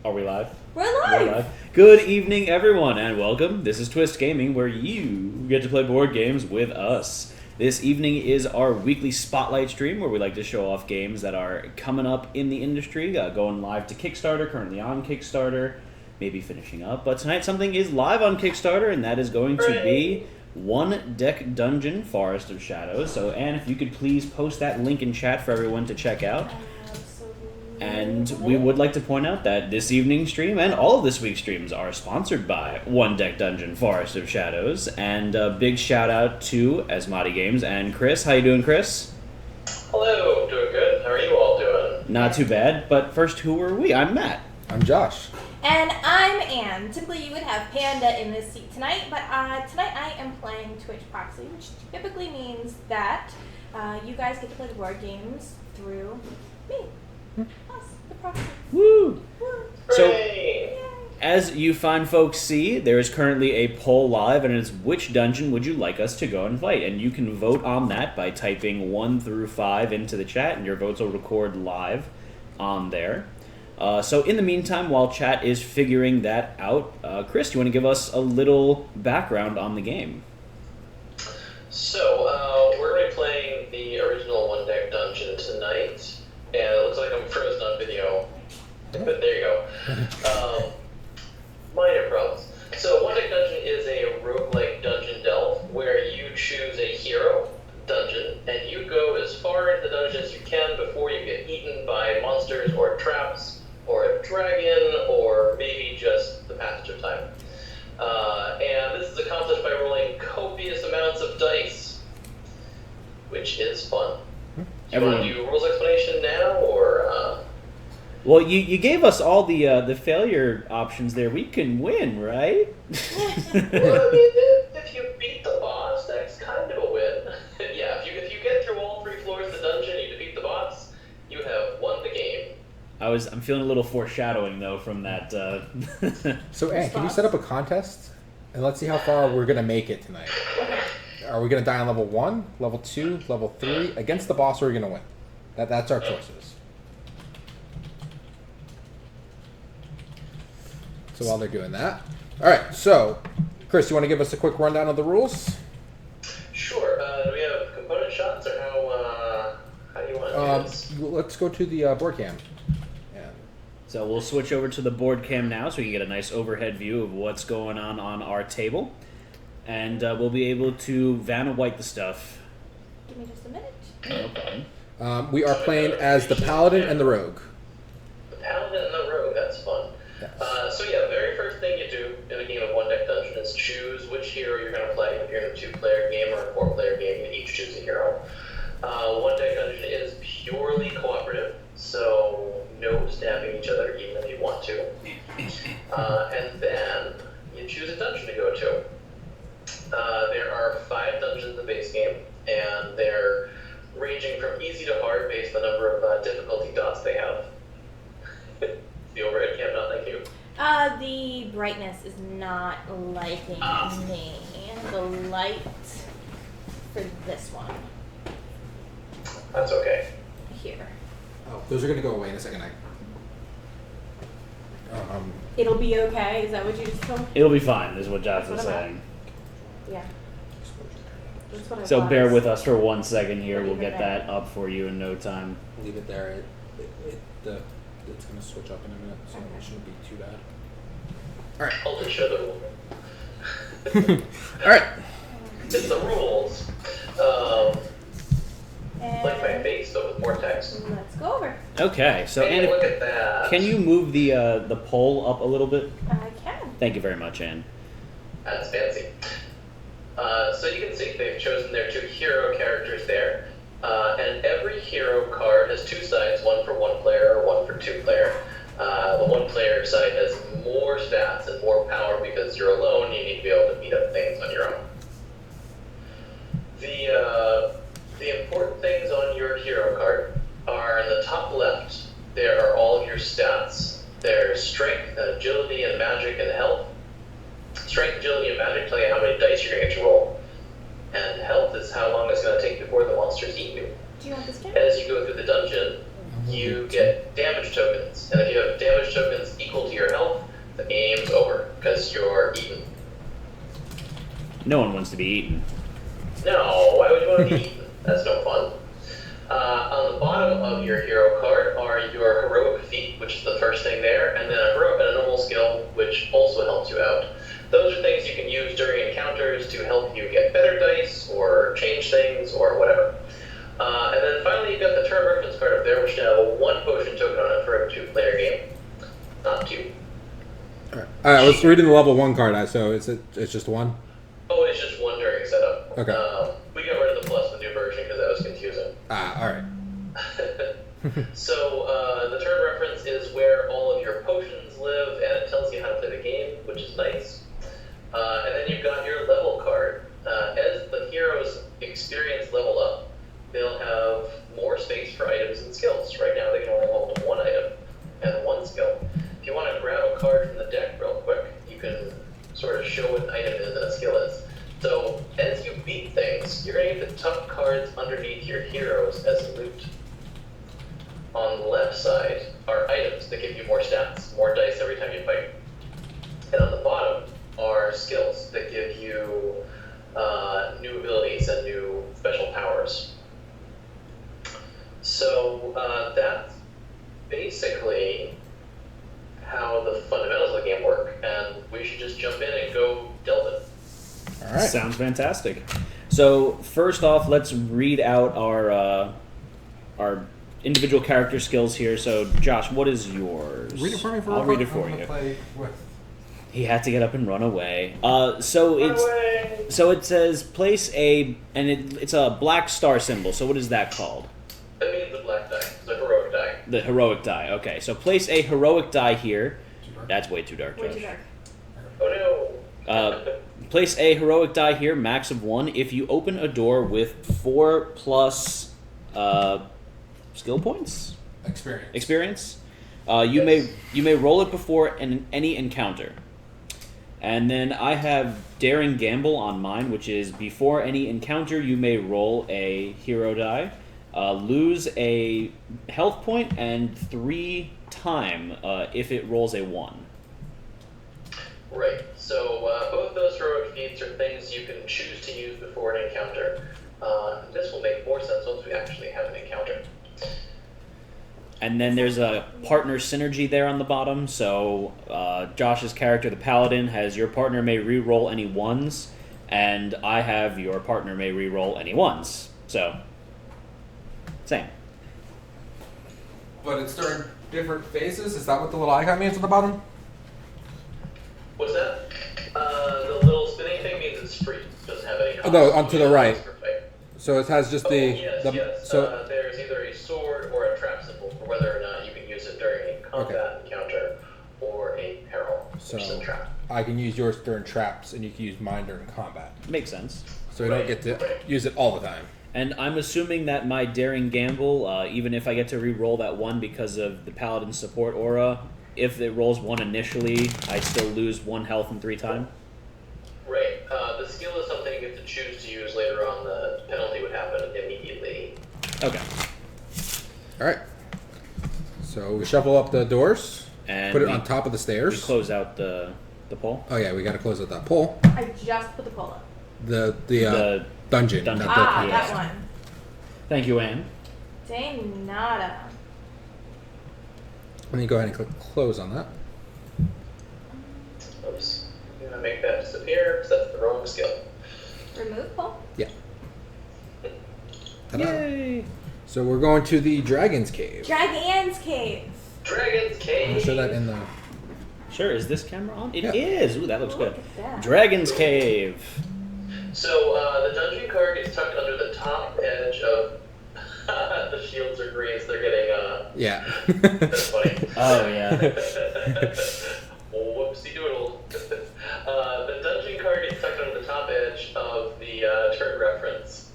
Are we live? We're live! Good evening, everyone, and welcome. This is Twist Gaming, where you get to play board games with us. This evening is our weekly spotlight stream, where we like to show off games that are coming up in the industry, going live to Kickstarter, currently on Kickstarter, maybe finishing up. But tonight something is live on Kickstarter, and that is going to be One Deck Dungeon, Forest of Shadows. So, Anne, if you could please post that link in chat for everyone to check out. And we would like to point out that this evening's stream and all of this week's streams are sponsored by One Deck Dungeon, Forest of Shadows. And a big shout out to Asmati Games and Chris. How you doing, Chris? Hello, doing good. How are you all doing? Not too bad. But first, who are we? I'm Matt. I'm Josh. And I'm Anne. Typically you would have Panda in this seat tonight, but tonight I am playing Twitch Proxy, which typically means that you guys get to play the board games through me. Us, the proxy. Woo! So, Hooray! as you fine folks see, there is currently a poll live, and it's which dungeon would you like us to go and fight? And you can vote on that by typing 1 through 5 into the chat, and your votes will record live on there. So in the meantime, while chat is figuring that out, Chris, do you want to give us a little background on the game? So, we're going to be playing the original One Deck Dungeon tonight, and it looks like I'm frozen on video, but there you go. Minor problems. So, One Deck Dungeon is a roguelike dungeon delve where you choose a hero dungeon, and you go as far into the dungeon as you can before you get eaten by monsters or traps, or a dragon, or maybe just the passage of time. And this is accomplished by rolling copious amounts of dice, which is fun. Do you want to do rules explanation now, or? Well, you gave us all the failure options there. We can win, right? Well, I mean, if you beat the boss, that's kind of a win. Yeah, if you get through all 3 floors of the dungeon, you defeat the boss, you have won the game. I'm feeling a little foreshadowing though from that. So, Ann, can you set up a contest? And let's see how far we're going to make it tonight. Are we going to die on level 1, level 2, level 3? Against the boss, or are we going to win? That's our choices. So while they're doing that. Alright, so, Chris, you want to give us a quick rundown of the rules? Sure. Do we have component shots, or how do you want to do this? Let's go to the board cam. So we'll switch over to the board cam now so you can get a nice overhead view of what's going on our table. And we'll be able to Vanna White the stuff. Give me just a minute. No problem. We are playing as the Paladin and the Rogue. The Paladin and the Rogue, that's fun. Yes. So yeah, the very first thing you do in a game of One Deck Dungeon is choose which hero you're going to play. If you're in a 2-player game or a 4-player game, you each choose a hero. One Deck Dungeon is purely cooperative, so no stabbing each other, even if you want to. And then you choose a dungeon to go to. There are 5 dungeons in the base game, and they're ranging from easy to hard based on the number of difficulty dots they have. The overhead cam, not thank you. The brightness is not liking me. The light for this one. That's okay. Here. Oh, those are going to go away in a second. It'll be okay? Is that what you just told me? It'll be fine, is what Josh was That's what I'm saying. Yeah. That's what I So thought. bear with us for 1 second here. We'll Leave it get there. that up for you in no time. Leave it there. It's going to switch up in a minute, so it shouldn't be too bad. Alright. I'll just show the rule. Alright. It's the rules. Like my face, though, with more text. Let's go over. Okay, so Hey, Anne, look at that. can you move the poll up a little bit? I can. Thank you very much, Anne. That's fancy. So you can see they've chosen their 2 hero characters there. And every hero card has 2 sides, one for 1 player or one for 2 player. The 1 player side has more stats and more power because you're alone. You need to be able to beat up things on your own. The important things on your hero card are in the top left. There are all of your stats. There's strength, agility, and magic, and health. Strength, agility, and magic tell you how many dice you're going to get to roll. And health is how long it's going to take before the monsters eat you. Do you want this game? As you go through the dungeon, you get damage tokens. And if you have damage tokens equal to your health, the game's over, because you're eaten. No one wants to be eaten. No, why would you want to be eaten? That's no fun. On the bottom of your hero card are your heroic feat, which is the first thing there, and then a heroic and a normal skill, which also helps you out. Those are things you can use during encounters to help you get better dice, or change things, or whatever. And then finally, you've got the turn reference card up there, which should have one potion token on it for a 2-player game. Not 2. All right, let's read in the level 1 card. So it's just 1? Oh, it's just one during setup. Okay. We got rid of the plus in the new version because that was confusing. All right. So the turn reference is where all of your potions live, and it tells you how to play the game, which is nice. And then you've got your level card. As the heroes' experience level up, they'll have more space for items and skills. Right now, they can only hold 1 item and 1 skill. If you want to grab a card from the deck real quick, you can sort of show what an item is and a skill is. So as you beat things, you're going to get the top cards underneath your heroes as loot. On the left side are items that give you more stats, more dice every time you fight. And on the bottom are skills that give you new abilities and new special powers. So that's basically how the fundamentals of the game work, and we should just jump in and go delve it. All right. Sounds fantastic. So first off, let's read out our individual character skills here. So Josh, what is yours? Read it for me. I'll read it for you. Play with. He had to get up and run away. So it says place a, and it's a black star symbol. So what is that called? That means the black die, the heroic die. The heroic die. Okay, so place a heroic die here. That's way too dark, Josh. Way too dark. Oh no. Place a heroic die here, max of 1. If you open a door with 4 plus skill points, experience, you may roll it before any encounter. And then I have Daring Gamble on mine, which is before any encounter you may roll a hero die, lose a health point, and 3 time if it rolls a 1. Right. So both those heroic feats are things you can choose to use before an encounter. This will make more sense once we actually have an encounter. And then there's a partner synergy there on the bottom. So Josh's character, the Paladin, has your partner may re-roll any 1s, and I have your partner may re-roll any 1s. So, same. But it's during different phases? Is that what the little icon means at the bottom? What's that? The little spinning thing means it's free. It doesn't have any cost. Oh, no, onto the right. So it has just Yes. So there's either a sword or a trap symbol for whether or not you can use it during a combat encounter or a peril, which is a trap. I can use yours during traps, and you can use mine during combat. Makes sense. So we don't get to use it all the time. And I'm assuming that my Daring Gamble, even if I get to re-roll that 1 because of the Paladin support aura, if it rolls 1 initially, I still lose 1 health and 3 time? Right. The skill is something you get to choose to use later on. The penalty would happen immediately. Okay. All right. So we shuffle up the doors, And put it we- on top of the We stairs. close out the pole. Oh yeah, we got to close out that pole. I just put the pole up. The Dungeon. dungeon. Not Ah, yeah. that one. Thank you, Anne. De nada. Let me go ahead and click close on that. Oops. I'm going to make that disappear because that's the wrong skill. Remove pole. Yeah. Ta-da. Yay! So we're going to the Dragon's Cave. Dragon's Cave. Dragon's I'm Cave. gonna show that in the. Sure, is this camera on? It Yeah. is. Ooh, that looks Look good. at that. Dragon's Cave. So the dungeon card gets tucked under the top edge of the shields or greens. They're getting Yeah. that's funny. Oh, yeah. Whoopsie doodle. The dungeon card gets tucked under the top edge of the turn reference,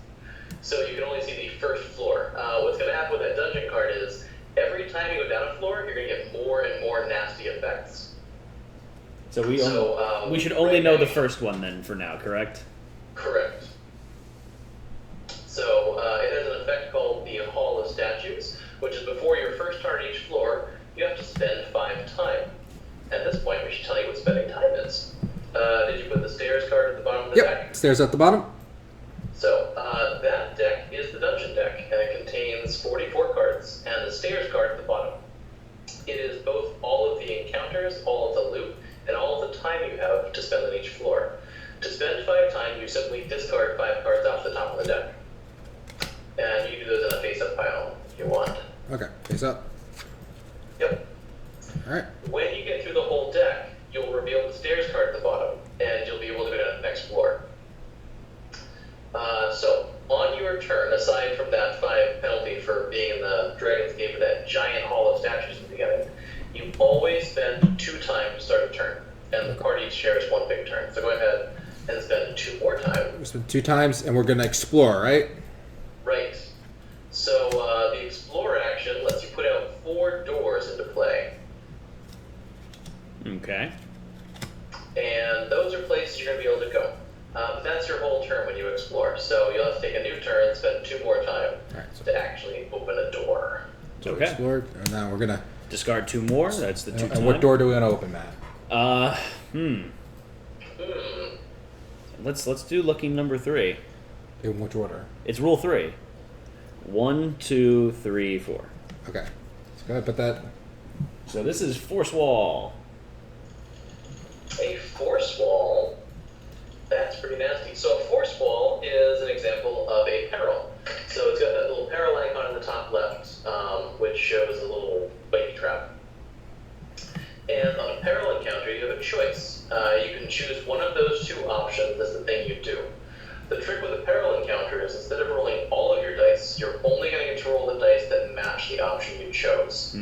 so you can only see the first floor. What's going to happen with that dungeon card is every time you go down a floor, you're going to get more and more nasty effects. So we So, we should only right know now- the first one then for now, correct? Correct. So it has an effect called the Hall of Statues, which is before your first turn on each floor, you have to spend 5 time. stairs at the bottom. So that deck is the dungeon deck, and it contains 44 cards, and the stairs card at the bottom. It is both all of the encounters, all of the loot, and all of the time you have to spend on each floor. To spend 5 time, you simply discard 5 cards off the top of the deck. And you can do those in a face-up pile if you want. Okay, face up. Yep. Alright. When you get through the whole deck, you'll reveal the stairs card at the bottom, and you'll be able to go to the next floor. So, on your turn, aside from that 5 penalty for being in the Dragon's Cave with that giant hall of statues at the beginning, you always spend 2 time to start a turn, and the party shares 1 big turn. So go ahead and spend 2 more time. We spend 2 times, and we're going to explore, right? Right. So the explore action lets you put out 4 doors into play. Okay. And those are places you're going to be able to go. But that's your whole turn when you explore. So you'll have to take a new turn and spend 2 more time to actually open a door. So Okay. explored, and now we're going to... Discard 2 more. That's the 2 And time. what door do we want to open, Matt? Let's do lucky number 3. In which order? It's rule 3. 1, 2, 3, 4. Okay. Let's go ahead and put that... So this is Force Wall. A force wall, that's pretty nasty. So a force wall is an example of a peril. So it's got that little peril icon in the top left, which shows a little bite trap. And on a peril encounter, you have a choice. You can choose one of those 2 options as the thing you do. The trick with a peril encounter is instead of rolling all of your dice, you're only going to get to roll the dice that match the option you chose.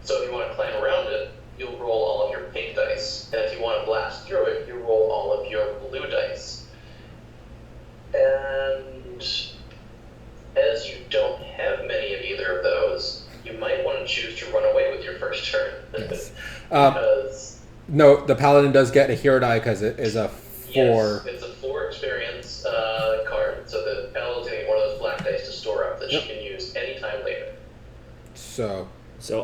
So if you want to climb around it, you'll roll all of your pink dice. And if you want to blast through it, you roll all of your blue dice. And as you don't have many of either of those, you might want to choose to run away with your first turn. Yes. Because... No, the Paladin does get a hero die because it is a 4... Yes, it's a 4 experience card. So the Paladin's going to get one of those black dice to store up that she can use anytime later. So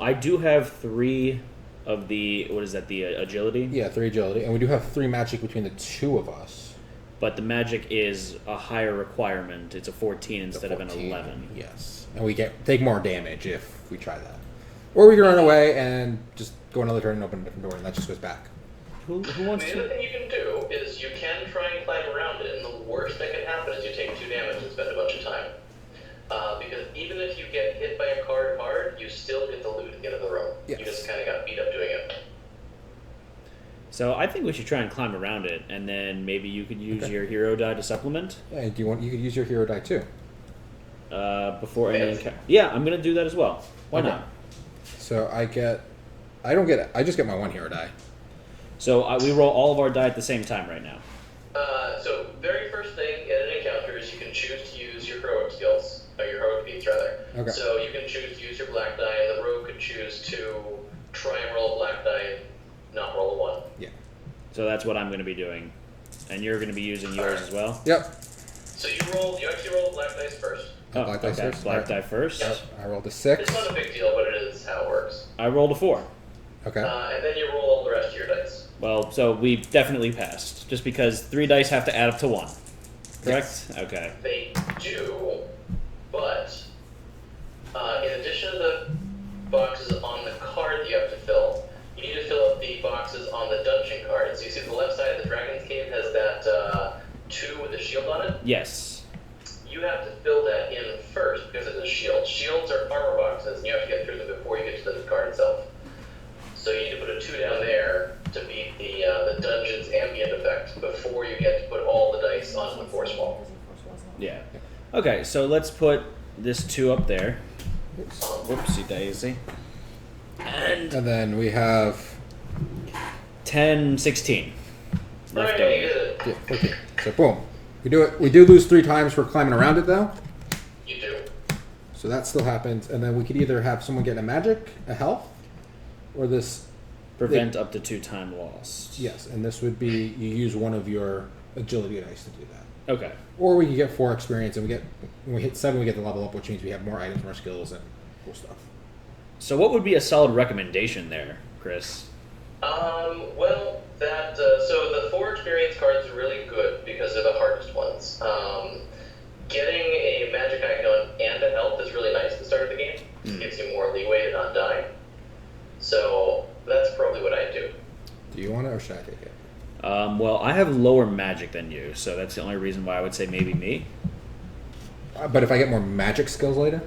I do have 3 of the, what is that, the agility? Yeah, 3 agility. And we do have 3 magic between the 2 of us. But the magic is a higher requirement. It's a 14 instead of an 11. Yes. And we take more damage if we try that. Or we can run away and just go another turn and open a different door, and that just goes back. Who wants The to? other thing you can do is you can try and climb around it, and the worst that can happen is you take 2 damage and spend a bunch of time. Because even if you get hit by a card hard, you still get the loot at the end of the room. Yes. You just kind of got beat up doing it. So I think we should try and climb around it, and then maybe you could use your hero die to supplement. Yeah, you could use your hero die too. Before any encounter. Yeah, I'm gonna do that as well. Why Okay. not? So I just get my 1 hero die. So we roll all of our die at the same time right now. So very first thing in an encounter is you can choose to use your heroic skills, or your heroic feats rather. Okay. So you can choose to use your black die, and the rogue could choose to try and roll a black die and not roll a 1. Yeah. So that's what I'm going to be doing, and you're going to be using yours as well. Yep. So you actually roll the black dice first. Oh, Black dice okay. first? Black Alright. die first. Yep. I rolled a 6. It's not a big deal, but it is how it works. I rolled a 4. Okay. And then you roll all the rest of your dice. Well, so we definitely passed, just because 3 dice have to add up to 1. Correct? Okay. They do, but in addition to the boxes on the card that you have to fill, you need to fill up the boxes on the dungeon card. So you see the left side of the Dragon's Cave has that 2 with a shield on it? Yes. You have to fill that in first because it's a shield. Shields are armor boxes, and you have to get through them before you get to the card itself. So you need to put a 2 down there to beat the dungeon's ambient effect before you get to put all the dice on the force wall. Yeah. Okay, so let's put this 2 up there. Whoopsie daisy. And And then we have 10, 16. Left Alright, over. you did it. yeah, 14. So boom. We do it. We do lose 3 times for climbing around it though. You do. So that still happens, and then we could either have someone get a magic, a health, or this. Prevent up to 2 time lost. Yes, and this would be you use one of your agility dice to do that. Okay. Or we can get 4 experience, and when we hit 7, we get the level up, which means we have more items, more skills, and cool stuff. So what would be a solid recommendation there, Chris? Well, so the 4 experience cards are really good because they're the hardest ones. Getting a magic icon and a health is really nice at the start of the game. It gives you more leeway to not die. So that's probably what I do. Do you want it or should I take it? Well, I have lower magic than you, so that's the only reason why I would say maybe me. But if I get more magic skills later,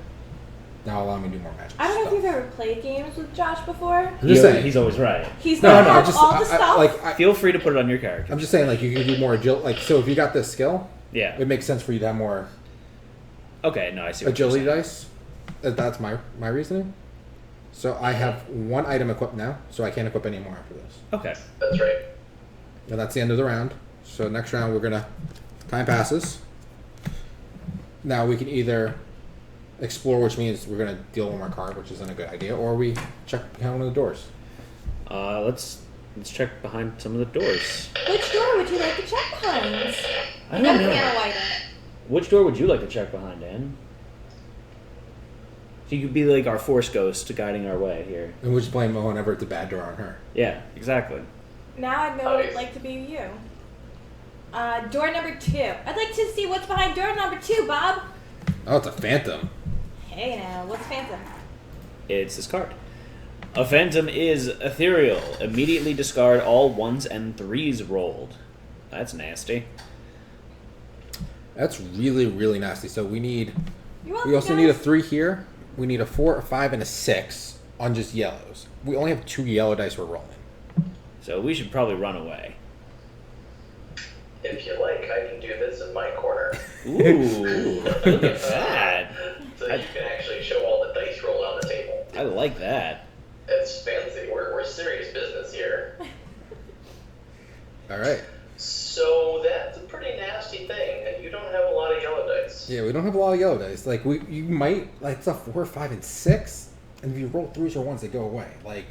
that'll allow me to do more magic I don't know stuff. if you've ever played games with Josh before. I'm just saying. He's always right. He's gonna have all the stuff. Feel free to put it on your character. I'm just saying, like, you can do more agility. Like, so if you got this skill, Yeah. it makes sense for you to have more Okay, no, I see what you're agility saying. dice. That's my reasoning. So I have 1 item equipped now, so I can't equip any more after this. Okay. That's right. And that's the end of the round. So next round we're gonna time passes. Now we can either explore, which means we're gonna deal one more card, which isn't a good idea, or we check behind one of the doors. Let's check behind some of the doors. Which door would you like to check behind? I You don't gotta know. piano light it. Which door would you like to check behind, Dan? She could be like our force ghost guiding our way here. And we'll just blame whenever it's a bad door on her. Yeah, exactly. Now I know what it'd like to be you. Door number 2. I'd like to see what's behind door number 2, Bob. Oh, it's a phantom. Hey now, what's Phantom? It's this card. A phantom is ethereal. Immediately discard all 1s and 3s rolled. That's nasty. That's really, really nasty. So we need. You're welcome, We also guys. need a 3 here. We need a 4, a 5, and a 6 on just yellows. We only have 2 yellow dice we're rolling. So we should probably run away. If you like, I can do this in my corner. Ooh, look at that. So you can actually show all the dice rolled on the table. I like that. It's fancy. We're serious business here. All right. So that's a pretty nasty thing, and you don't have a lot of yellow dice. Yeah, we don't have a lot of yellow dice. Like you might like it's a 4, 5, and 6, and if you roll 3s or 1s, they go away. Like,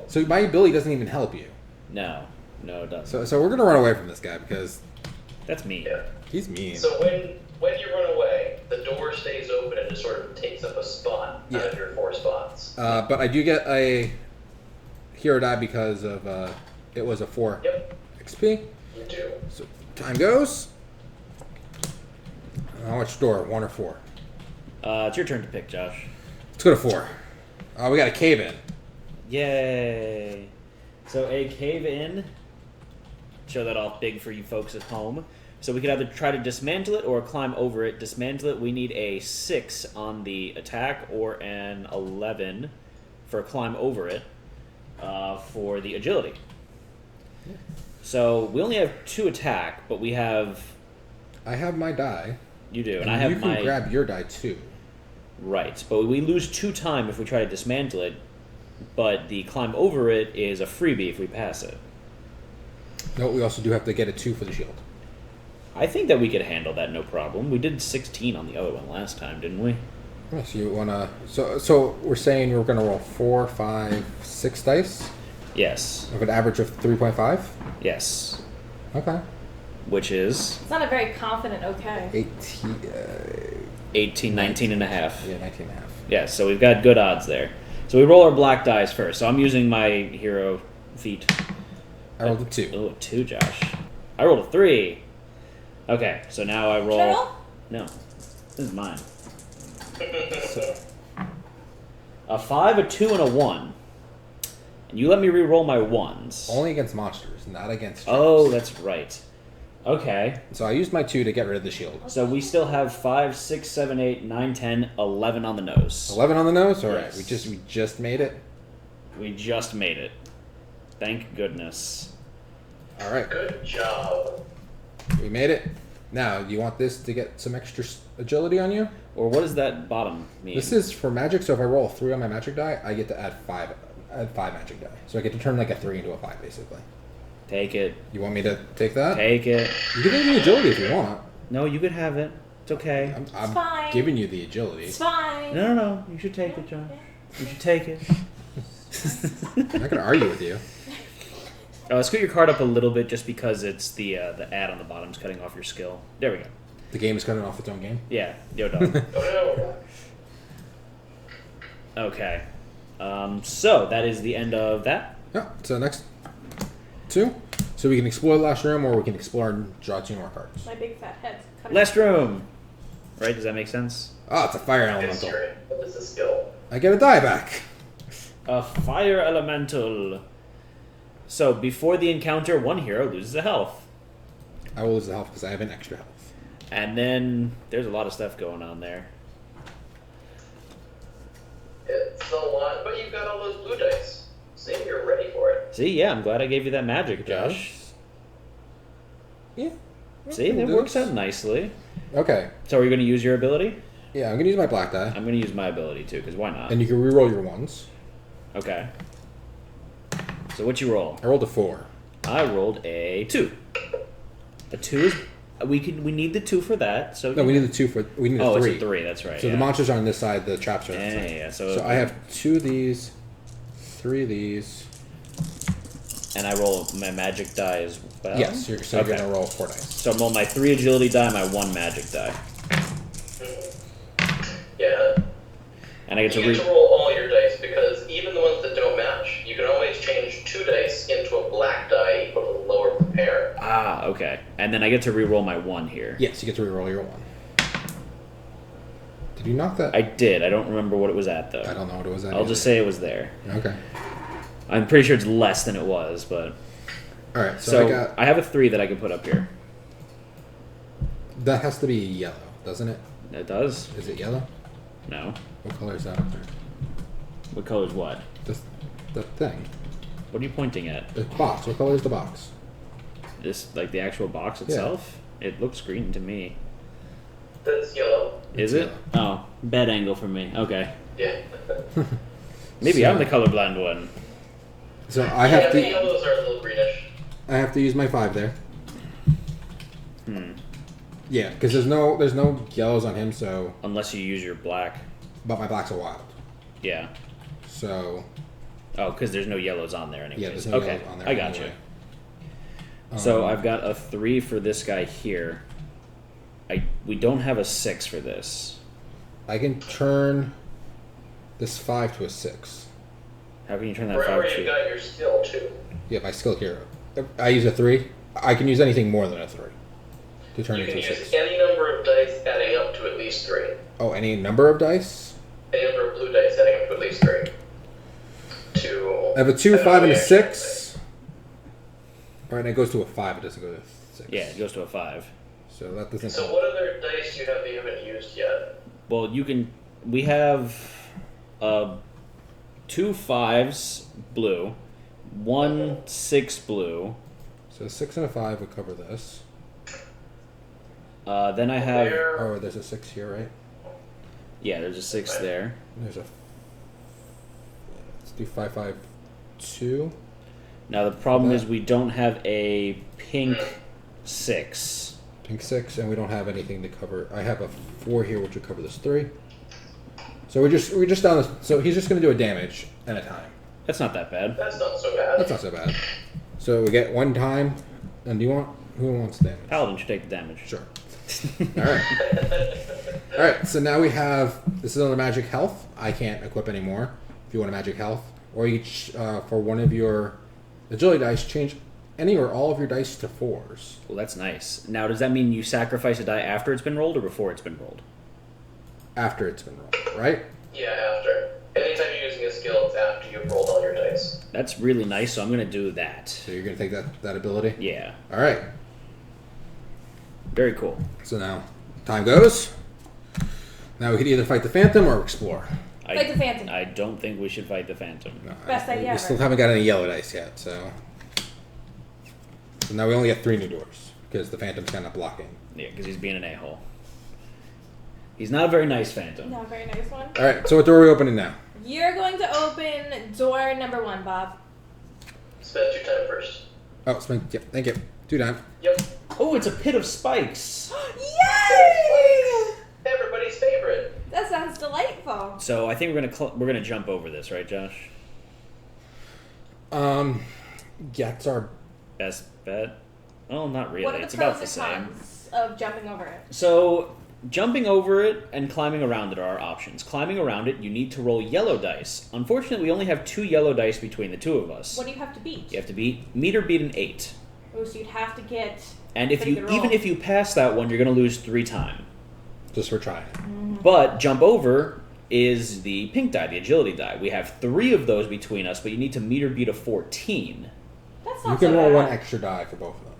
so my ability doesn't even help you. No, it doesn't. So we're gonna run away from this guy because That's mean. Yeah. he's mean. So when you run away, the door stays open and just sort of takes up a spot out of your 4 spots. But I do get a hero die because of it was a 4 Yep, XP. you do. So time goes. How much door? 1 or 4? It's your turn to pick, Josh. Let's go to 4. We got a cave in. Yay! So a cave in. Show that off big for you folks at home. So we could either try to dismantle it or climb over it. Dismantle it, we need a 6 on the attack or an 11 for climb over it for the agility. So we only have 2 attack, but we have... I have my die. You do, and And I have you can my... grab your die too. Right, but we lose 2 time if we try to dismantle it, but the climb over it is a freebie if we pass it. No, we also do have to get a 2 for the shield. I think that we could handle that no problem. We did 16 on the other one last time, didn't we? So you wanna? So we're saying we're gonna roll 4, 5, 6 dice Yes. with an average of 3.5. Yes. Okay. Which is It's not a very confident okay. 18. 18, 19 and a half. Yeah, 19 and a half. Yeah, so we've got good odds there. So we roll our black dice first. So I'm using my hero feat. I rolled a 2. Oh, a 2, Josh. I rolled a 3. Okay, so now I roll... Should I roll? No. This is mine. A 5, a 2, and a 1. And you let me re-roll my 1s. Only against monsters, not against. Oh, traps. that's right. Okay. So I used my 2 to get rid of the shield. So we still have 5, 6, 7, 8, 9, 10, 11 on the nose. 11 on the nose. All right, Yes. we just made it. We just made it. Thank goodness. All right, Good job. we made it. Now, do you want this to get some extra agility on you? Or what does that bottom mean? This is for magic. So if I roll a 3 on my magic die, I get to add 5 magic die. So I get to turn like a 3 into a 5, basically. Take it. You want me to take that? Take it. You can give me agility if you want. No, you could have it. It's okay. I'm fine. giving you the agility. It's fine. No. You should take it, John. You should take it. I'm not gonna argue with you. Scoot your card up a little bit just because it's the ad on the bottom is cutting off your skill. There we go. The game is cutting off its own game. Yeah. Yo, dog. Oh Okay. So that is the end of that. Yeah. So next 2. So we can explore the last room, or we can explore and draw 2 more cards. My big fat head. Last room. Right? Does that make sense? Oh, it's a fire elemental. History. What is the skill? I get a die back. A fire elemental. So before the encounter, one hero loses a health. I will lose the health because I have an extra health. And then there's a lot of stuff going on there. It's a lot, but you've got all those blue dice. See, you're ready for it. See, yeah, I'm glad I gave you that magic, Josh. Yeah. See, that works out nicely. Okay. So are you going to use your ability? Yeah, I'm gonna use my black die, I'm going to use my ability too, because why not? and you can reroll your ones. Okay. So what you roll? I rolled a 4. I rolled a 2. A 2 is... We need the 2 for that. So No, we need the 2 for. We need a 3. Oh, it's a 3, that's right. So yeah. the monsters are on this side, the traps are on this Yeah, side. yeah, So I have 2 of these, 3 of these. And I roll my magic die as well? Yes, you're gonna roll 4 dice. So I'm rolling my 3 agility die, my 1 magic die. Yeah. And I get to You get to roll all your dice because even the ones that don't match, you can always change 2 dice into a black die equal to the lower of the pair. Ah, okay. And then I get to re-roll my 1 here. Yes, you get to reroll your 1. Did you knock that? I did. I don't remember what it was at, though. I don't know what it was at. I'll just say it was there. Okay. I'm pretty sure it's less than it was, but... All right. So I have a 3 that I can put up here. That has to be yellow, doesn't it? It does? Is it yellow? No. What color is that up there? What color is what? The thing. What are you pointing at? The box. What color is the box? This, like the actual box itself? It looks green to me. That's yellow. Is it? Oh, bad angle for me. Okay. Yeah. Maybe So- I'm the colorblind one. So I have the to. yellows are a little greenish. I have to use my 5 there. Hmm. Yeah, because there's no yellows on him. So, Unless you use your black. but my black's a wild. Yeah. So Oh, because there's no yellows on there anyways. yeah, there's no okay. yellows on there. I got anyway. you. So Um, I've got a 3 for this guy here. We don't have a 6 for this. I can turn this 5 to a 6. How can you turn that Right 5 where you to? got your skill too. Yeah, my skill hero. I use a 3. I can use anything more than a 3 to turn You into can a use 6. any number of dice adding up to at least 3. Oh, any number of dice? Any number of blue dice adding up to at least 3. I have a 2, 5, and a 6. All right, it goes to a 5. It doesn't go to 6. Yeah, it goes to a 5. So that doesn't. So what other dice do you have that you haven't used yet? Well, you can. We have 2 5s blue, 1 6 blue. So a 6 and a 5 would cover this. Then I have. There. Oh, there's a 6 here, right? Yeah, there's a 6 there. There's a. Let's do 5, 5, 2. Now the problem That- is we don't have a pink 6. Pink 6, and we don't have anything to cover. I have a 4 here, which would cover this 3. So we're just down this. So he's just going to do a damage at a time. That's not that bad. That's not so bad. That's not so bad. So we get 1 time. And do you want? Who wants damage? Paladin should take the damage. Sure. All right. All right. So now we have. This is on the magic health. I can't equip anymore. If you want a magic health, or each for one of your agility dice, change any or all of your dice to 4s. Well, that's nice. Now, does that mean you sacrifice a die after it's been rolled or before it's been rolled? After it's been rolled, right? Yeah, after. Anytime you're using a skill, it's after you've rolled all your dice. That's really nice, so I'm going to do that. So you're gonna take that ability. Yeah. All right. Very cool. So now, time goes. Now we could either fight the Phantom or explore. Fight the Phantom. I don't think we should fight the Phantom. No, Best idea We ever. still haven't got any yellow dice yet, so. So now we only get 3 new doors because the Phantom's kind of blocking. Yeah, because he's being an a-hole. He's not a very nice Phantom. Not a very nice one. All right. So what door are we opening now? You're going to open door number 1, Bob. Spend your time first. Oh, spend. Yep. Thank you. 2 time. Yep. Oh, it's a pit of spikes. Yay! Everybody's favorite. That sounds delightful. So I think we're gonna jump over this, right, Josh? Yeah, it's our. Best bet. Oh, not really. What are the It's pros about the and same. cons of jumping over it? So jumping over it and climbing around it are our options. Climbing around it, you need to roll yellow dice. Unfortunately, we only have 2 yellow dice between the two of us. What do you have to beat? You have to meet or beat an 8. Oh, so you'd have to get. And even if you pass that one, you're going to lose 3 time. Just for trying. But jump over is the pink die, the agility die. We have 3 of those between us, but you need to meet or beat a 14. That's You not can so roll bad. 1 extra die for both of them.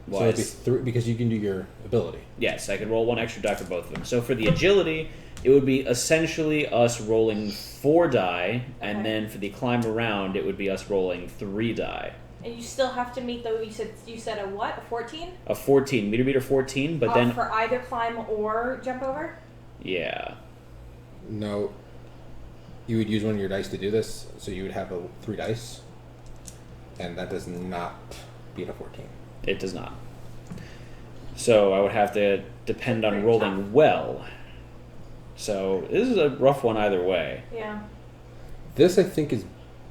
Well, So it'd be 3 because you can do your ability. yes, I could roll 1 extra die for both of them. So for the agility, it would be essentially us rolling 4 die, and Okay. then for the climb around, it would be us rolling 3 die. And you still have to meet the. You said a what? A 14? A 14, meter beat a 14, but then for either climb or jump over. yeah. No. You would use one of your dice to do this, so you would have 3 dice. And that does not beat a 14. It does not. So I would have to depend on Pretty rolling tough. well. So this is a rough one either way. Yeah. This, I think, is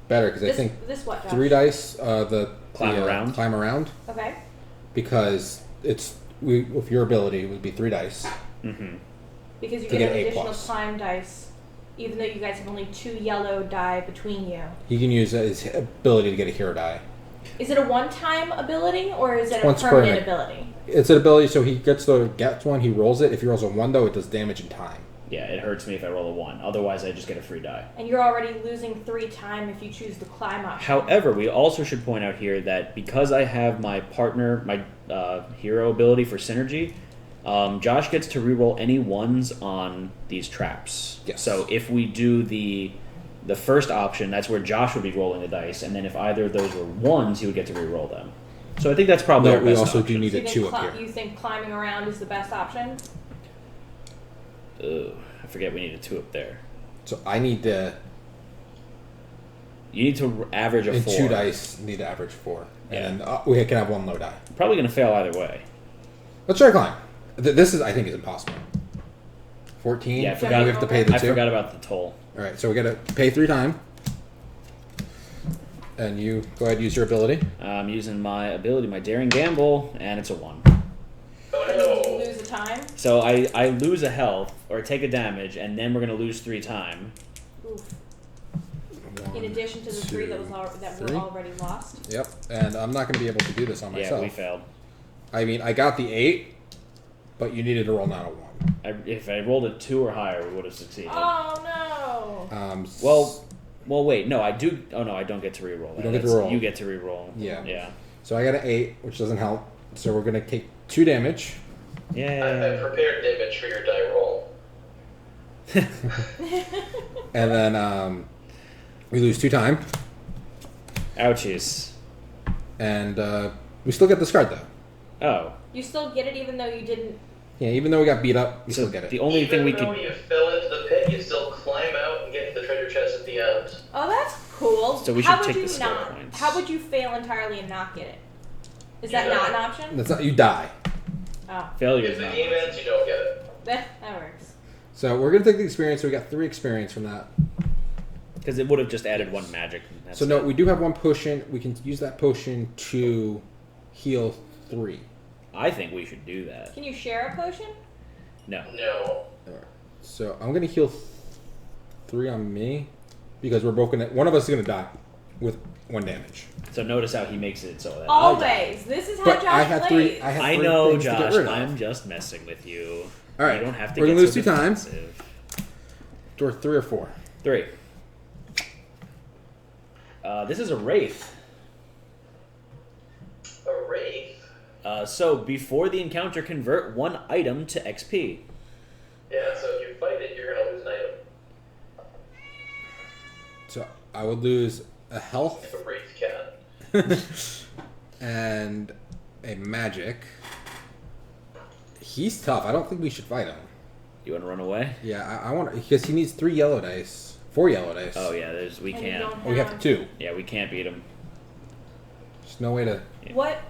better because I think This what? Josh? 3 dice, the Climb around? Climb around, Okay. because with your ability, it would be 3 dice. Mm-hmm. Because you To get get an A additional plus. climb dice, even though you guys have only 2 yellow die between you. He can use his ability to get a hero die. Is it a one-time ability or is it a Once permanent permanent. ability? It's an ability, so he gets one, he rolls it. If he rolls a 1, though, it does damage in time. Yeah, it hurts me if I roll a 1. Otherwise, I just get a free die. And you're already losing 3 time if you choose the climb option. However, we also should point out here that because I have my partner, my hero ability for synergy, Josh gets to reroll any 1s on these traps. Yes. So if we do the first option, that's where Josh would be rolling the dice, and then if either of those were 1s, he would get to reroll them. So I think that's probably No, our we best also option. do need So a 2 up here. you think climbing around is the best option? Ugh, I forget we need a 2 up there. So I need to, You need to average a in 4. 2 dice, need to average 4. Yeah. And then we can have 1 low die. Probably going to fail either way. Let's try climb. This is, I think, is impossible. 14. Yeah, I and forgot. we have to pay the I 2. forgot about the toll. All right, so we got to pay 3 time. And you go ahead and use your ability. I'm using my ability, my daring gamble, and it's a 1. Oh And then you no. lose a time? So I lose a health or take a damage, and then we're going to lose 3 time. Oof. 1, In addition to the 3 that were 3. already lost? Yep, and I'm not going to be able to do this on Yeah, myself. we failed. I mean, I got the 8, but you needed to roll not a 1. If I rolled a 2 or higher, we would have succeeded. Oh no! Well, wait. No, I do. Oh no, I don't get to reroll. You don't get to That's- roll. You get to reroll. Yeah. Yeah. So I got an 8, which doesn't help. So we're going to take 2 damage. I Yeah. prepared damage for your die roll. And then we lose 2 time. Ouchies. And we still get the discard, though. Oh. You still get it even though you didn't. Yeah, even though we got beat up, we So still get it. the only thing we Even though could. you fell into the pit, you still climb out and get to the treasure chest at the end. Oh, that's cool. So we How should would take you the skill not? points. How would you fail entirely and not get it? Is that Yeah. not an option? That's not, you die. Oh, Failure If is the not. game ends, you don't get it. that works. So we're going to take the experience. So we got 3 experience from that. Because it would have just added 1 magic. That's So no, it. we do have 1 potion. We can use that potion to heal 3. I think we should do that. Can you share a potion? No. No. So I'm going to heal 3 on me because we're both going to. One of us is going to die with 1 damage. So notice how he makes it so that I die. Always. This is how But Josh I had plays. 3. I had I 3 know, things to get Josh. rid of. I'm just messing with you. All right, You don't have to we're get gonna lose so 2 times. defensive. Or 3 or 4. 3. This is a wraith. A wraith? So before the encounter, convert 1 item to XP. Yeah, so if you fight it, you're gonna lose an item. So I would lose a health Like a wraith cat. and a magic. He's tough. I don't think we should fight him. You want to run away? Yeah, I want because he needs 3 yellow dice, 4 yellow dice. Oh yeah, we And you can't. don't Oh, we have 2. Yeah, we can't beat him. There's no way to. What?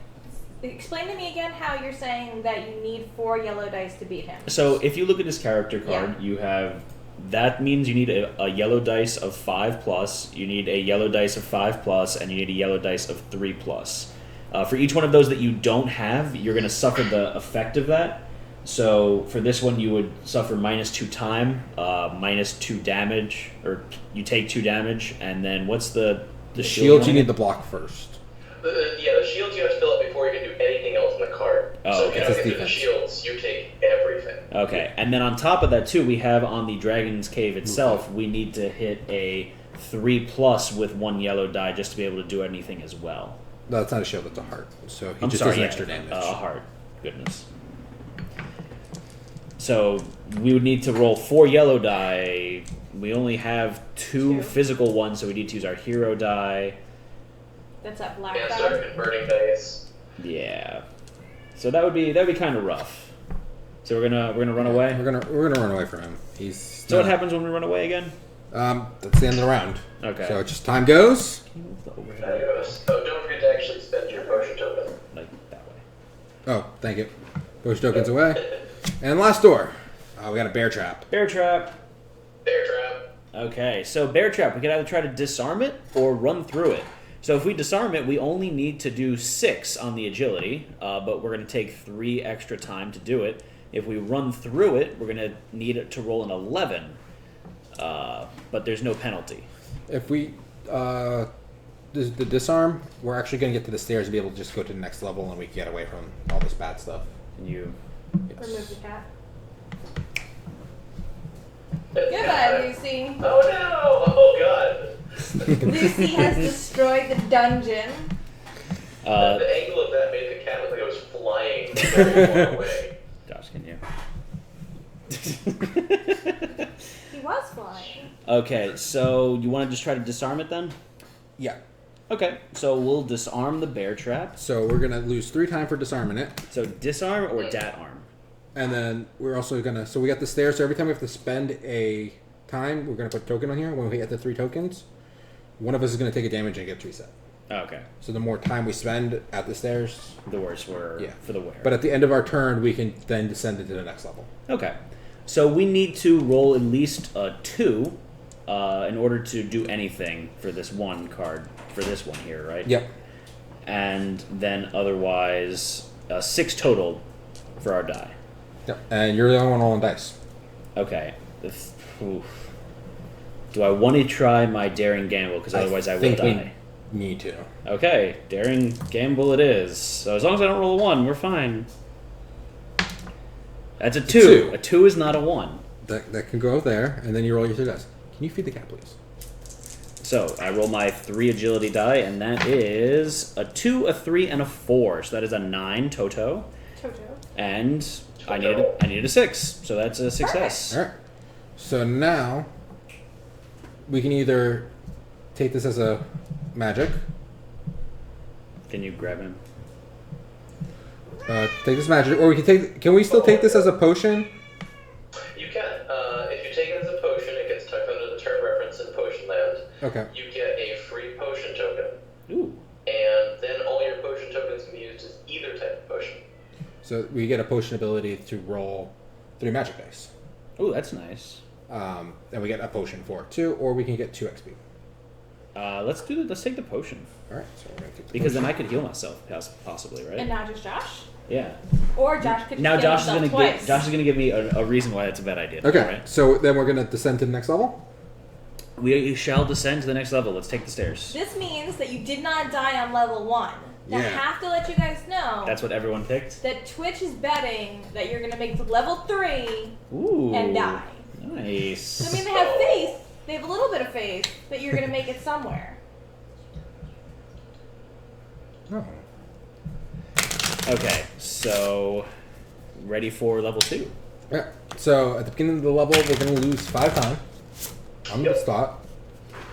Explain to me again how you're saying that you need 4 yellow dice to beat him. So if you look at his character card, you have that means you need a yellow dice of 5+, you need a yellow dice of 5+, and you need a yellow dice of 3+. For each one of those that you don't have, you're going to suffer the effect of that. So for this one, you would suffer -2 time, -2 damage, or you take 2 damage, and then what's the shield you need to block first. The shields you have to fill up before you can do anything else in the card. Oh, so okay. if you don't get through the shields, you take everything. Okay, and then on top of that too, we have on the Dragon's Cave itself, we need to hit a 3+ with 1 yellow die just to be able to do anything as well. No, that's not a shield, that's a heart. So he I'm just sorry, does yeah, extra damage. A heart. Goodness. So we would need to roll 4 yellow die. We only have 2 physical ones, so we need to use our hero die. That's that black And die. start converting dice. Yeah. So that would be kind of rough. So we're gonna run away. We're gonna run away from him. So what happens when we run away again? That's the end of the round. Okay. So just time goes. Can you move the overhead There goes. Oh, don't forget to actually spend your potion token. like that way? Oh, thank you. Push tokens away. And last door. We got a bear trap. Bear trap. Bear trap. Okay, so bear trap. We can either try to disarm it or run through it. So if we disarm it, we only need to do 6 on the agility, but we're going to take 3 extra time to do it. If we run through it, we're going to need it to roll an 11, but there's no penalty. If we the disarm, we're actually going to get to the stairs and be able to just go to the next level, and we can get away from all this bad stuff. Can you? Yes. Remove the cat. Goodbye, Lucy. Oh no! Oh god! Lucy has destroyed the dungeon. The angle of that made the cat look like it was flying very far away. Josh, can you? He was flying. Okay, so you want to just try to disarm it then? Yeah. Okay, so we'll disarm the bear trap. So we're going to lose 3 time for disarming it. So disarm or dat arm? And then we're also going to... So we got the stairs. So every time we have to spend a time, we're going to put a token on here. When we get the 3 tokens, one of us is going to take a damage and get reset. Okay. So the more time we spend at the stairs... The worse we're for the wear. But at the end of our turn, we can then descend into the next level. Okay. So we need to roll at least a 2 in order to do anything for this one card, for this one here, right? Yep. And then otherwise 6 total for our die. Yep. And you're the only one rolling dice. Okay. Oof. Do I want to try my daring gamble? Because otherwise I will die. We need to. Okay, daring gamble it is. So as long as I don't roll a 1, we're fine. That's a 2. A 2 is not a 1. That can go there, and then you roll your 3 dice. Can you feed the cat, please? So I roll my 3 agility die, and that is a 2, a 3, and a 4. So that is a 9 Toto. And I needed a 6, so that's a success. All right. So now we can either take this as a magic. Can you grab him? Take this magic, or we can take. Can we still take this as a potion? You can. If you take it as a potion, it gets tucked under the turn reference in Potion Land. Okay. You get a free potion token. Ooh. And then all your potion tokens can be used as either type of potion. So we get a potion ability to roll 3 magic dice. Ooh, that's nice. And we get a potion for it too, or we can get 2 XP. Let's take the potion. All right. So we're gonna take the Because potion. then I could heal myself, possibly, right? And now just Josh? Yeah. Or Josh could Now kill Josh is himself gonna twice. Josh is gonna give me a reason why it's a bad idea. Okay. Right? So then we're gonna descend to the next level. We shall descend to the next level. Let's take the stairs. This means that you did not die on level 1. Now I Yeah. have to let you guys know That's what everyone picked. that Twitch is betting that you're going to make it to level 3 Ooh. and die. Nice. So I mean, they have faith. They have a little bit of faith that you're going to make it somewhere. Oh. Okay, so ready for level 2. Yeah. So at the beginning of the level, we're gonna lose 5 time. I'm gonna stop.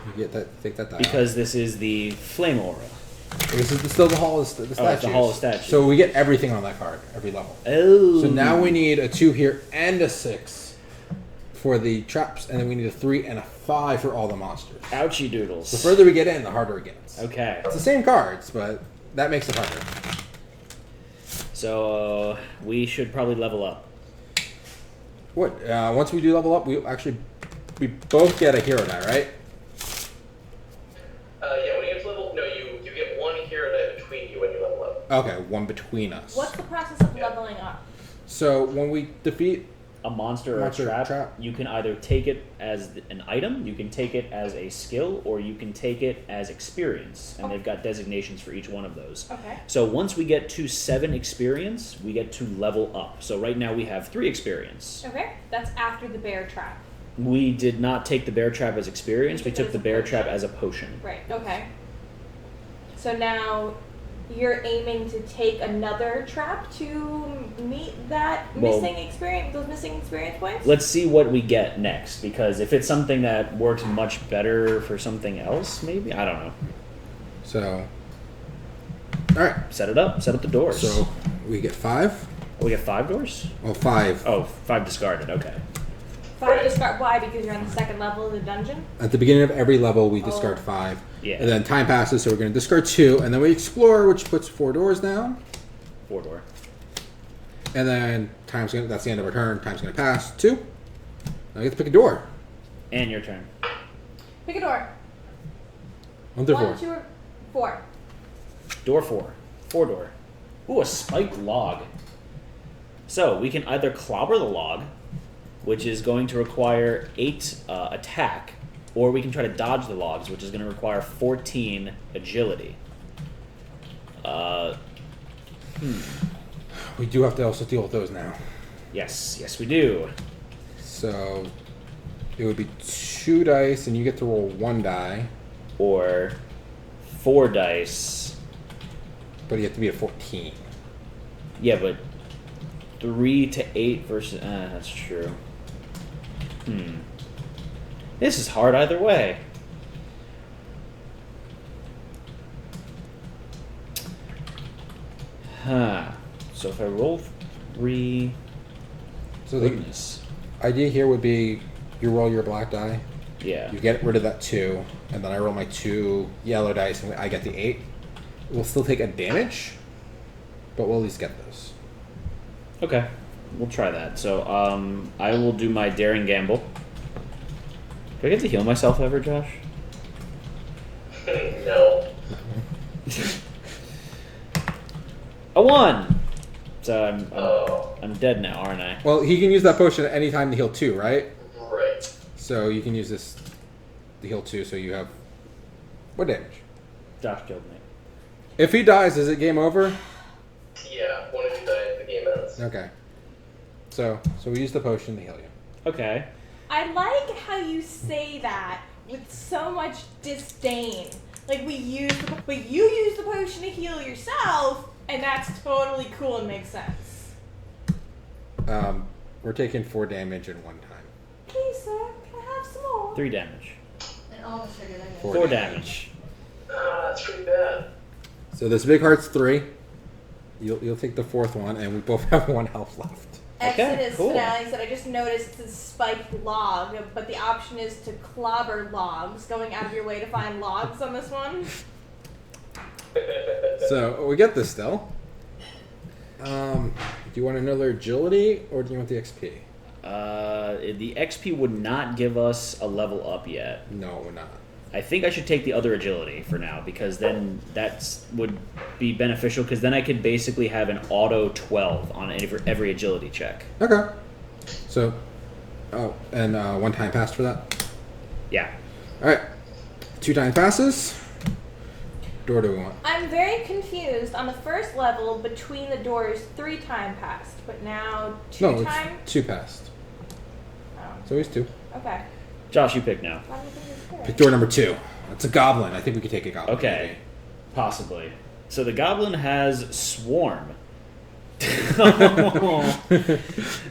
You get that. Take that die. Because this is the flame aura. This is still the hall of the statues. it's the Hall of Statues. So we get everything on that card, every level. Oh. So now we need a 2 here and a 6 for the traps, and then we need a 3 and a 5 for all the monsters. Ouchie doodles. The further we get in, the harder it gets. Okay. It's the same cards, but that makes it harder. So we should probably level up. What? Once we do level up, we both get a hero die, right? Yeah, when you get to level, no, you get 1 hero die between you when you level up. Okay, 1 between us. What's the process of leveling up? So when we defeat a monster or a trap, you can either take it as an item, you can take it as a skill, or you can take it as experience. And they've got designations for each one of those. Okay. So once we get to 7 experience, we get to level up. So right now we have 3 experience. Okay. That's after the bear trap. We did not take the bear trap as experience. We took the bear trap as a potion. Right. Okay. So now you're aiming to take another trap to meet that missing experience, those missing experience points? Let's see what we get next, because if it's something that works much better for something else, maybe? I don't know. So, alright. Set it up. Set up the doors. So, we get 5. Oh, we get 5 doors? Well, 5. Oh, 5 discarded. Okay. 5 discard. Why? Because you're on the 2nd level of the dungeon? At the beginning of every level, we discard 5. Yeah. And then time passes, so we're going to discard 2. And then we explore, which puts 4 doors down. 4 door. And then that's the end of our turn. Time's going to pass. 2. Now I get to pick a door. And your turn. Pick a door. 1 through 1, 4. 2, or 4. Door 4. 4 door. Ooh, a spiked log. So we can either clobber the log, which is going to require 8 attack, or we can try to dodge the logs, which is going to require 14 agility. We do have to also deal with those now. Yes, we do. So it would be 2 dice, and you get to roll 1 die. Or 4 dice. But you have to be at 14. Yeah, but 3 to 8 versus... that's true. This is hard either way. So if I roll 3... So Goodness. the idea here would be you roll your black die, Yeah. you get rid of that 2, and then I roll my 2 yellow dice, and I get the 8. We'll still take a damage, but we'll at least get those. Okay. We'll try that. So I will do my daring gamble. Do I get to heal myself ever, Josh? No. A 1! So I'm dead now, aren't I? Well, he can use that potion at any time to heal 2, right? Right. So you can use this to heal 2, so you have... What damage? Josh killed me. If he dies, is it game over? Yeah, one of you dies, the game ends. Okay. So we use the potion to heal you. Okay. I like how you say that with so much disdain. Like but you use the potion to heal yourself, and that's totally cool and makes sense. We're taking 4 damage in 1 time. Please, sir, can I have some more? 3 damage. And almost figured I 4 damage. That's pretty bad. So this big heart's 3. You'll take the 4th one, and we both have 1 health left. Okay, Exodus cool. finale said, I just noticed it's a spiked log, but the option is to clobber logs. Going out of your way to find logs on this one? So we get this still. Do you want another agility, or do you want the XP? The XP would not give us a level up yet. No, we're not. I think I should take the other agility for now, because then that would be beneficial, because then I could basically have an auto 12 on every agility check. Okay. So, and 1 time pass for that? Yeah. Alright. 2 time passes. Door do we want? I'm very confused. On the first level, between the doors, 3 time passed, but now 2 No, time? it's 2 passed. Oh, So he's 2. okay. Josh, you pick now. Why do you think it's there? Pick door number 2. It's a goblin. I think we could take a goblin. Okay. Possibly. So the goblin has Swarm.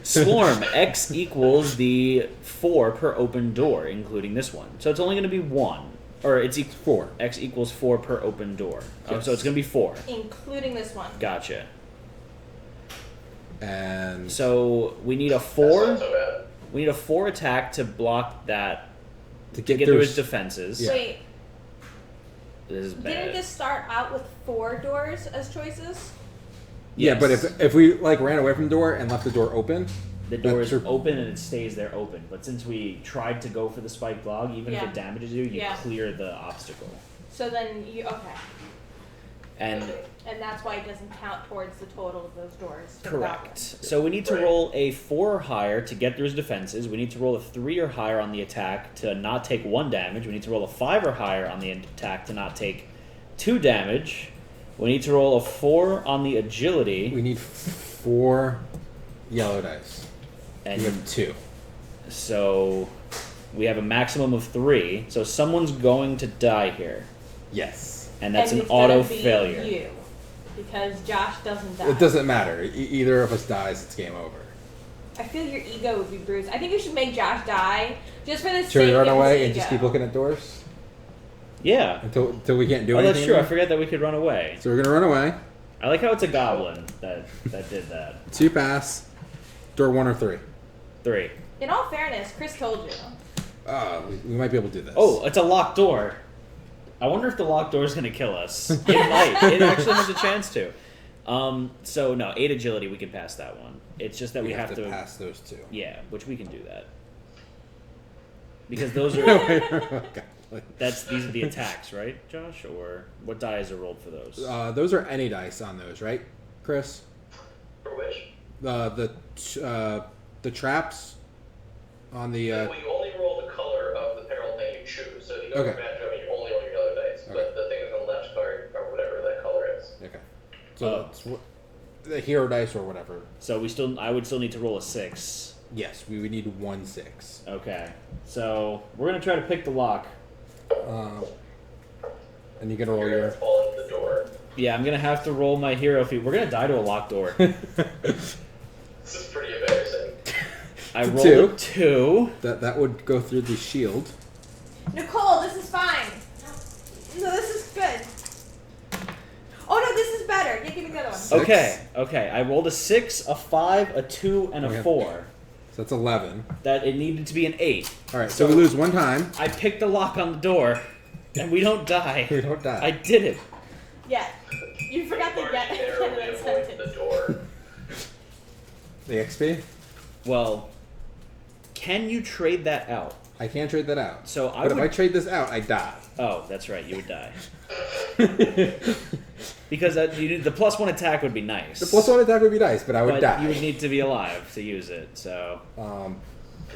Swarm. X equals the 4 per open door, including this one. So it's only going to be 1. Or it's 4. X equals 4 per open door. Oh, Yes. so it's going to be 4. Including this one. Gotcha. And So we need a That's 4. not so bad. We need a 4 attack to block that, to to get through his defenses. Yeah. Wait, This is bad. didn't this start out with 4 doors as choices? Yeah, but Yes. if we ran away from the door and left the door open, The door is That's your- open and it stays there open. But since we tried to go for the spiked log, even if Yeah. it damages you, you Yeah. clear the obstacle. So then you, okay. And that's why it doesn't count towards the total of those doors. for the correct. goblin. So we need to roll a 4 or higher to get through his defenses. We need to roll a 3 or higher on the attack to not take 1 damage. We need to roll a 5 or higher on the attack to not take 2 damage. We need to roll a 4 on the agility. We need 4 yellow dice. And We have 2. so we have a maximum of 3. So someone's going to die here. Yes. And that's And an it's gonna auto be failure. You, because Josh doesn't die. It doesn't matter. Either of us dies, it's game over. I feel your ego would be bruised. I think you should make Josh die just for the Should we sake run of away his and just ego. keep looking at doors Yeah. until we can't do Oh, anything? that's true. I anymore? forgot that we could run away. So we're gonna run away. I like how it's a goblin that did that. 2 pass. Door 1 or 3. 3. In all fairness, Chris told you. We might be able to do this. Oh, it's a locked door. I wonder if the locked door is going to kill us. It might. It actually has a chance to. So, no, 8 agility, we can pass that one. It's just that we have to pass those 2. Yeah, which we can do that. Because those are... These are the attacks, right, Josh? Or what dice are rolled for those? Those are any dice on those, right, Chris? For which? The traps on the. Well, you only roll the color of the peril thing you choose. So if you go Okay. for magic, you only roll your yellow dice. Okay. But the thing is on the left card, or whatever that color is. Okay. So that's the hero dice or whatever. So I would still need to roll a 6. Yes, we would need 1 6. Okay. So we're going to try to pick the lock. And you can roll You're your. gonna fall into the door. Yeah, I'm going to have to roll my hero feat. We're going to die to a locked door. This is pretty embarrassing. I It's a rolled 2. a 2. That would go through the shield. Nicole, this is fine. No, this is good. Oh no, this is better. Yeah, give me the other one. 6. Okay. I rolled a 6, a 5, a 2, and a Okay. 4. So that's 11. That it needed to be an 8. All right, so we lose 1 time. I picked the lock on the door, and we don't die. We don't die. I did it. Yeah. You forgot the get March end of narrowly that avoids sentence. the door. The XP. Well, can you trade that out? I can't trade that out. So I But if would. I trade this out, I die. Oh, that's right. You would die. Because the +1 attack would be nice. The +1 attack would be nice, but I would but die. you would need to be alive to use it. So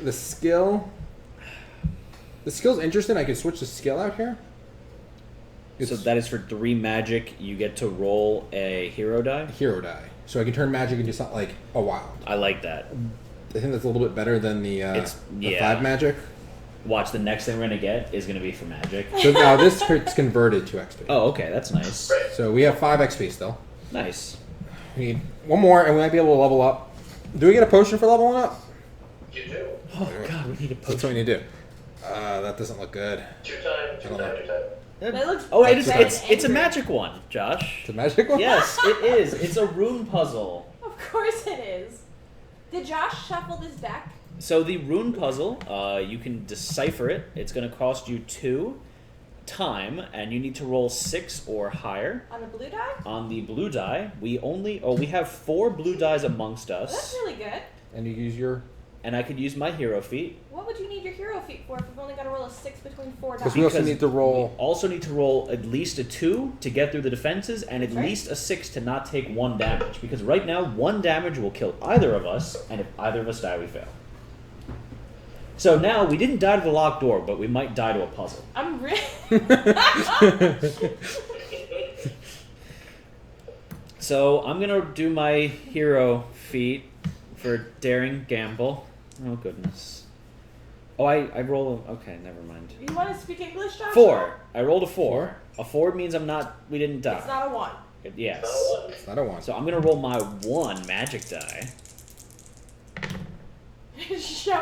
The skill. The skill's interesting. I can switch the skill out here. so that is for 3 magic. You get to roll a hero die. Hero die. So I can turn magic into something like a wild. I like that. I think that's a little bit better than the yeah. 5 magic. Watch, the next thing we're gonna get is gonna be for magic. So now this it's converted to XP. Oh, okay, that's nice. Right. So we have 5 XP still. Nice. We need 1 more, and we might be able to level up. Do we get a potion for leveling up? You do. Oh God, we need a That's potion. what we need to do. That doesn't look good. 2 times, I 2 don't times, know. 2 times. That looks Oh, better it's than a angry. magic one, Josh. It's a magic one? Yes, it is. It's a rune puzzle. Of course it is. Did Josh shuffle this deck? So the rune puzzle, you can decipher it. It's going to cost you 2 time, and you need to roll 6 or higher. On the blue die? On the blue die, we have 4 blue dies amongst Well, that's us, really good. And you use your. and I could use my hero feat. What would you need your hero feat for if you've only got to roll a 6 between 4 dice? Because we also need to roll. We also need to roll at least a 2 to get through the defenses, and at That's right. least a 6 to not take 1 damage. Because right now, 1 damage will kill either of us, and if either of us die, we fail. So now, we didn't die to the locked door, but we might die to a puzzle. I'm really. So I'm gonna do my hero feat for daring gamble. Oh goodness. Oh, I roll a... Okay, never mind. You want to speak English, Josh? 4. I rolled a 4. A 4 means we didn't die. It's not a 1. Yes. It's not a 1. So I'm gonna roll my 1 magic die.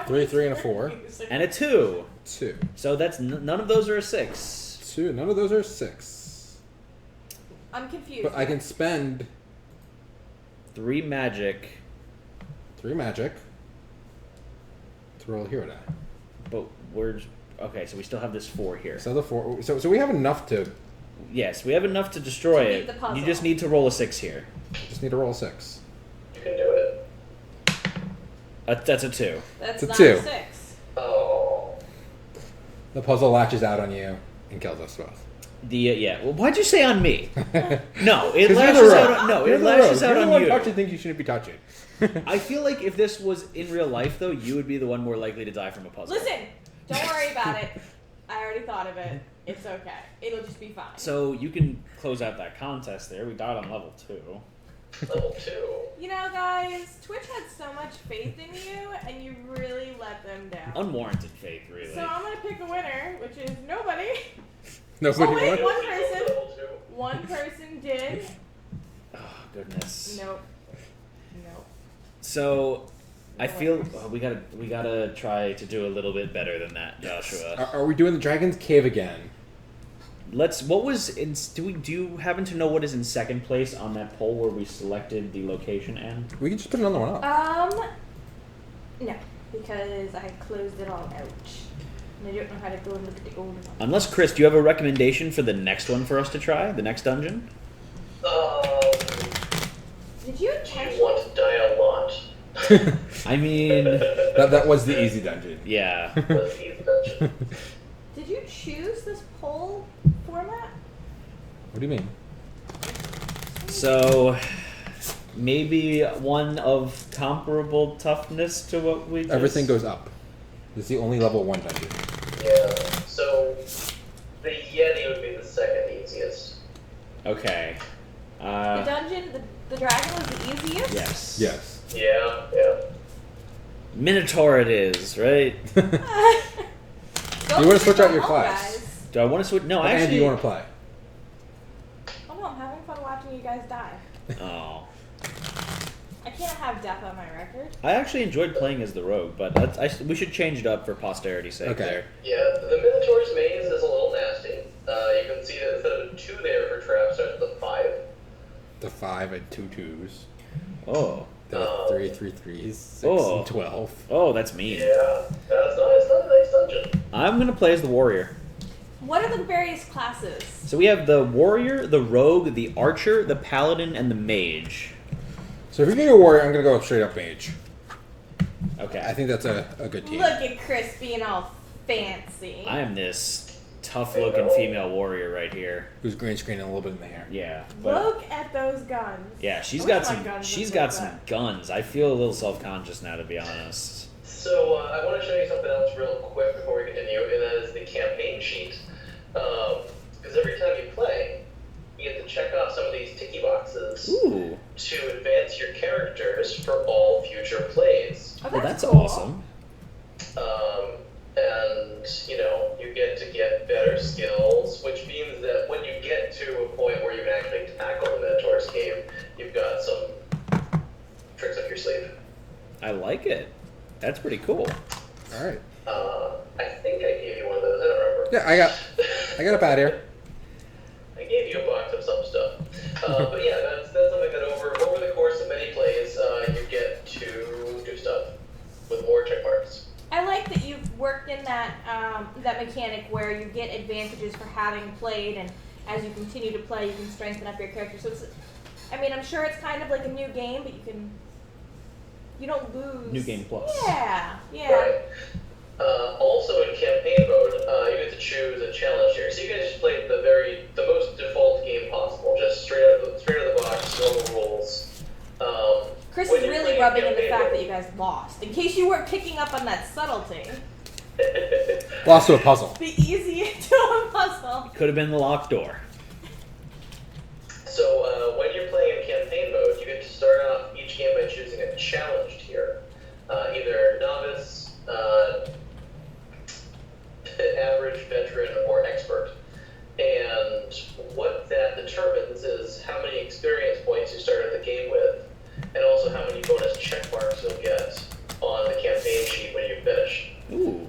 3, 3, and a 4. And a 2. 2. So that's none of those are a 6. 2. None of those are 6. I'm confused. But I can spend 3 magic. 3 magic to roll a hero die. But we're... Okay, so we still have this 4 here. So the 4. So we have enough to. Yes, we have enough to destroy To beat it. the puzzle. You just need to roll a 6 here. Just need to roll a 6. You can do it. That's a 2. That's It's a not 2. a 6. Oh. The puzzle latches out on you and kills us both. Yeah. Well, why'd you say on me? No, it 'Cause you're lashes the out. rogue. No, You're it the lashes rogue. out You're on the one you. touching things you shouldn't be touching. I feel like if this was in real life, though, you would be the one more likely to die from a puzzle. Listen, don't worry about it. I already thought of it. It's okay. It'll just be fine. So you can close out that contest there. We died on level 2. Level 2. You know, guys, Twitch had so much faith in you, and you really let them down. Unwarranted faith, really. So I'm gonna pick a winner, which is nobody. Nobody Oh, wait, won? one person. Level 2. One person did. Oh, goodness. Nope. So, I feel we gotta try to do a little bit better than that, Joshua. Are we doing the Dragon's Cave again? What was in? Do you happen to know what is in second place on that poll where we selected the location and? We can just put another one up. No, because I closed it all out. And I don't know how to go and look at the older one. Unless Chris, do you have a recommendation for the next one for us to try? The next dungeon? Did you Do intentionally? you want to die a lot? I mean, that was the easy dungeon. yeah. Let's see the dungeon. Did you choose this poll format? What do you mean? So, maybe one of comparable toughness to what we just... Everything goes up. This is the only level 1 dungeon. Yeah. So the Yeti would be the second easiest. Okay. The dungeon, the dragon was the easiest? Yes. Yes. Yeah. Minotaur it is, right? Go Do you want to switch out your home, class? guys. Do I want to switch? No, What I hand actually... do you want to play? Oh no, I'm having fun watching you guys die. Oh. I can't have death on my record. I actually enjoyed playing as the rogue, but we should change it up for posterity's sake Okay. there. Yeah. The Minotaur's maze is a little nasty. You can see that instead of a 2 there for traps, there's the 5. The 5 and 2 2s. Oh. The 3 3 3s. 6 Oh. and 12. Oh, that's mean. Yeah. It's not a nice dungeon. I'm going to play as the warrior. What are the various classes? So we have the warrior, the rogue, the archer, the paladin, and the mage. So if you're going to go warrior, I'm going to go straight up mage. Okay. I think that's a good team. Look at Chris being all fancy. I am this tough-looking female warrior right here. Who's green screening a little bit in the hair. Yeah. But Look at those guns. yeah, she's I got wish my some. guns She's looked got like some that. guns. I feel a little self-conscious now, to be honest. So I want to show you something else real quick before we continue, and that is the campaign sheet. Because every time you play, you get to check off some of these ticky boxes Ooh. to advance your characters for all future plays. Oh, Well, that's cool. awesome. And, you get to get better skills, which means that when you get to a point where you can actually tackle the Minotaur's Cave, you've got some tricks up your sleeve. I like it. That's pretty cool. All right. I think I gave you one of those, I don't remember. Yeah, I got a pad here. I gave you a box of some stuff. But yeah, that's something that over the course of many plays, you get to do stuff with more check marks. I like that you've worked in that that mechanic where you get advantages for having played, and as you continue to play, you can strengthen up your character. So I'm sure it's kind of like a new game, but you don't lose. New game plus. Yeah. Right. Also in campaign mode, you get to choose a challenge here. So you can just play the most default game possible, just straight out of the box, no rules. Chris When is you're really playing rubbing in the campaign fact mode- that you guys lost. In case you weren't picking up on that subtlety. Lost to a puzzle. The easy to a puzzle. Could have been the locked door. So when you're playing in campaign mode, you get to start off each game by choosing a challenge tier, either novice, average, veteran, or expert. And what that determines is how many experience points you start the game with, and also how many bonus check marks you'll get on the campaign sheet when you finish. Ooh.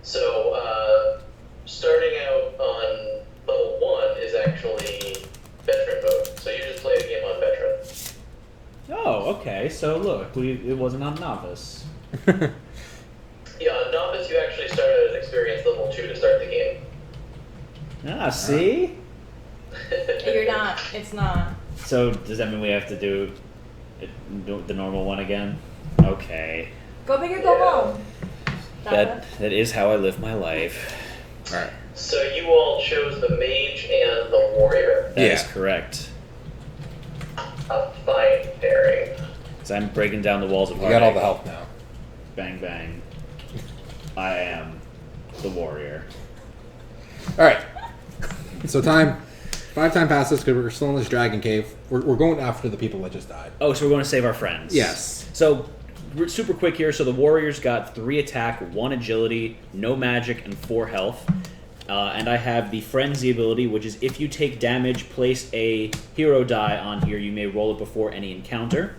So, starting out on level 1 is actually veteran mode. So you just play the game on veteran. Oh, okay. So look, it wasn't on novice. Yeah, on novice you actually start at experience level 2 to start the game. Ah, see? You're not. It's not. So does that mean we have to do the normal one again? Okay. Go big or go Yeah. home. That is how I live my life. All right. So you all chose the mage and the warrior. That is correct. A fine pairing. So I'm breaking down the walls of You heartache. got all the health now. Bang, bang. I am the warrior. All right. So 5 time passes because we're still in this dragon cave. We're going after the people that just died. Oh, so we're going to save our friends. Yes. So, we're super quick here. So the warriors got 3 attack, 1 agility, no magic, and 4 health. And I have the frenzy ability, which is if you take damage, place a hero die on here. You may roll it before any encounter.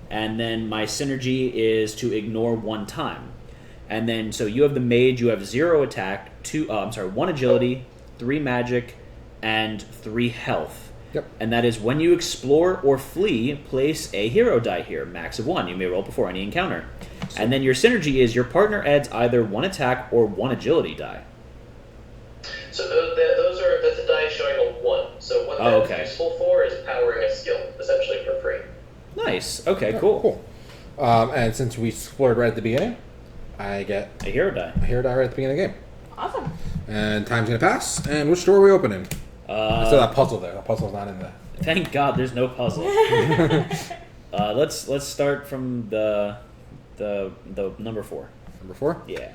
And then my synergy is to ignore 1 time. And then, so you have the mage, you have 0 attack, 1 agility, 3 magic, and 3 health. Yep. And that is when you explore or flee, place a hero die here, max of 1. You may roll before any encounter. And then your synergy is your partner adds either 1 attack or 1 agility die. So that's a die showing a 1. So what that's useful for is powering a skill, essentially for free. Nice. Okay, Yeah, cool. And since we explored right at the beginning, I get A hero die. a hero die right at the beginning of the game. Awesome. And time's gonna pass. And which door are we opening? I saw that puzzle there. That puzzle's not in there. Thank God there's no puzzle. Let's start from the number 4. Number 4? Yeah.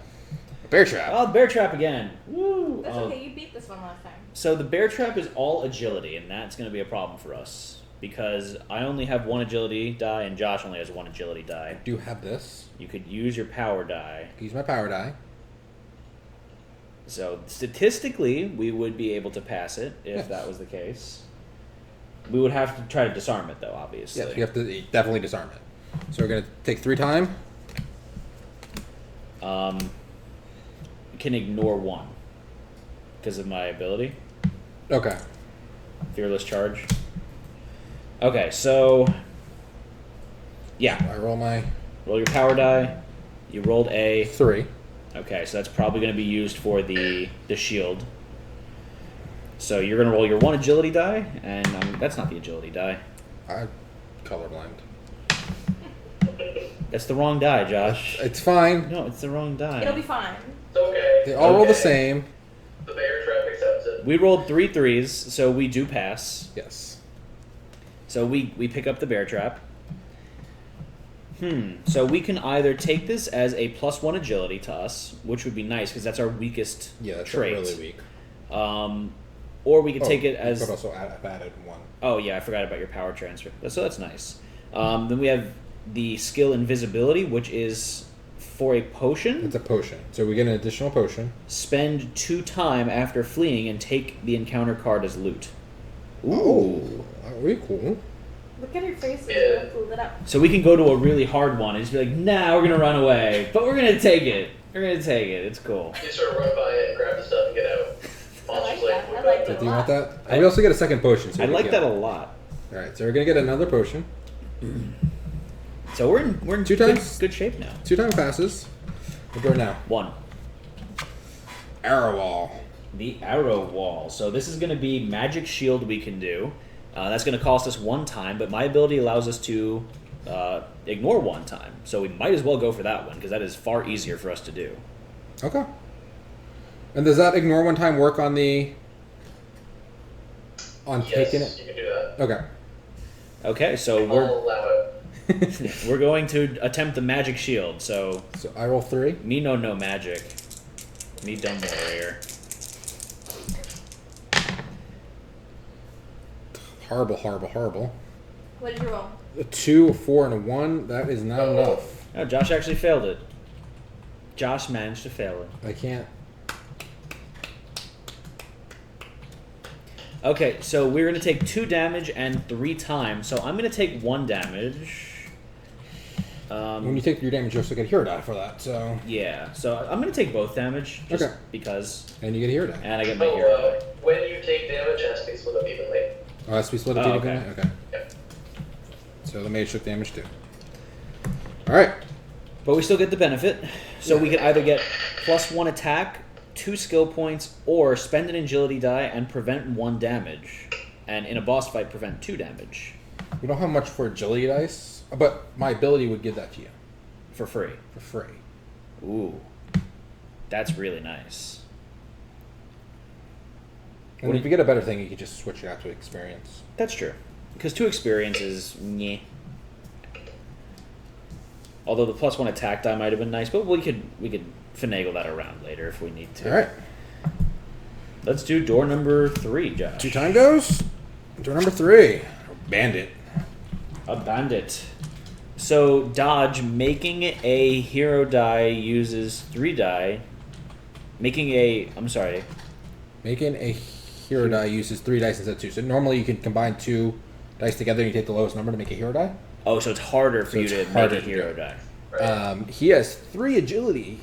Bear trap. Oh, bear trap again. Woo! That's okay. You beat this one last time. So the bear trap is all agility, and that's going to be a problem for us because I only have 1 agility die, and Josh only has 1 agility die. Do you have this? You could use your power die. Use my power die. So statistically, we would be able to pass it if that was the case. We would have to try to disarm it, though, obviously. Yes, you have to definitely disarm it. So we're gonna take 3 time. Can ignore 1 because of my ability. Okay. Fearless charge. Okay, so yeah, I roll my roll your power die. You rolled a 3. Okay, so that's probably going to be used for the shield. So you're going to roll your 1 agility die, and that's not the agility die. I'm colorblind. That's the wrong die, Josh. It's fine. No, it's the wrong die. It'll be fine. It's okay. They all roll the same. The bear trap accepts it. We rolled 3 threes, so we do pass. Yes. So we pick up the bear trap. So we can either take this as a +1 agility to us, which would be nice because that's our weakest Yeah, that's trait. really weak. Or we could take it as. But also I've added 1. Oh yeah, I forgot about your power transfer. So that's nice. Then we have the skill invisibility, which is for a potion. It's a potion. So we get an additional potion. Spend 2 time after fleeing and take the encounter card as loot. Ooh. Very cool. Look at your face. Yeah. Pull it up. So we can go to a really hard one and just be like, nah, we're gonna run away, but we're gonna take it. We're gonna take it. It's cool. You sort of run by it and grab the stuff and get out. I like Monsters that. I like So that. do you want that? And we also get a second potion. So I we like get- that a lot. Alright, so we're gonna get another potion. So we're in 2 times? good shape now. 2 time passes. What door now? 1. Arrow wall. The arrow wall. So this is going to be magic shield we can do. That's going to cost us 1 time, but my ability allows us to ignore 1 time. So we might as well go for that one because that is far easier for us to do. Okay. And does that ignore 1 time work on the... on taking Yes, it? you can do that. Okay. Okay, so I'll allow it. we're going to attempt the magic shield. So So I roll 3. me no magic. Me dumb warrior. Horrible, horrible, horrible. What did you roll? A 2, a 4, and a 1. That is not enough. Oh, Josh actually failed it. Josh managed to fail it. I can't. Okay, so we're going to take 2 damage and 3 times. So I'm going to take 1 damage. When you take your damage, you also get a hero die for that. So Yeah, so I'm going to take both damage just Okay. because. and you get a hero die. And I get my hero. Oh, when you take damage, it has to be split up evenly. Oh, that's to be split up. Oh, evenly? okay. Okay. Yep. So the mage took damage too. All right. But we still get the benefit. So we can either get +1 attack, 2 skill points, or spend an agility die and prevent 1 damage. And in a boss fight, prevent 2 damage. We don't have much for agility dice, but my ability would give that to you For free. for free. Ooh. That's really nice. And if you get a better thing, you can just switch it out to experience. That's true. Because 2 experience is meh. Although the +1 attack die might have been nice, but we could finagle that around later if we need to. All right. Let's do door number 3, Josh. 2 time goes. Door number 3. Bandit. A bandit. So dodge, making a hero die uses 3 die. Making a hero die uses 3 dice instead of 2. So normally you can combine 2 dice together and you take the lowest number to make a hero die. Oh, so it's harder for you to make a hero die. Right. He has 3 agility.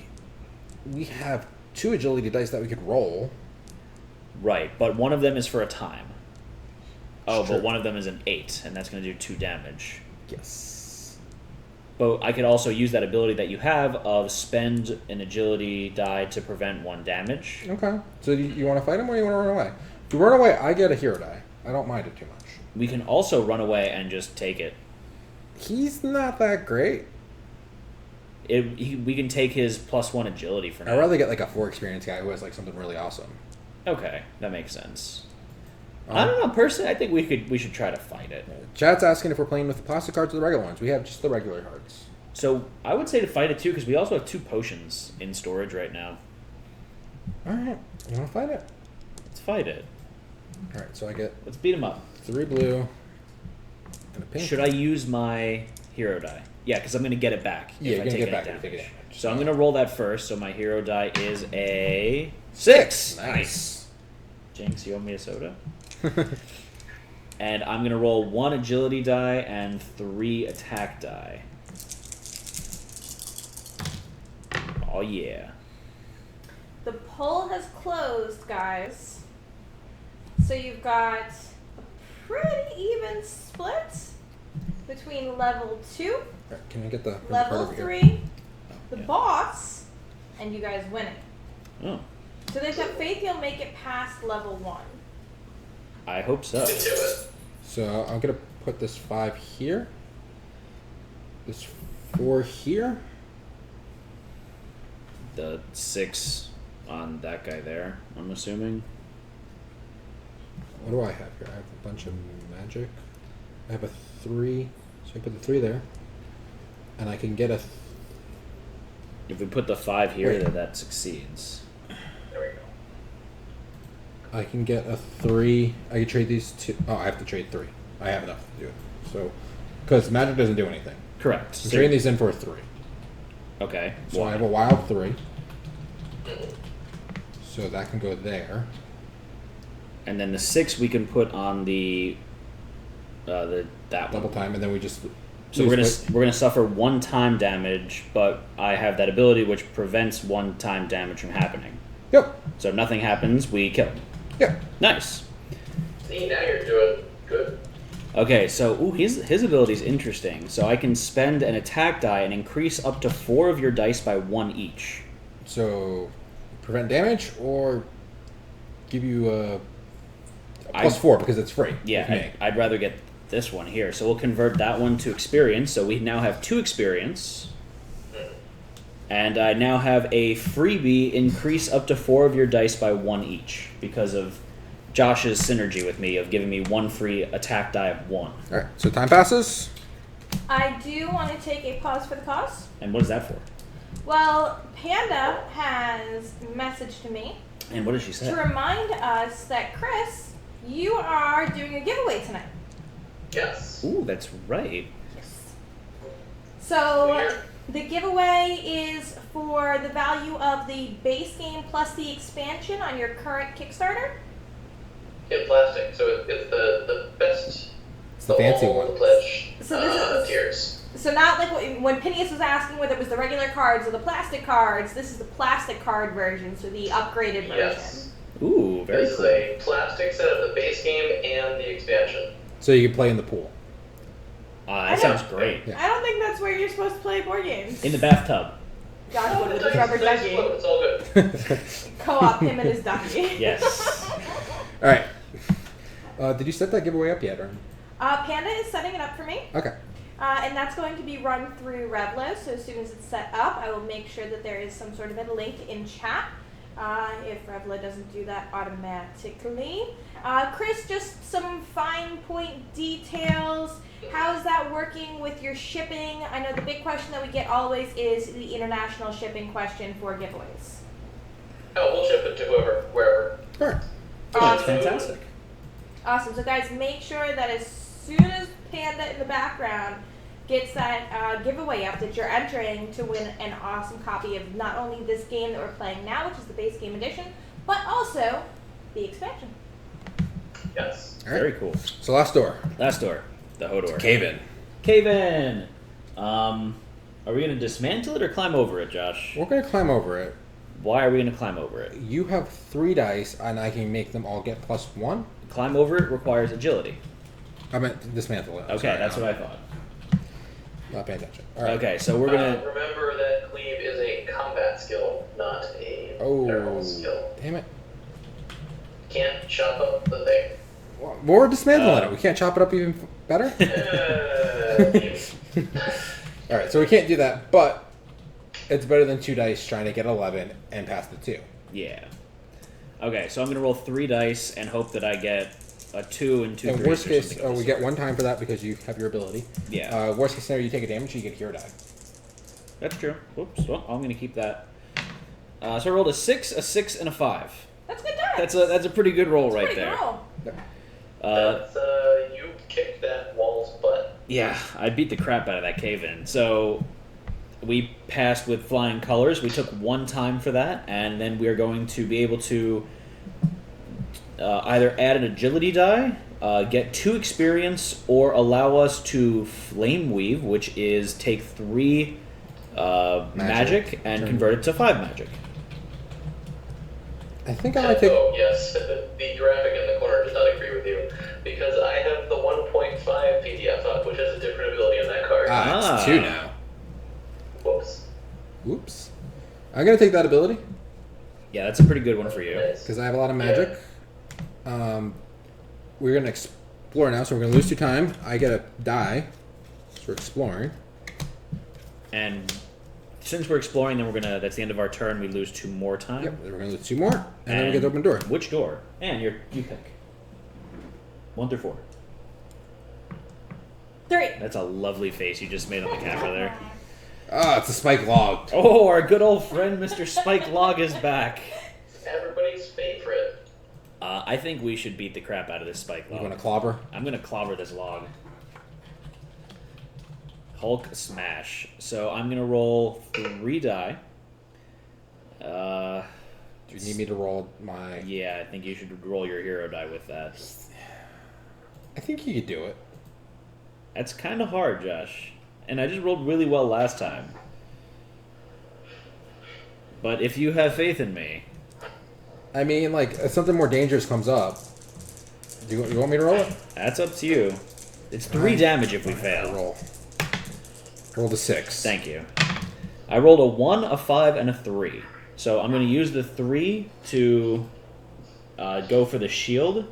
We have 2 agility dice that we could roll. Right, but one of them is for a time. Oh, Sure. but one of them is an 8, and that's going to do 2 damage. Yes. But I could also use that ability that you have of spend an agility die to prevent 1 damage. Okay. So you want to fight him or you want to run away? If you run away, I get a hero die. I don't mind it too much. We can also run away and just take it. He's not that great. We can take his +1 agility for now. I'd rather get like a 4 experience guy who has like something really awesome. Okay, that makes sense. I don't know. Personally, I think we should try to fight it. Chat's asking if we're playing with the plastic cards or the regular ones. We have just the regular cards. So I would say to fight it too, because we also have 2 potions in storage right now. All right. You want to fight it? Let's fight it. All right. So I get Let's beat him up. 3 blue and a pink. Should I use my hero die? Yeah, because I'm going to get it back. Yeah, if you're I gonna take get any back if you damage. take damage. So I'm going to roll that first. So my hero die is a 6. Nice. Jinx, you owe me a soda. And I'm going to roll 1 agility die and 3 attack die. Oh, yeah. The poll has closed, guys. So you've got a pretty even split between level 2, All right, can I get the card level over here? 3, the Yeah. boss, and you guys winning. Oh, So they've got faith you'll make it past level 1. I hope so. You can do it. So I'm gonna put this 5 here. This 4 here. The 6 on that guy there, I'm assuming. What do I have here? I have a bunch of magic. I have a 3, so I put the 3 there, and I can get a. If we put the 5 here, Wait. then that succeeds. There we go. I can get a 3. I can trade these 2. Oh, I have to trade 3. I have enough to do it. So, because magic doesn't do anything. Correct. I'm trading these in for a 3. Okay. So I have a wild 3. So that can go there. And then the 6 we can put on that Double one. time, and then we just. So we're gonna suffer 1 time damage, but I have that ability which prevents 1 time damage from happening. Yep. So if nothing happens, we kill him. Yeah. Nice. See, now you're doing good. Okay, so his ability is interesting. So I can spend an attack die and increase up to 4 of your dice by 1 each. So, prevent damage or give you a +4 because it's free. with me. Yeah, I'd rather get this one here. So we'll convert that one to experience. So we now have 2 experience. And I now have a freebie, increase up to 4 of your dice by 1 each because of Josh's synergy with me of giving me 1 free attack die of 1. All right. So time passes. I do want to take a pause for the cause. And what is that for? Well, Panda has messaged me And what did she say? to remind us that, Chris, you are doing a giveaway tonight. Yes. Ooh, that's right. Yes. So Weird. the giveaway is for the value of the base game plus the expansion on your current Kickstarter. In plastic, so it's the best. It's the fancy whole one. Pledge So this is- tiers. So not like when Phineas was asking whether it was the regular cards or the plastic cards. This is the plastic card version, so the upgraded version. Yes. Ooh, very This is cool. a plastic set of the base game and the expansion. So you can play in the pool. That sounds great. Yeah. I don't think that's where you're supposed to play board games. In the bathtub. Josh Oh, with the his rubber dice ducky. float, it's all good. Co-op him and his ducky. Yes. All right. Did you set that giveaway up yet, or? Panda is setting it up for me. Okay. And that's going to be run through Revlo, so as soon as it's set up, I will make sure that there is some sort of a link in chat if Revla doesn't do that automatically. Chris, just some fine point details. How's that working with your shipping? I know the big question that we get always is the international shipping question for giveaways. Oh, we'll ship it to wherever. All right. That's fantastic. Awesome. So guys, make sure that as soon as Panda in the background gets that giveaway up that you're entering to win an awesome copy of not only this game that we're playing now, which is the base game edition, but also the expansion. Yes. All right. Very cool. So last door. Last door. The Hodor. Cave in. Cave in! Are we going to dismantle it or climb over it, Josh? We're gonna climb over it. Why are we going to climb over it? You have 3 dice, and I can make them all get +1. Climb over it requires agility. I meant dismantle it. Okay, that's what I thought. Not paying attention. All right. Okay, so we're going to... Remember that cleave is a combat skill, not a barrel skill. Damn it. Can't chop up the thing. Well, we're dismantling it. We can't chop it up even better? All right, so we can't do that, but it's better than 2 dice trying to get 11 and pass the 2. Yeah. Okay, so I'm going to roll 3 dice and hope that I get a 2 and 2 In threes worst or case, something of the we get sort. 1 time for that because you have your ability. Yeah. Worst case scenario, you take a damage, you get a hero die. That's true. Oops. Well, I'm going to keep that. So I rolled a 6, a 6, and a 5. That's good dice. That's a pretty good roll That's a right pretty there. good roll. You kicked that wall's butt. Yeah, I beat the crap out of that cave in. So we passed with flying colors. We took 1 time for that, and then we are going to be able to either add an agility die, get 2 experience, or allow us to flame weave, which is take 3 magic and convert it to 5 magic. I think I might take... Oh, yes. The graphic in the corner does not agree with you, because I have the 1.5 PDF up, which has a different ability on that card. it's 2 now. Whoops. Whoops. I'm going to take that ability Yeah, that's a pretty good one for you. Nice. because I have a lot of magic. We're going to explore now, so we're going to lose 2 time. I get a die for exploring. And since we're exploring, then that's the end of our turn. We lose 2 more time. Yep, we're going to lose 2 more, and then we get to open door. Which door? And you pick. 1 through 4. 3. That's a lovely face you just made on the camera there. Ah, it's a spike log. Oh, our good old friend Mr. Spike Log is back. Everybody's favorite. I think we should beat the crap out of this Spike You Log. want to clobber? I'm going to clobber this log. Hulk smash. So I'm going to roll 3 die. Do you need me to roll my... Yeah, I think you should roll your hero die with that. I think you could do it. That's kind of hard, Josh. And I just rolled really well last time. But if you have faith in me... I mean, like, if something more dangerous comes up, you want me to roll it? That's up to you. It's 3 damage if we I fail. rolled a 6. Thank you. I rolled a 1, a 5, and a 3. So I'm going to use the 3 to go for the shield.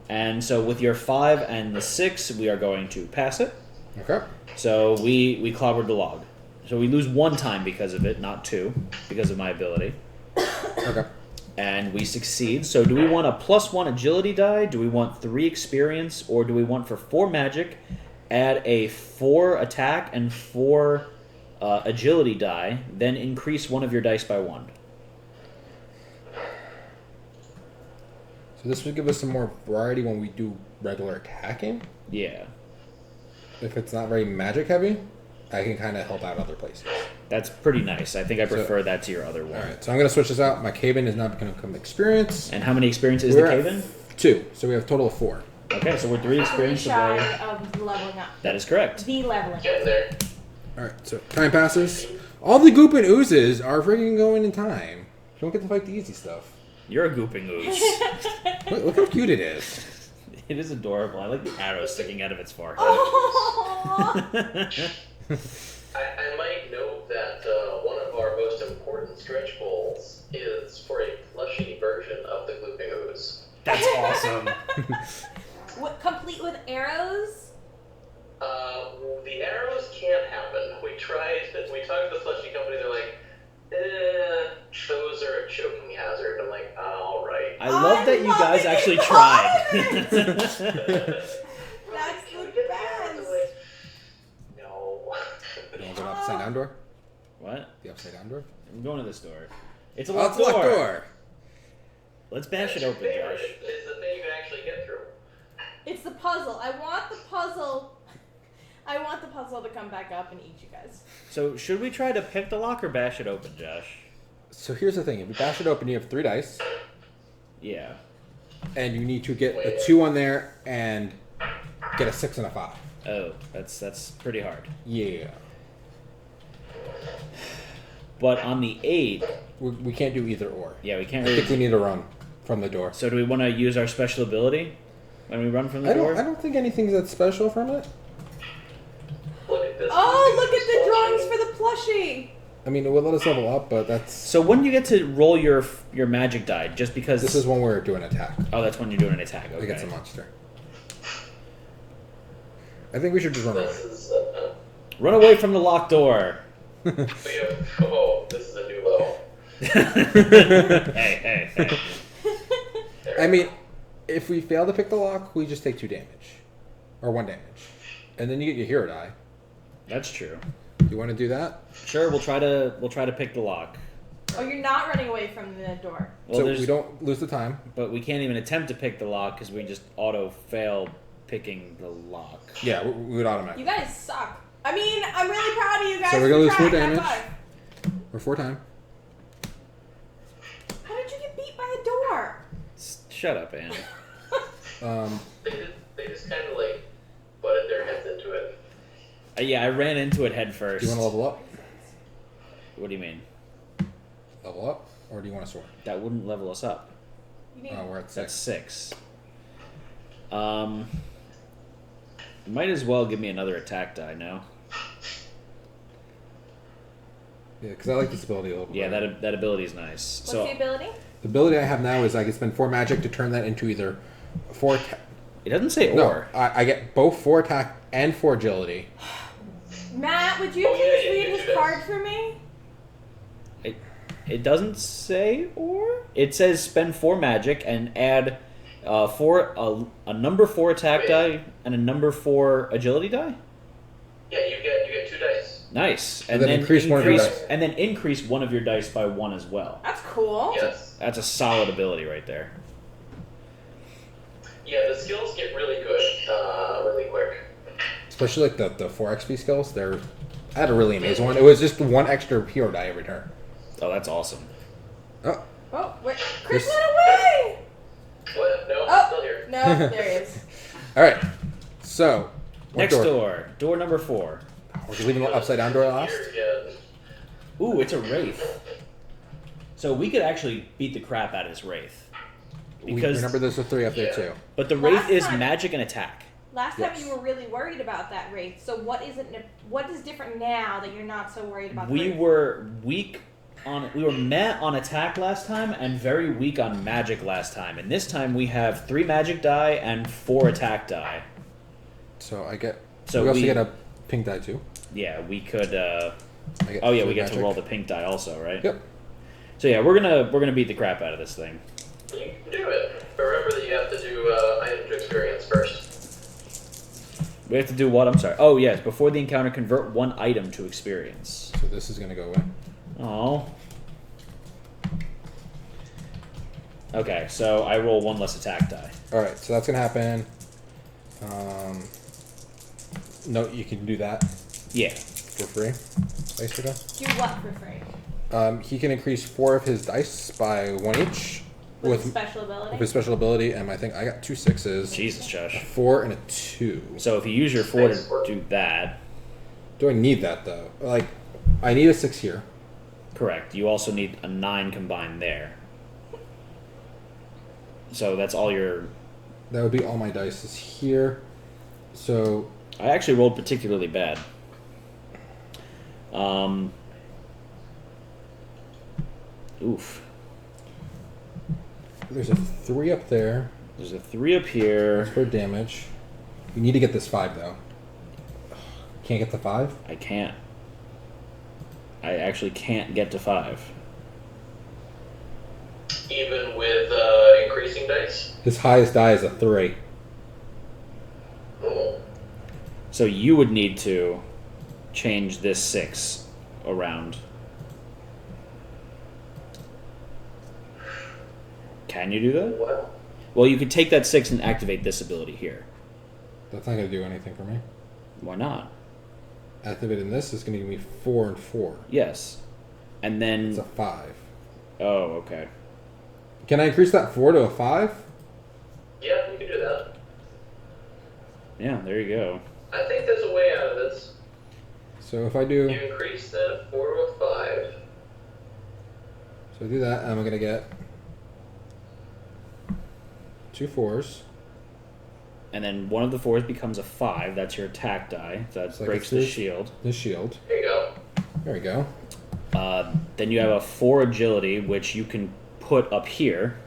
And so with your 5 and the 6, we are going to pass it. Okay. So we clobbered the log. So we lose 1 time because of it, not 2, because of my ability. Okay. And we succeed. So do we want a +1 agility die? Do we want 3 experience? Or do we want for 4 magic, add a 4 attack and 4 agility die, then increase one of your dice by 1? So this would give us some more variety when we do regular attacking. Yeah. If it's not very magic heavy, I can kind of help out other places. That's pretty nice. I think I prefer that to your other one. Alright, so I'm going to switch this out. My cave-in is now going to become experience. And how many experience is We're the at cave-in? 2, so we have a total of 4. Okay, so we're 3 experience Shy away. of leveling up. That is correct. The leveling. Getting there. Alright, so time passes. All the goop and oozes are freaking going in time. You don't get to fight the easy stuff. You're a gooping ooze. Look how cute it is. It is adorable. I like the arrow sticking out of its forehead. Oh. I might note that one of our most important stretch goals is for a plushy version of the Glooping Ooze. That's awesome. What, complete with arrows? The arrows can't happen. We talked to the plushie company, they're like, those are a choking hazard. I'm like, all right. I love that you love guys it. actually I tried. love That's the best. No. You want to go to the upside down door? What? The upside down door? I'm going to this door. It's a Oh, locked it's a door. locked door. Let's bash it open, Josh. It's the thing you can actually get through. It's the puzzle. I want the puzzle. I want the puzzle to come back up and eat you guys. So should we try to pick the lock or bash it open, Josh? So here's the thing. If you bash it open, you have 3 dice. Yeah. And you need to get a 2 on there and get a 6 and a 5. Oh, that's pretty hard. Yeah. But on the 8, We can't do either or. yeah, we can't I think we really. need to run from the door. So do we want to use our special ability when we run from the door? I don't think anything's that special from it. Look at this. Oh, look at the drawings for the plushie. I mean, it would let us level up, but that's... So when do you get to roll your magic die? Just because This is when we're doing attack. Oh, that's when you're doing an attack. I Okay. think it's a monster. I think we should just run away. This is, Run away from the locked door. oh, this is a new level. hey. I mean, if we fail to pick the lock, we just take 2 damage. Or 1 damage. And then you get your hero die. That's true. You want to do that? Sure, we'll try to pick the lock. Oh, you're not running away from the door. Well, So there's, we don't lose the time. but we can't even attempt to pick the lock because we just auto fail picking the lock. Yeah, we would automatically. You guys suck. I mean, I'm really proud of you guys. So we're gonna for lose 4 trying. damage. High five. We're 4 time. How did you get beat by a door? Shut up, Anne. They just kind of like butted their heads into it. Yeah, I ran into it head first. Do you want to level up? What do you mean? Level up? Or do you want a sword? That wouldn't level us up. You need. Oh, we're at 6. That's 6. Might as well give me another attack die now. Yeah, because I like this ability a little bit. Yeah, better. that ability is nice. What's So the ability? The ability I have now is I can spend 4 magic to turn that into either 4 attack. it doesn't say No, or. I get both 4 attack and 4 agility. Matt, would you Oh, yeah, please yeah, read yeah, his yeah. card for me? It doesn't say or. It says spend 4 magic and add a number 4 attack Wait. die and a number 4 agility die. Yeah, you get 2 dice. Nice, And then increase one of your dice. and then increase one of your dice by 1 as well. That's cool. Yes. That's a solid ability right there. Yeah, the skills get really good, really quick. Especially like the 4 XP skills. I had a really amazing one. It was just 1 extra hero die every turn. Oh, that's awesome. Oh, Oh, wait. Chris This- went away! What? No, Oh. still here. No, there he is. alright. So, what Next door. Door number 4. We're leaving the upside down door last? Here again. Ooh, it's a wraith. So we could actually beat the crap out of this wraith. Because Remember there's a 3 up there Yeah. too. but the wraith Last is time- magic and attack. Last time Yes. you were really worried about that wraith. So what is different now that you're not so worried about the We wraith? were met on attack last time and very weak on magic last time. And this time we have 3 magic die and 4 attack die. So I get... So we also we- get a pink die too. Yeah, we could I get oh yeah, 3 we get to magic. roll the pink die also, right? Yep. So yeah, we're gonna beat the crap out of this thing. You can do it. But remember that you have to do item to experience first. We have to do what? I'm sorry. Oh yes, before the encounter, convert 1 item to experience. So this is going to go away. Oh. Okay, so I roll 1 less attack die. Alright, so that's going to happen. No, you can do that Yeah. for free, basically. Do what for free? He can increase 4 of his dice by 1 each With with special ability? his special ability, and I think I got 2 6s, Jesus, Josh. 4 and a 2. So if you use your 4 to do that, Do I need that though? Like, I need a 6 here. correct. You also need a 9 combined there. So that's all your. That would be all my dice is here. So I actually rolled particularly bad. Oof. there's a 3 up there There's a 3 up here. for damage. You need to get this 5 though. Can't get the 5? I can't. I actually can't get to 5. even with increasing dice. His highest die is a 3. Oh. So you would need to change this 6 around. Can you do that? What? Well, you could take that 6 and activate this ability here. That's not going to do anything for me. Why not? Activating this is going to give me 4 and 4. Yes. And then... It's a 5. Oh, okay. Can I increase that 4 to a 5? Yeah, you can do that. Yeah, there you go. I think there's a way out of this. So if I do... You increase that 4 to a 5. So I do that, I'm going to get 2 4s. And then one of the 4s becomes a 5. That's your attack die. That It's like breaks it's the this- shield. The shield. There you go. There we go. Then you have a 4 agility, which you can put up here.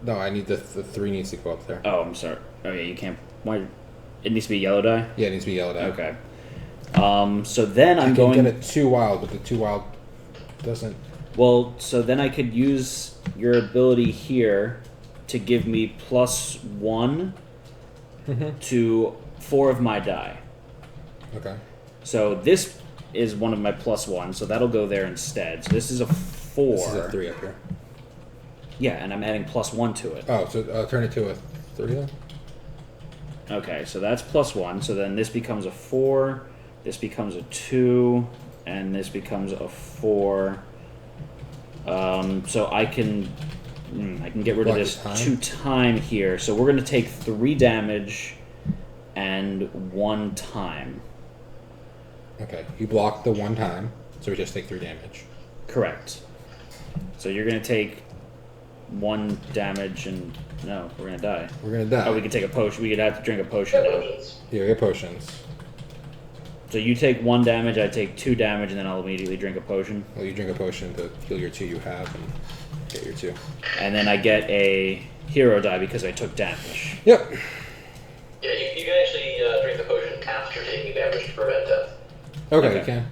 No, I need the 3 needs to go up there. Oh, I'm sorry. Oh, yeah, you can't... Why? It needs to be a yellow die? Yeah, it needs to be yelled at. Okay. So then I I'm can going... get it 2 wild, but the 2 wild doesn't... Well, so then I could use your ability here to give me +1 to 4 of my die. Okay. So this is one of my +1, so that'll go there instead. So this is a 4. This is a 3 up here. Yeah, and I'm adding +1 to it. Oh, so turn it to a 3 then? Okay, so that's +1. So then this becomes a 4, this becomes a 2, and this becomes a 4. So I can get rid of Block this the time? 2 time here. So we're gonna take 3 damage and 1 time. Okay. You block the 1 time, so we just take 3 damage. Correct. So you're gonna take 1 damage and no, we're gonna die. We're going to die. Oh, we could take a potion. We could have to drink a potion. Got potions. Yeah, we get potions. So you take 1 damage, I take 2 damage, and then I'll immediately drink a potion. Well, you drink a potion to heal your 2 you have and get your 2. And then I get a hero die because I took damage. Yep. Yeah, you can actually drink the potion after taking damage to prevent death. Okay, Okay. you can.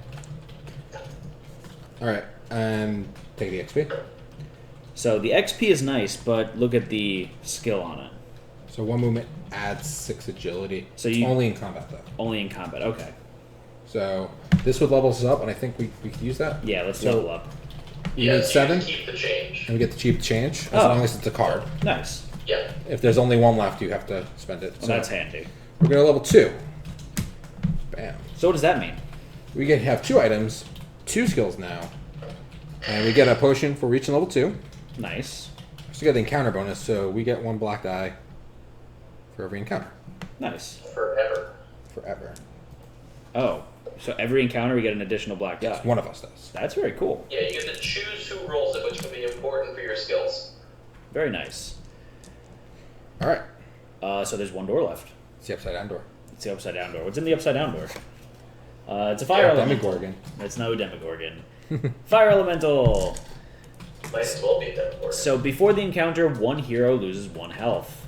Alright, and take the XP. So the XP is nice, but look at the skill on it. So 1 movement adds 6 agility. So It's you- only in combat, though. Only in combat. Okay. So this would level us up, and I think we could use that. Yeah, let's So- level up. You need you 7, can keep the change. and we get the cheap change, as Oh. long as it's a card. Nice. Yeah. If there's only 1 left, you have to spend it. Well, that's handy. We're going to level 2. Bam. So what does that mean? We get have 2 items, 2 skills now, and we get a potion for reaching level 2. Nice. So we get the encounter bonus, so we get 1 black die for every encounter. Nice. Forever. Forever. Oh, so every encounter we get an additional black die. One of us does. That's very cool. Yeah, you get to choose who rolls it, which can be important for your skills. Very nice. Alright. So there's 1 door left. It's the upside down door. It's the upside down door. What's in the upside down door? It's a fire elemental. Demogorgon. It's no Demogorgon. Fire elemental. Might as well be that important. So before the encounter, 1 hero loses 1 health.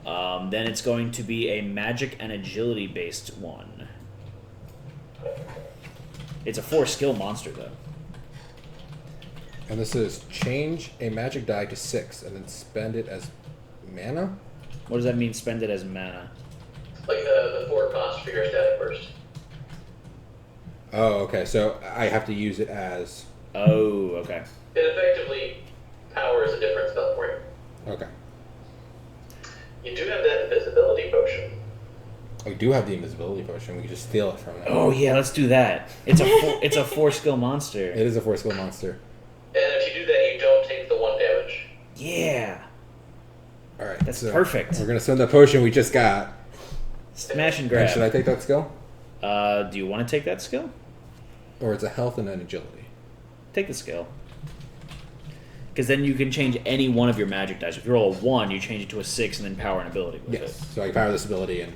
Then it's going to be a magic and agility based one. It's a 4 skill monster though. And this is change a magic die to 6 and then spend it as mana? What does that mean? Spend it as mana. Like the 4 cost for your static burst. Oh, okay. So I have to use it as... Oh, okay. It effectively powers a different spell for you. Okay. You do have that invisibility potion. We do have the invisibility potion. We can just steal it from them. Oh yeah, let's do that. It's a 4 skill monster. It is a 4 skill monster. And if you do that, you don't take the 1 damage. Yeah. Alright. That's perfect. We're going to spend the potion we just got. Smash and And grab. should I take that skill? Do you want to take that skill? Or it's a health and an agility? Take the skill. Because then you can change any one of your magic dice. If you roll a 1, you change it to a 6 and then power an ability with Yes. it. So I can power this ability and...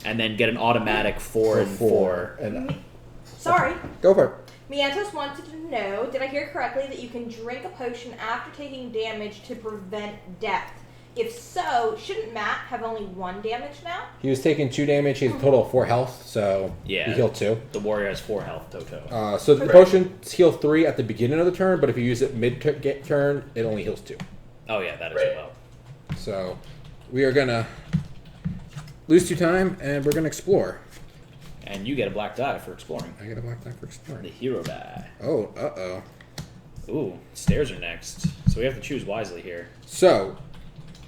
And then get an automatic 4 and 4. And Sorry. go for it. Miantos wanted to know, did I hear correctly that you can drink a potion after taking damage to prevent death? If so, shouldn't Matt have only 1 damage now? He was taking 2 damage. He has a total of 4 health, so Yeah. he healed 2. The warrior has 4 health, Toto. So the potions heal 3 at the beginning of the turn, but if you use it mid-turn, it only heals 2. Oh, yeah, that is Right. well. So we are going to lose 2 time, and we're going to explore. And you get a black die for exploring. I get a black die for The exploring. hero die. Oh, uh-oh. Ooh, stairs are next. So we have to choose wisely here. So,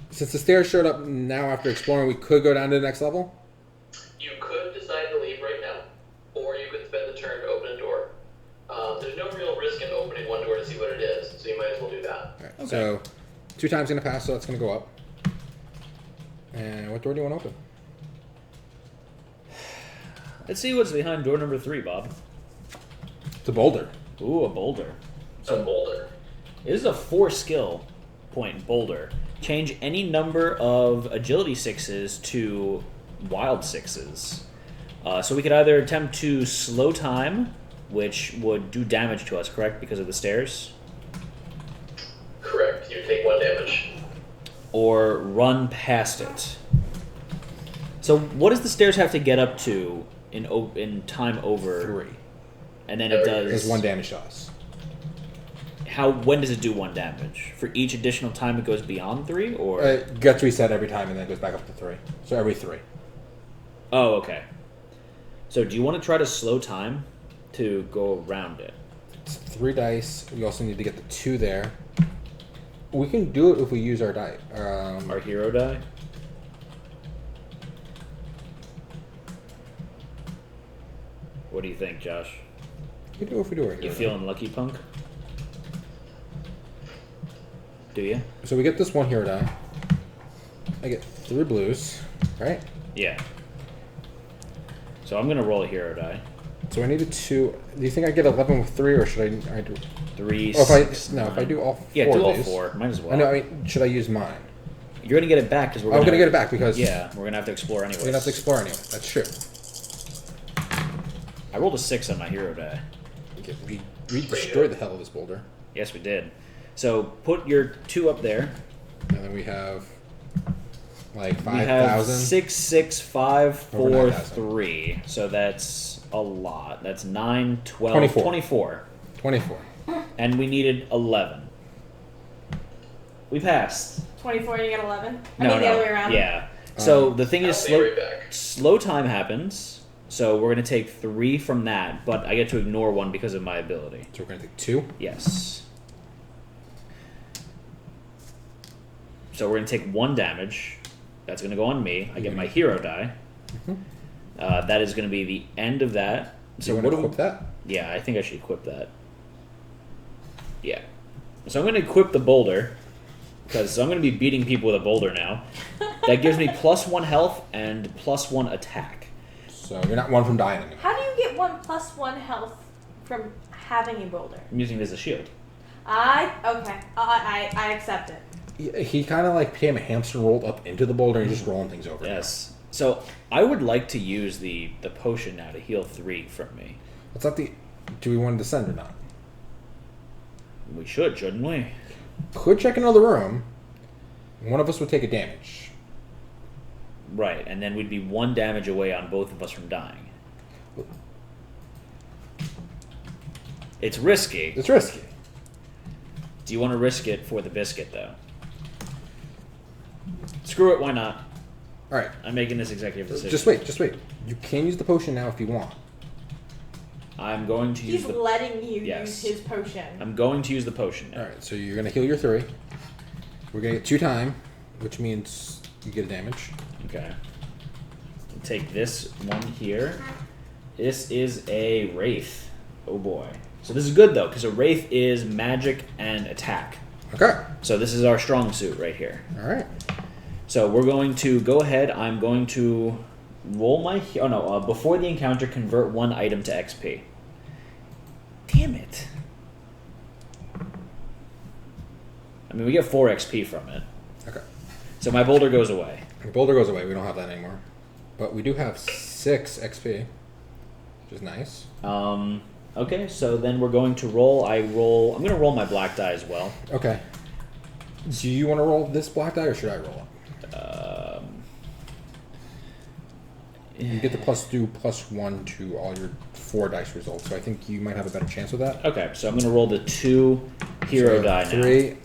since the stairs showed up now after exploring, we could go down to the next level? You could decide to leave right now, or you could spend the turn to open a door. There's no real risk in opening one door to see what it is, so you might as well do that. All right, Okay. so 2 times going to pass, so that's going to go up. And what door do you want to open? Let's see what's behind door number 3, Bob. It's a boulder. Ooh, a boulder. A boulder. This is a 4 skill point boulder. Change any number of agility 6s to wild 6s. So we could either attempt to slow time, which would do damage to us, correct, because of the stairs? Correct. You take 1 damage. Or run past it. So what does the stairs have to get up to in time over? 3. And then it does... It's 1 damage to us. When does it do 1 damage? For each additional time it goes beyond 3, or? It gets reset every time and then goes back up to 3. So every 3. Oh, okay. So do you want to try to slow time to go around it? It's 3 dice. We also need to get the 2 there. We can do it if we use our die. Our hero die? What do you think, Josh? We can do it if we do our You hero die. feeling lucky, punk? Do you? So we get this 1 hero die. I get 3 blues, right? Yeah. So I'm gonna roll a hero die. So I need a 2. Do you think I get 11 with 3, or should I do? 3, Or if I 6, if I 9. do all 4 Yeah, do all of these, 4. Might as well. I know. I mean, should I use mine? You're gonna get it back because we're. I'm gonna get it back because Yeah, we're gonna have to explore anyway. we're gonna have to explore anyway. That's true. I rolled a 6 on my hero die. Okay, we destroyed the hell of this boulder, Yes, we did. So put your 2 up there. and then we have like We have 5,000. 6, 6, 5, Over 4, 9,000. 3. So that's a lot. That's 9, 12, 24. 24. 24. And we needed 11. We passed. 24, you get 11? No, I mean, the no. other way around? Yeah. So the thing is, I'll be right back. slow time happens. So we're going to take 3 from that, but I get to ignore 1 because of my ability. So we're gonna take 2. Yes. So we're going to take 1 damage. That's going to go on me. I get my hero die. That is going to be the end of that. So So you what want do to we... equip that? Yeah, I think I should equip that. Yeah. So I'm going to equip the boulder, because I'm going to be beating people with a boulder now. That gives me +1 health and +1 attack. So you're not 1 from dying anymore. How do you get 1 + 1 health from having a boulder? I'm using it as a shield. Okay. I accept it. He kind of like became a hamster and rolled up into the boulder and just rolling things over. Yes. So I would like to use the potion now to heal 3 from me. It's not the. Do we want to descend or not? We should, shouldn't we? Could check another room. One of us would take a damage. Right, and then we'd be 1 damage away on both of us from dying. It's risky. It's risky. Do you want to risk it for the biscuit, though? Screw it, why not? All right. I'm making this executive decision. Just wait. You can use the potion now if you want. I'm going to use He's the... letting you Yes. use his potion. I'm going to use the potion now. All right. So you're gonna heal your 3. We're gonna get 2 time, which means you get a damage. Okay. Take this one here. This is a Wraith. Oh boy. So this is good, though, because a Wraith is magic and attack. Okay. So this is our strong suit right here. All right. So we're going to go ahead. I'm going to roll my... Oh, no. Before the encounter, convert 1 item to XP. Damn it. I mean, we get 4 XP from it. Okay. So my boulder goes away. The boulder goes away. We don't have that anymore, but we do have 6 XP, which is nice. Okay, so then we're going to roll. I'm going to roll my black die as well. Okay. Do you want to roll this black die, or should I roll it? You get the +1 to all your 4 dice results, so I think you might have a better chance with that. Okay, so I'm going to roll the 2 hero die now. 3.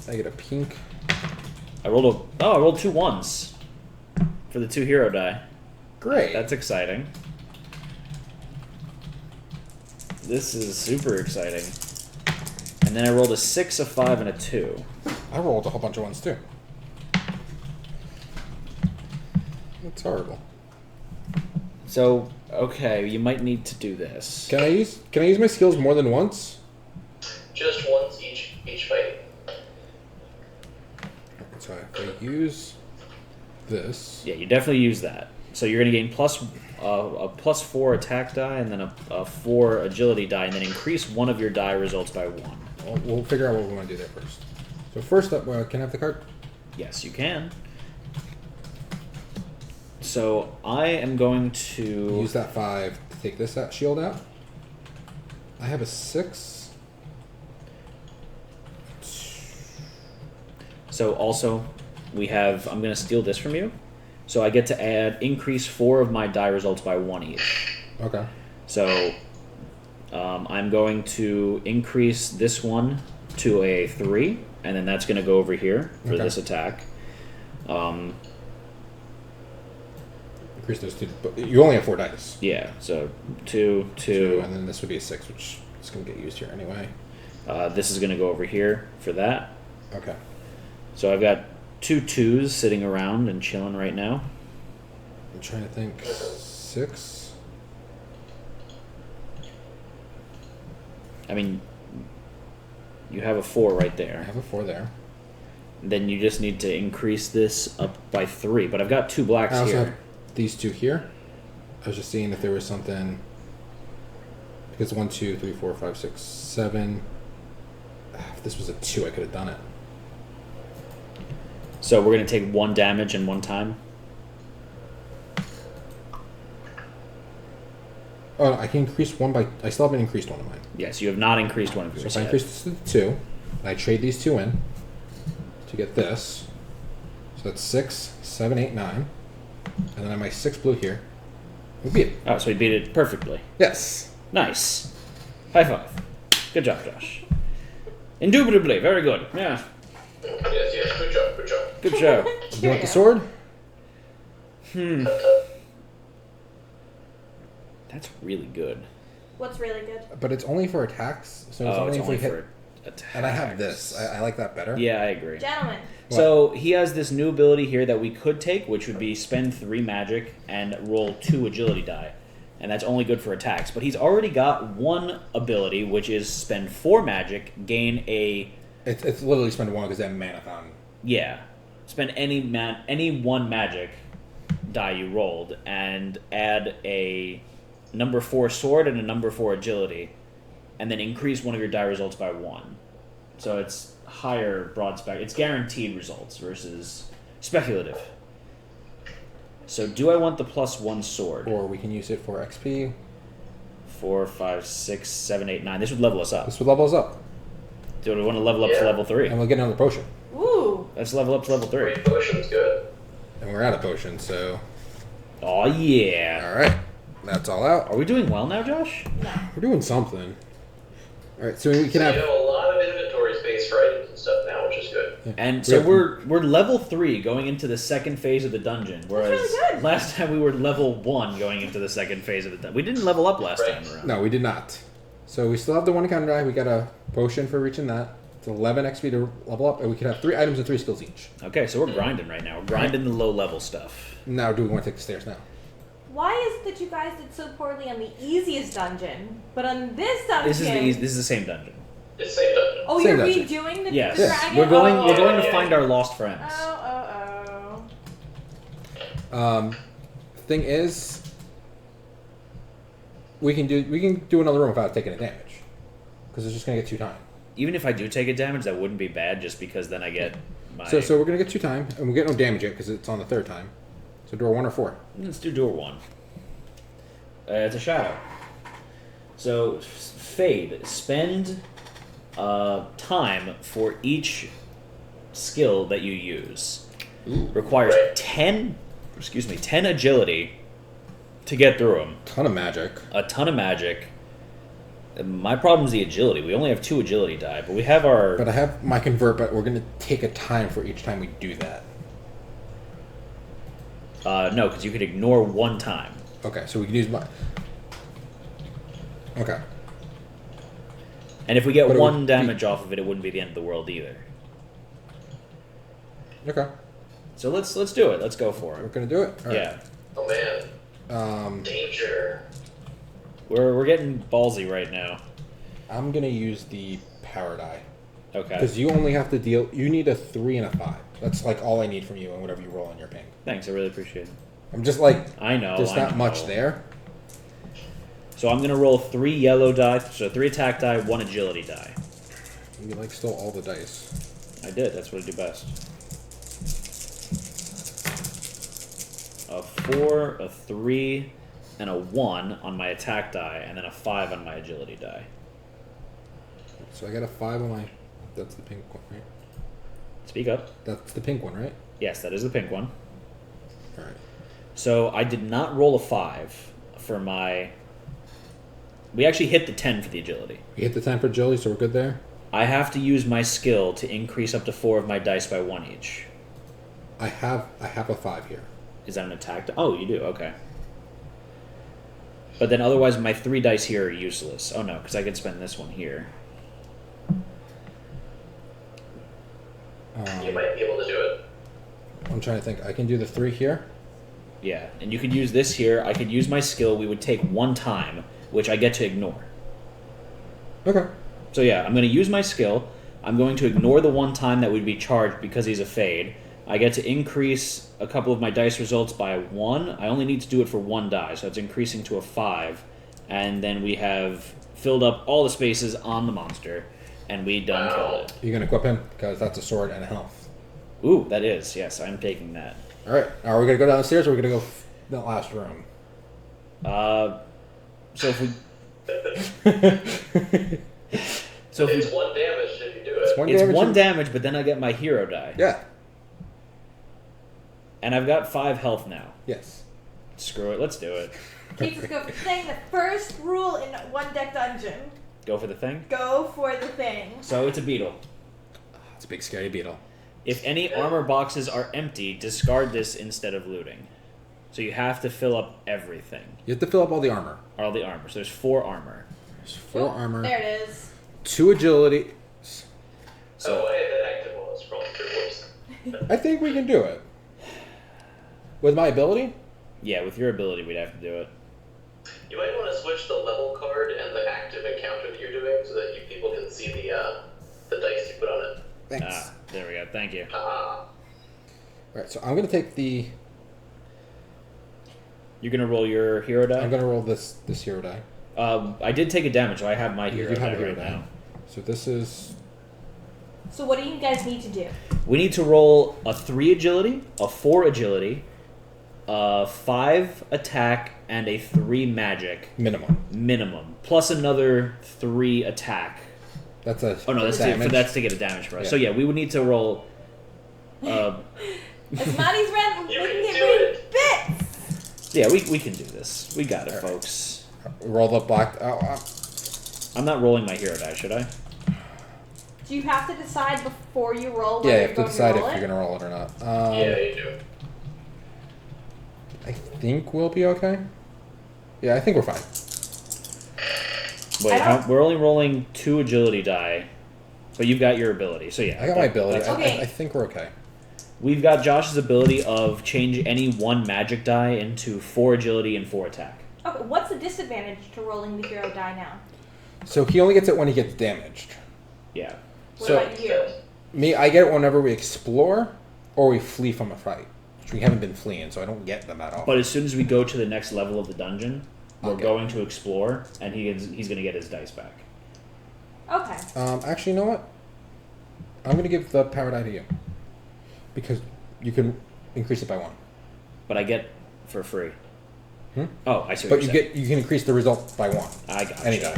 I get a pink. I rolled 2 1s for the 2 hero die. Great. That's exciting. This is super exciting. And then I rolled a 6, a 5, and a 2. I rolled a whole bunch of ones too. That's horrible. So, okay, you might need to do this. Can I use my skills more than once? Just once each fight. So I use this. Yeah, you definitely use that. So you're going to gain a +4 attack die and then a 4 agility die, and then increase one of your die results by 1. We'll figure out what we want to do there first. So first up, can I have the card? Yes, you can. So I am going to Use that 5 to take this shield out. I have a 6. So also, I'm going to steal this from you. So I get to increase 4 of my die results by 1 each. Okay. So I'm going to increase this one to a 3, and then that's going to go over here for this attack. Increase those 2. But you only have 4 dice. Yeah, so 2, 2. And then this would be a 6, which is going to get used here anyway. This is going to go over here for that. Okay. So I've got 2 2s sitting around and chilling right now. I'm trying to think. 6. I mean, you have a 4 right I there. have a 4 there. Then you just need to increase this up by 3. But I've got 2 blacks I also here. have these 2 here. I was just seeing if there was something. Because 1, 2, 3, 4, 5, 6, 7. If this was a 2, I could have done it. So we're going to take 1 damage in 1 time. Oh, I can increase 1 by. I still haven't increased 1 of mine. Yes, you have not increased one of So yours if I yet. increase this to 2, and I trade these 2 in to get this. So that's 6, 7, 8, 9. And then I have my 6 blue here. We beat it. Oh, so he beat it perfectly. Yes. Nice. High five. Good job, Josh. Indubitably, very good. Yeah, Yes, good job. good show. Do you want the sword? That's really good. What's really good? But it's only for attacks. So it's only if we hit. for attacks. And I have this. I like that better. Yeah, I agree. Gentlemen. So he has this new ability here that we could take, which would be spend 3 magic and roll 2 agility die. And that's only good for attacks. But he's already got 1 ability, which is spend 4 magic, gain a... It's literally spend 1 because they have mana fountain. Yeah. Spend any 1 magic die you rolled, and add a number 4 sword and a number 4 agility, and then increase one of your die results by 1. So it's higher broad spec. It's guaranteed results versus speculative. So do I want the +1 sword? Or we can use it for XP. 4, 5, 6, 7, 8, 9. This would level us up. This would level us up. Do we want to level up to level 3? And we'll get another potion. Ooh. Let's level up to level 3. 3 potions, good. And we're out of potions, so. Oh yeah. Alright. That's all out. Are we doing well now, Josh? We're doing something. Alright, so we can So have. you have a lot of inventory space for items and stuff now, which is good. And so we're level 3 going into the second phase of the dungeon, whereas really good. last time we were level 1 going into the second phase of the dungeon. We didn't level up last Right. time around. No, we did not. So we still have the 1 encounter die. We got a potion for reaching that. It's 11 XP to level up, and we can have 3 items and 3 skills each. Okay, so we're grinding right now. We're grinding the low level stuff. Now, do we want to take the stairs now? Why is it that you guys did so poorly on the easiest dungeon, but on this dungeon... This is the same dungeon. It's same dungeon. Oh, Same you're dungeon. redoing the Yes. dragon? We're going Oh. to find our lost friends. Oh. Thing is, we can do another room without taking a damage, because it's just gonna get 2 time. Even if I do take a damage, that wouldn't be bad just because then I get my So we're gonna get 2 time, and we'll get no damage yet because it's on the 3rd time. So door 1 or 4. Let's do door 1. It's a shadow. So fade. Spend time for each skill that you use requires 10 agility to get through them. Ton of magic. A ton of magic. My problem is the agility. We only have 2 agility die, but we have our... But I have my convert, but we're going to take a time for each time we do that. No, because you could ignore 1 time. Okay, so we can use my... Okay. And if we get 1 damage off of it, it wouldn't be the end of the world either. Okay. So let's do it. Let's go for We're it. going to do it? All right. Yeah. Oh man. Danger. We're getting ballsy right now. I'm going to use the power die. Okay. Because you only have to deal... You need a 3 and a 5. That's like all I need from you and whatever you roll on your ping. Thanks, I really appreciate it. I'm just like... I know. There's not much there. So I'm going to roll 3 yellow die, so 3 attack die, 1 agility die. You like stole all the dice. I did, that's what I do best. A 4, a 3, and a 1 on my attack die, and then a 5 on my agility die. So I got a 5 on my... That's the pink one, right? Speak up. That's the pink one, right? Yes, that is the pink one. Alright. So I did not roll a 5 for my... We actually hit the 10 for the agility. We hit the 10 for agility, so we're good there? I have to use my skill to increase up to 4 of my dice by 1 each. I have a 5 here. Is that an attack? Oh, you do. Okay. But then otherwise my 3 dice here are useless. Oh no, because I could spend this one here. You might be able to do it. I'm trying to think. I can do the 3 here. Yeah, and you could use this here. I could use my skill. We would take 1 time, which I get to ignore. Okay. So yeah, I'm going to use my skill. I'm going to ignore the 1 time that would be charged because he's a fade. I get to increase a couple of my dice results by 1. I only need to do it for 1 die, so it's increasing to a 5. And then we have filled up all the spaces on the monster, and we done killed it. You're going to equip him? Because that's a sword and a health. Ooh, that is. Yes, I'm taking that. Alright. Are we going to go downstairs or are we going to go the last room? So if we... So it's 1 damage if you do it. It's 1 damage, but then I get my hero die. Yeah. And I've got 5 health now. Yes. Screw it, let's do it. Okay, just go for the thing. The first rule in 1 deck dungeon. Go for the thing? Go for the thing. So it's a beetle. It's a big scary beetle. If any armor boxes are empty, discard this instead of looting. So you have to fill up everything. You have to fill up all the armor. All the armor. So there's 4 armor. There's 4 armor. There it is. 2 agility. So I had that active while I was scrolling through. Whoops. I think we can do it. With my ability? yeah, with your ability, we'd have to do it. You might want to switch the level card and the active encounter that you're doing so that people can see the dice you put on it. Thanks. Ah, there we go. Thank you. Alright, so I'm going to take the... You're gonna roll your hero die. I'm going to roll this hero die. I did take a damage, so I have my You hero do die have a hero right die. now. So this is... So what do you guys need to do? We need to roll a 3 agility, a 4 agility, a 5 attack, and a 3 magic minimum. plus another 3 attack. That's a Oh no, that's to get a damage for us. Yeah. So yeah, we would need to roll. As Monty's rent, You we can can do get it. bits. Yeah, we can do this. We got it, All right. folks. Roll the black... I'm not rolling my hero die, should I? Do you have to decide before you roll yeah, whether you you're have to going decide to if roll you're it? going to roll it or not. Yeah, you do. I think we'll be okay. Yeah, I think we're fine. Wait, I don't- we're only rolling 2 agility die, but you've got your ability. So yeah, I got my ability. that's- Okay. I think we're okay. We've got Josh's ability of change any 1 magic die into 4 agility and 4 attack. Okay, what's the disadvantage to rolling the hero die now? So he only gets it when he gets damaged. Yeah. What So- about you? Me, I get it whenever we explore or we flee from a fight. Which we haven't been fleeing, so I don't get them at all. But as soon as we go to the next level of the dungeon, we're Okay. going to explore, and he's going to get his dice back. Okay. Actually, you know what? I'm going to give the power die to you. Because you can increase it by 1. But I get for free. Hmm? Oh, I see what But you're saying. you can increase the result by 1. I got Any you. die.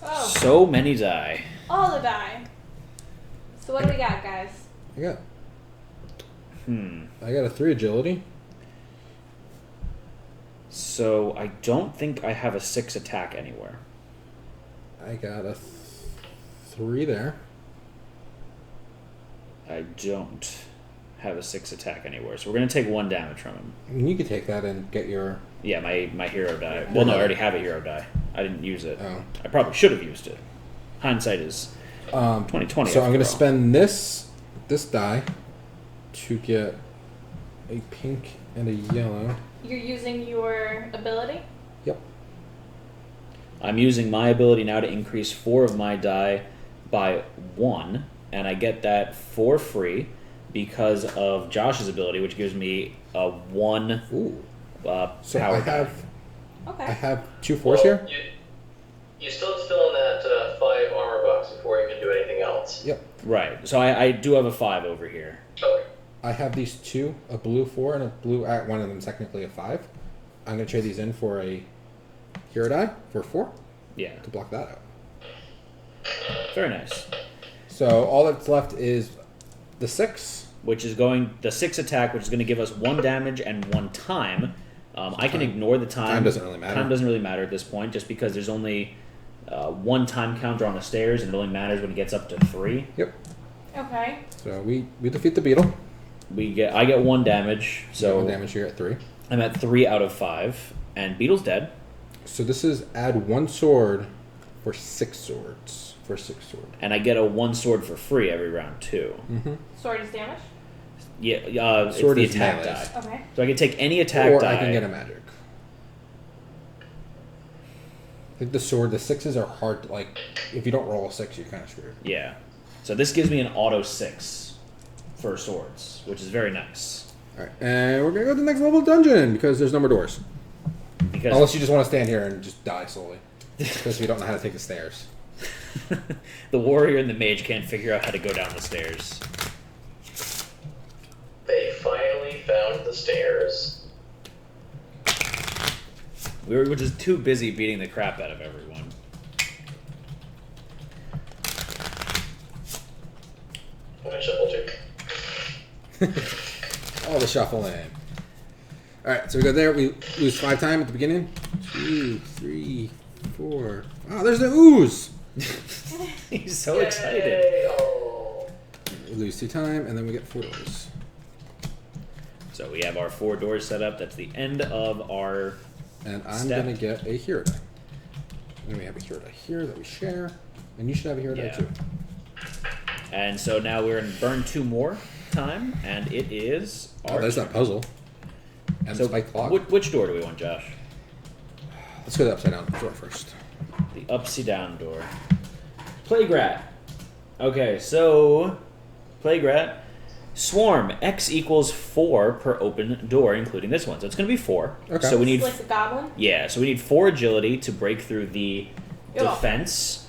Oh, So many die. all the die. So what do we got, guys? I got a 3 agility. So I don't think I have a 6 attack anywhere. I got a 3 there. I don't have a 6 attack anywhere. So we're going to take 1 damage from him. And you could take that and get your... Yeah, my hero die. Well, no, I already have a hero die. I didn't use it. Oh. I probably should have used it. Hindsight is 2020. So I'm going to after all. spend this die to get a pink and a yellow. You're using your ability? Yep. I'm using my ability now to increase 4 of my die by 1, and I get that for free because of Josh's ability, which gives me a 1 Ooh. So power I die. have Okay. I have 2 4s here. You still have to fill in that 5 armor box before you can do anything else. Yep. Right. So I do have a 5 over here. Okay. I have these 2, a blue 4 and a blue. One of them is technically a 5. I'm going to trade these in for a hero die for 4 Yeah. to block that out. Very nice. So all that's left is the 6. Which is going the 6 attack, which is going to give us 1 damage and 1 time. I can ignore the time. Time doesn't really matter. Time doesn't really matter at this point, just because there's only 1 time counter on the stairs, and it only matters when it gets up to 3. Yep. Okay. So we defeat the beetle. I get 1 damage, so 1 damage here at 3. I'm at 3 out of 5, and Beetle's dead. So this is add 1 sword for 6 swords. For 6 sword. And I get a 1 sword for free every round too. Mm-hmm. Sword is damage? Yeah, Sword it's is the attack melee. die. Okay. So I can take any attack Or die. I can get a magic. I think the sword, the 6s are hard to, like, if you don't roll a 6, you're kind of screwed. Yeah. So this gives me an auto 6 for swords, which is very nice. Alright, and we're going to go to the next level dungeon because there's no more doors. Because Unless you just want to stand here and just die slowly. Because you don't know how to take the stairs. the warrior and the mage can't figure out how to go down the stairs. They finally found the stairs. We were just too busy beating the crap out of everyone. I'm gonna shuffle too. All the shuffling. Alright, so we go there. We lose 5 time at the beginning. 2, 3, 4. Oh, there's the ooze! He's so Yay! excited. Oh. We lose 2 time, and then we get 4 doors. So we have our 4 doors set up. That's the end of our And I'm step. going to get a hero die. And we have a hero die here that we share. And you should have a hero die Yeah. too. And so now we're in burn 2 more time, and it is Oh, our there's that puzzle. And So the spiked clock. which door do we want, Josh? Let's go to the upside down door first. The upside down door. Plague rat. Okay, so plague rat. Swarm. X equals 4 per open door, including this one. So it's going to be 4. Okay. So we need Like the goblin? so we need 4 agility to break through the Yeah. defense.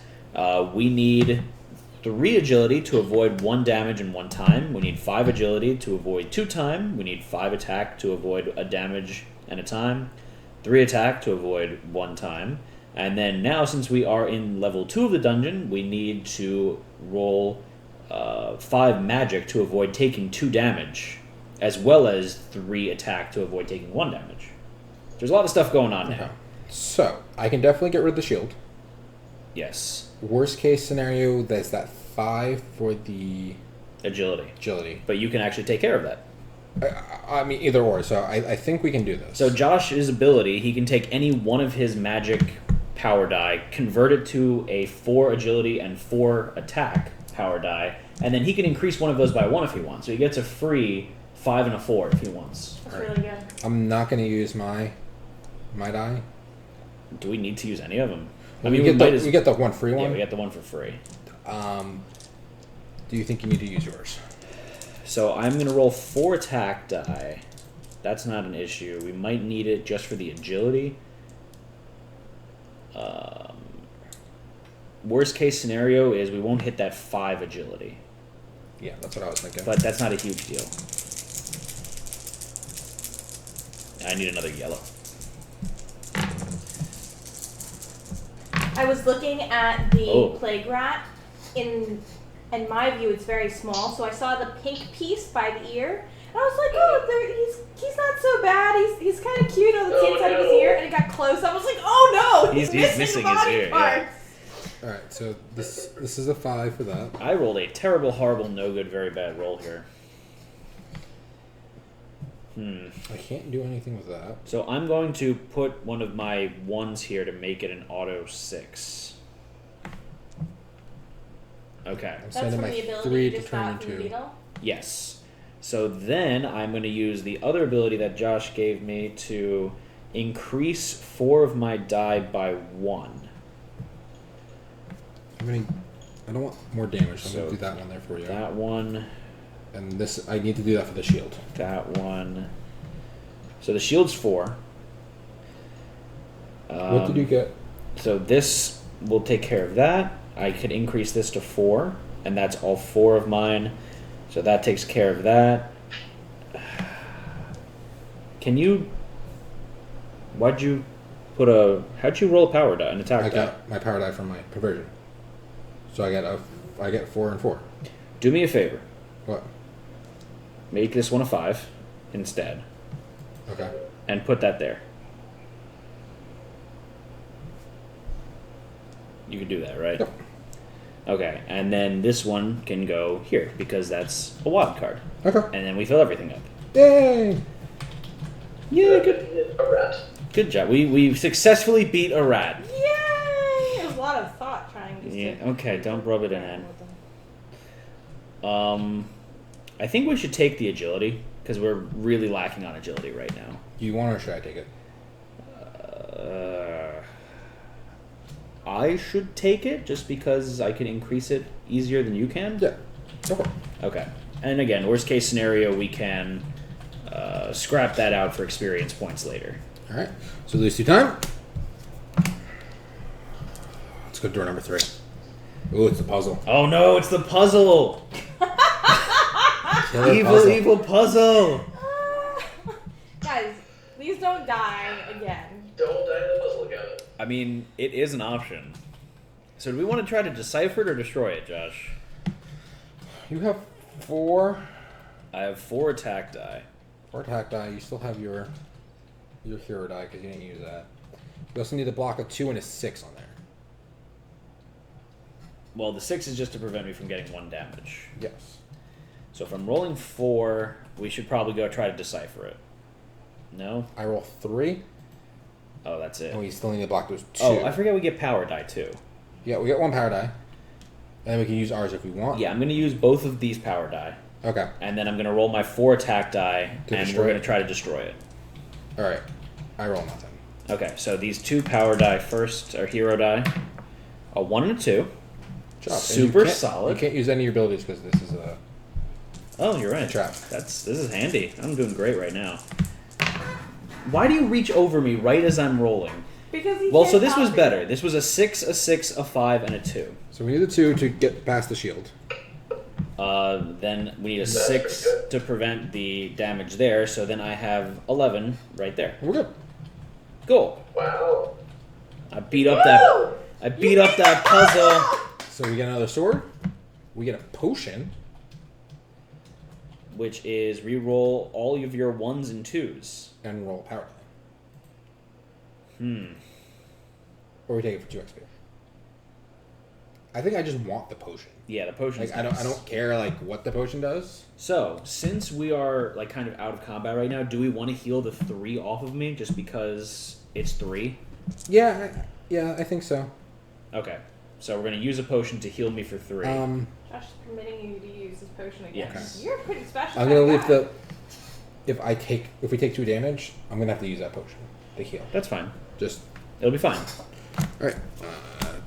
We need 3 agility to avoid 1 damage and 1 time. We need 5 agility to avoid 2 time. We need 5 attack to avoid a damage and a time. 3 attack to avoid 1 time. And then now, since we are in level 2 of the dungeon, we need to roll 5 magic to avoid taking 2 damage, as well as 3 attack to avoid taking 1 damage. There's a lot of stuff going on Okay. now. So, I can definitely get rid of the shield. Yes. Worst case scenario, there's that 5 for the Agility. agility. But you can actually take care of that. I mean, either or. So, I think we can do this. So Josh's ability, he can take any one of his magic power die, convert it to a 4 agility and 4 attack power die, and then he can increase one of those by 1 if he wants. So he gets a free 5 and a 4 if he wants. That's really good. I'm not going to use my die. Do we need to use any of them? We get the one free one. Yeah, we get the one for free. Do you think you need to use yours? So I'm going to roll 4 attack die. That's not an issue. We might need it just for the agility. Worst case scenario is we won't hit that 5 agility. Yeah, that's what I was thinking. But that's not a huge deal. I need another yellow. I was looking at the Oh. plague rat in in my view, it's very small. So I saw the pink piece by the ear, and I was like, oh, he's not so bad. He's kind of cute on the inside of his ear. And it got close. I was like, oh no, he's missing his ear. parts. All right, so this is a 5 for that. I rolled a terrible, horrible, no good, very bad roll here. I can't do anything with that. So I'm going to put one of my 1s here to make it an auto 6. Okay. I'm That's sending from my the ability 3 you to just turn got from the into. beetle? Yes. So then I'm going to use the other ability that Josh gave me to increase 4 of my die by 1. I don't want more damage, so I'm So going to do that one there for you. That one, And this, I need to do that for the shield. that one. So the shield's 4. What did you get? So this will take care of that. I could increase this to 4, and that's all 4 of mine. So that takes care of that. Can you... How'd you roll a power die, an attack I die? got my power die from my perversion. So I get 4 and 4. Do me a favor. What? Make this one a 5 instead. Okay. And put that there. You can do that, right? Yep. Okay, and then this one can go here, because that's a wild card. Okay. And then we fill everything up. Yay! Yeah, good. A rat. Good job. We successfully beat a rat. Yay! It was a lot of thought trying to. Yeah, okay, don't rub it in. I think we should take the agility, because we're really lacking on agility right now. Do you want or should I take it? I should take it, just because I can increase it easier than you can? Yeah. Go for it. Okay. And again, worst case scenario, we can scrap that out for experience points later. All right. So lose 2 time. Let's go to door number 3. Ooh, it's a puzzle. Oh no, it's the puzzle! Killer Evil, puzzle. evil puzzle! Guys, please don't die again. Don't die in the puzzle again. I mean, it is an option. So do we want to try to decipher it or destroy it, Josh? You have 4. I have 4 attack die. 4 attack die. You still have your hero die because you didn't use that. You also need to block a 2 and a 6 on there. Well, the 6 is just to prevent me from getting 1 damage. Yes. So if I'm rolling 4, we should probably go try to decipher it. No? I roll 3, Oh, that's it. and we still need to block those 2. Oh, I forget we get power die too. Yeah, we got 1 power die. And then we can use ours if we want. Yeah, I'm going to use both of these power die. Okay. And then I'm going to roll my 4 attack die, To and destroy we're going it. to try to destroy it. All right. I roll nothing. Okay, so these 2 power die first are hero die. A 1 and a 2. Good job. And Super you can't- solid. You can't use any of your abilities because this is a... Oh, you're right. Trap. This is handy. I'm doing great right now. Why do you reach over me right as I'm rolling? Because he Well, can't so this was help it. better. This was a 6, a 6, a 5, and a 2. So we need a 2 to get past the shield. Then we need a That's 6 pretty good. to prevent the damage there, so then I have 11 right there. We're good. Cool. Wow. I beat up that puzzle, So we get another sword. We get a potion. which is re-roll all of your 1s and 2s. And roll a power die. Or we take it for 2 XP. I think I just want the potion. Yeah, the potion's Like I nice. don't care like what the potion does. So, since we are like kind of out of combat right now, do we want to heal the 3 off of me just because it's 3? Yeah, I think so. Okay. So we're gonna use a potion to heal me for 3. Josh is permitting you to use his potion again. Yes. You're a pretty special. I'm gonna kind leave of the. If we take 2 damage, I'm gonna have to use that potion to heal. That's fine. Just It'll be fine. all right.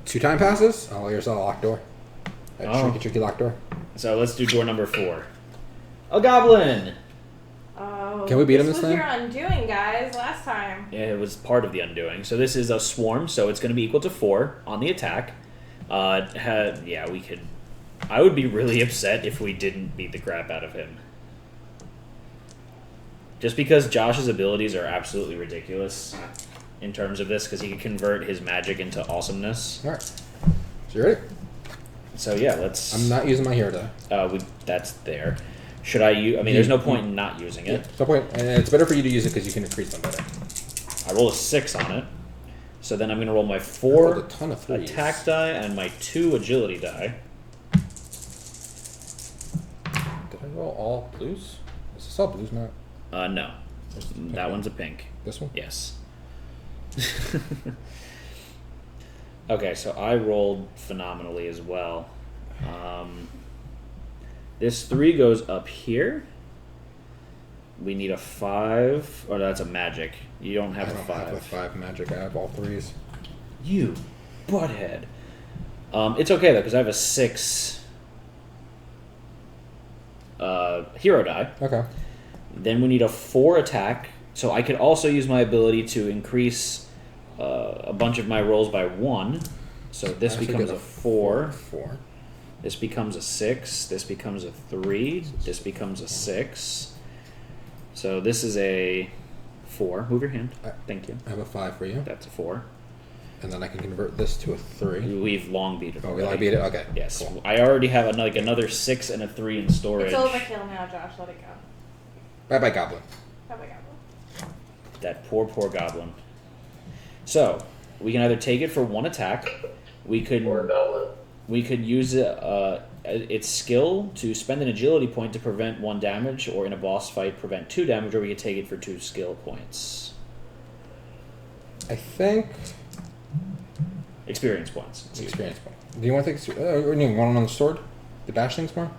2 time passes. Oh, here's a locked door. Oh. Tricky locked door. So let's do door number 4. A goblin. Oh, Can we beat him this this was time? your undoing, guys. Last time. Yeah, it was part of the undoing. So this is a swarm, so it's going to be equal to 4 on the attack. Yeah, we could... I would be really upset if we didn't beat the crap out of him. Just because Josh's abilities are absolutely ridiculous in terms of this, because he can convert his magic into awesomeness. All right. So you ready? So yeah, let's. I'm not using my hero die. That's there. Should I use? I mean, there's no point in not using it. No point, and it's better for you to use it because you can increase them better. I roll a 6 on it. So then I'm going to roll my I 4 rolled a ton of threes. attack die and my 2 agility die. Did I roll all blues? Is this all blues, Matt? No. That one's a pink. This one? Yes. Okay, so I rolled phenomenally as well. This 3 goes up here. We need a 5. Or that's a magic. You don't have I a don't 5. have a 5 magic. I have all 3s. You butthead. It's okay though, because I have a 6 hero die. Okay. Then we need a 4 attack. So I could also use my ability to increase a bunch of my rolls by 1. So this Actually becomes get a 4. 4. This becomes a 6. This becomes a 3. This becomes a 6. So this is a 4. Move your hand. Thank you. I have a 5 for you. That's a 4. And then I can convert this to a 3. We've long beat it. Oh, we already. like beat it? Okay. Yes. Cool. I already have another 6 and a 3 in storage. It's overkill now, Josh. Let it go. Bye-bye, Goblin. Bye bye, Goblin. That poor goblin. So we can either take it for 1 attack. We could use its skill to spend an agility point to prevent 1 damage, or in a boss fight prevent 2 damage, or we could take it for 2 skill points. I think... Experience points. Experience point. Do you want to take... or you want one on the sword? The bash things more?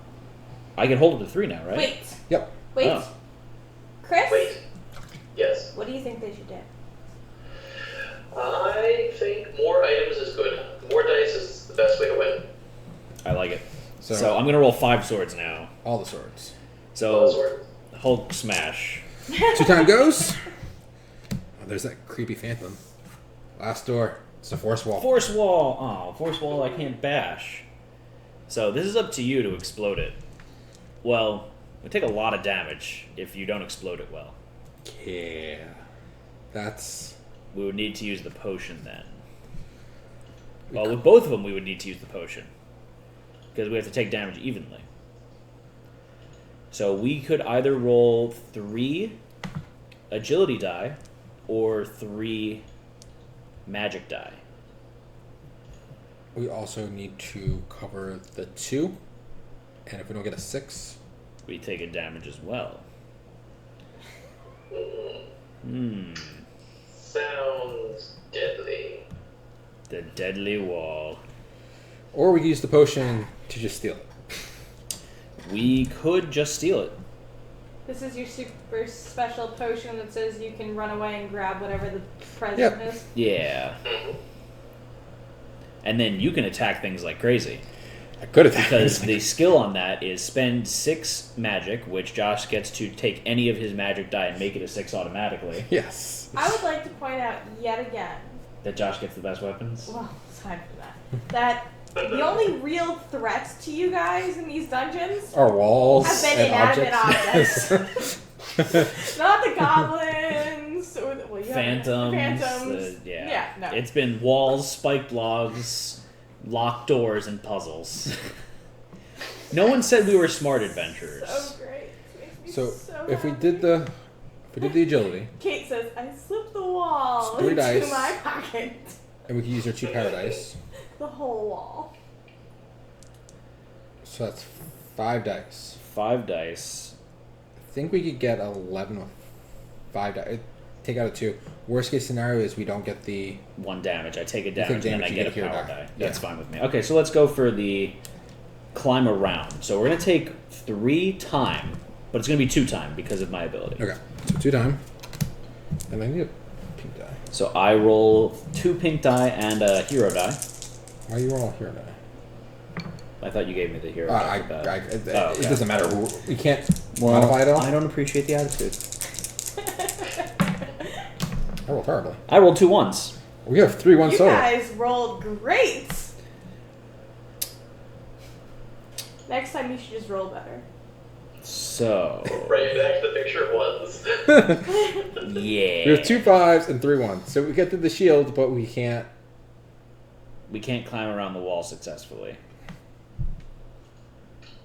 I can hold it to 3 now, right? Wait. Yep. Wait. Oh. Chris? Wait. Yes. What do you think they should do? I think more items is good. More dice is the best way to win. I like it. So, So I'm going to roll 5 swords now. all the swords. So Hulk smash. 2 time goes. Oh, there's that creepy phantom. Last door. It's a force wall. Force wall. Oh, force wall I can't bash. So this is up to you to explode it. Well, it would take a lot of damage if you don't explode it well. Yeah. That's... We would need to use the potion then. Well, with both of them we would need to use the potion. Because we have to take damage evenly. So we could either roll 3 agility die or 3 magic die. We also need to cover the 2. And if we don't get a 6... We take a damage as well. Sounds deadly. The deadly wall. Or we can use the potion to just steal it. We could just steal it. This is your super special potion that says you can run away and grab whatever the present Yep. is. Yeah. And then you can attack things like crazy. I could attack Because this. the skill on that is spend 6 magic, which Josh gets to take any of his magic die and make it a 6 automatically. Yes. I would like to point out yet again, That Josh gets the best weapons. well, aside from that, that the only real threats to you guys in these dungeons Our walls have been and inanimate objects. not the goblins or the, well, you have Phantoms. phantoms. Yeah. no. It's been walls, spiked logs, locked doors, and puzzles. No one said we were smart adventurers. So great. It makes me So so if we happy. did the agility, Kate says, I slipped the wall Three into dice. my pocket. and we could use our 2 paradise, The whole wall. so that's 5 dice. 5 dice. I think we could get 11 with 5 dice. Take out a 2. Worst case scenario is we don't get the... 1 damage. I take a take damage and then I damage, you get a get a hero power die. die. That's Yeah. fine with me. Okay, so let's go for the climb around. So we're going to take 3 time, but it's going to be 2 time because of my ability. Okay, so 2 time. And I need a pink die. So I roll 2 pink die and a hero die. Why are you all here now? I thought you gave me the hero die. for that. It Oh, okay. doesn't matter. We can't modify it all. I don't appreciate the attitude. I rolled terribly. I rolled 2 1s. We have 3 1 You solo. guys rolled great. Next time you should just roll better. So, Right back to the picture ones. yeah. We have 2 5s and 3 1s. So we get to the shield, but we can't. We can't climb around the wall successfully.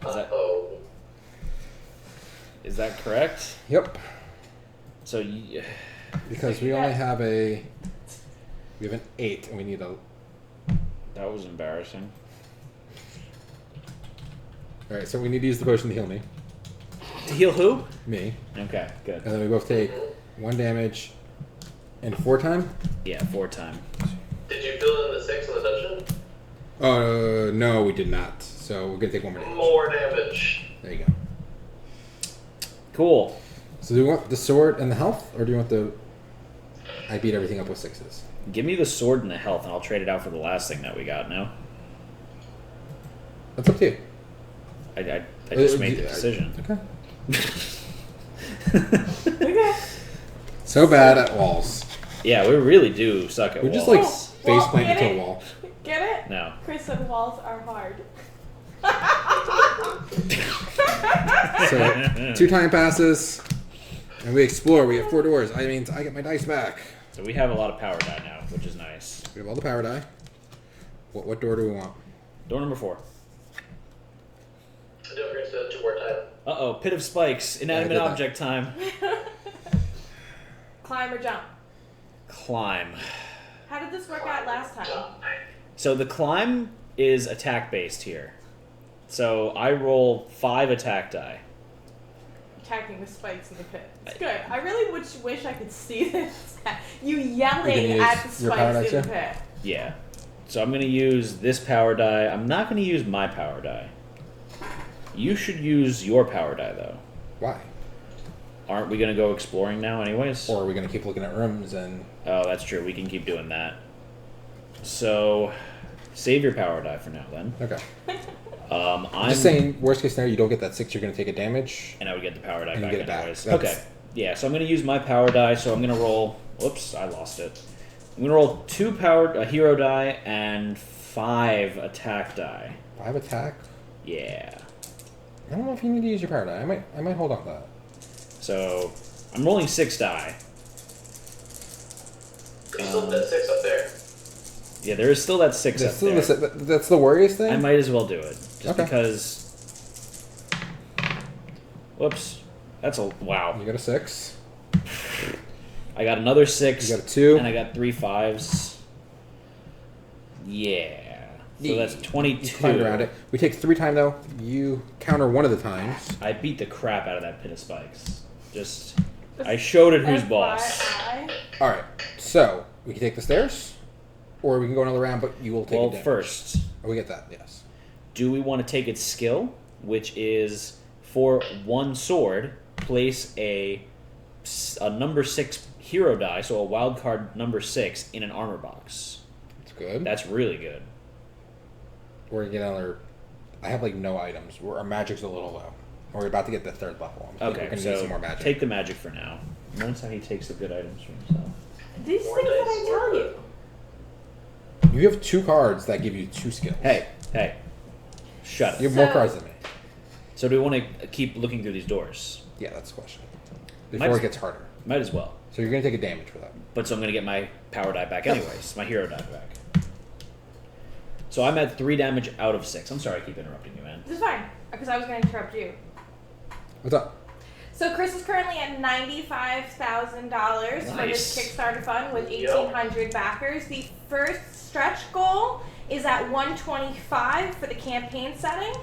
Uh-oh. Is that correct? Yep. So you, Because we only have we have an 8 and we need a... that was embarrassing. Alright, so we need to use the potion to heal me. To heal who? Me. Okay, good. And then we both take 1 damage and 4 time? Yeah, 4 time. Did you fill in the 6 in the dungeon? No, we did not. So we're gonna take 1 more damage. More damage. There you go. Cool. So do you want the sword and the health, or do you want the... I beat everything up with 6s. Give me the sword and the health, and I'll trade it out for the last thing that we got now. That's up to you. I just made the decision. Okay. Okay. So bad at walls. Yeah, we really do suck at We're just walls. like face plant get into it? a wall. Get it? No. Chris said walls are hard. So 2 time passes, and we explore. We get 4 doors. I mean, I get my dice back. So we have a lot of power die now, which is nice. We have all the power die. What door do we want? Door number 4. Don't forget to 2 more time. Uh-oh, pit of spikes. Inanimate did that. object time. Climb or jump? Climb. How did this work out last time? So the climb is attack-based here. So I roll 5 attack die. Attacking the spikes in the pit. It's good. I really wish I could see this. You You yelling can at the use your power spikes in die the too? pit. Yeah. So I'm going to use this power die. I'm not going to use my power die. You should use your power die, though. Why? Aren't we going to go exploring now anyways? Or are we going to keep looking at rooms and... Oh, that's true. We can keep doing that. So, save your power die for now, then. Okay. I'm Just saying, worst case scenario, you don't get that 6, you're going to take a damage. And I would get the power die And you back get it back. anyways. That's- Okay. Yeah, so I'm going to use my power die, so I'm going to roll... Whoops, I lost it. I'm going to roll 2 hero die and 5 attack die. 5 attack? Yeah. I don't know if you need to use your power die. I might hold on to that. So, I'm rolling 6 die. You still have that 6 up there. Yeah, there is still that 6 That's up still there. that's the worriest thing? I might as well do it. Just Okay. because... Whoops. That's a... Wow. You got a 6. I got another 6. You got a 2. And I got 3 5s. Yeah. So that's 22. You climbed around it. We take 3 time though. You counter 1 of the times. I beat the crap out of that pit of spikes. Just... I showed it who's boss. FYI. Alright, so we can take the stairs, or we can go another round, but you will take Well, it down. first, Oh, we get that, yes. do we want to take its skill, which is for 1 sword, place a number 6 hero die, so a wild card number 6, in an armor box. It's good. That's really good. We're gonna get another... I have like no items. Our magic's a little low. We're about to get the 3rd level. I think we're Okay, gonna need so some more magic. take the magic for now. Notice how he takes the good items for himself. These More things that dice, I more tell you. You have 2 cards that give you 2 skills. Hey, shut You up. have more So- cards than me. So do we want to keep looking through these doors? Yeah, that's the question. Might Before as- it gets harder. Might as well. So you're gonna take a damage for that. But so I'm going to get my power die back anyways. My hero die back. So I'm at 3 damage out of 6. I'm sorry I keep interrupting you, man. This is fine, because I was going to interrupt you. What's up? So Chris is currently at $95,000 for this Nice. Kickstarter fund with 1,800 backers. The first stretch goal is at 125 for the campaign setting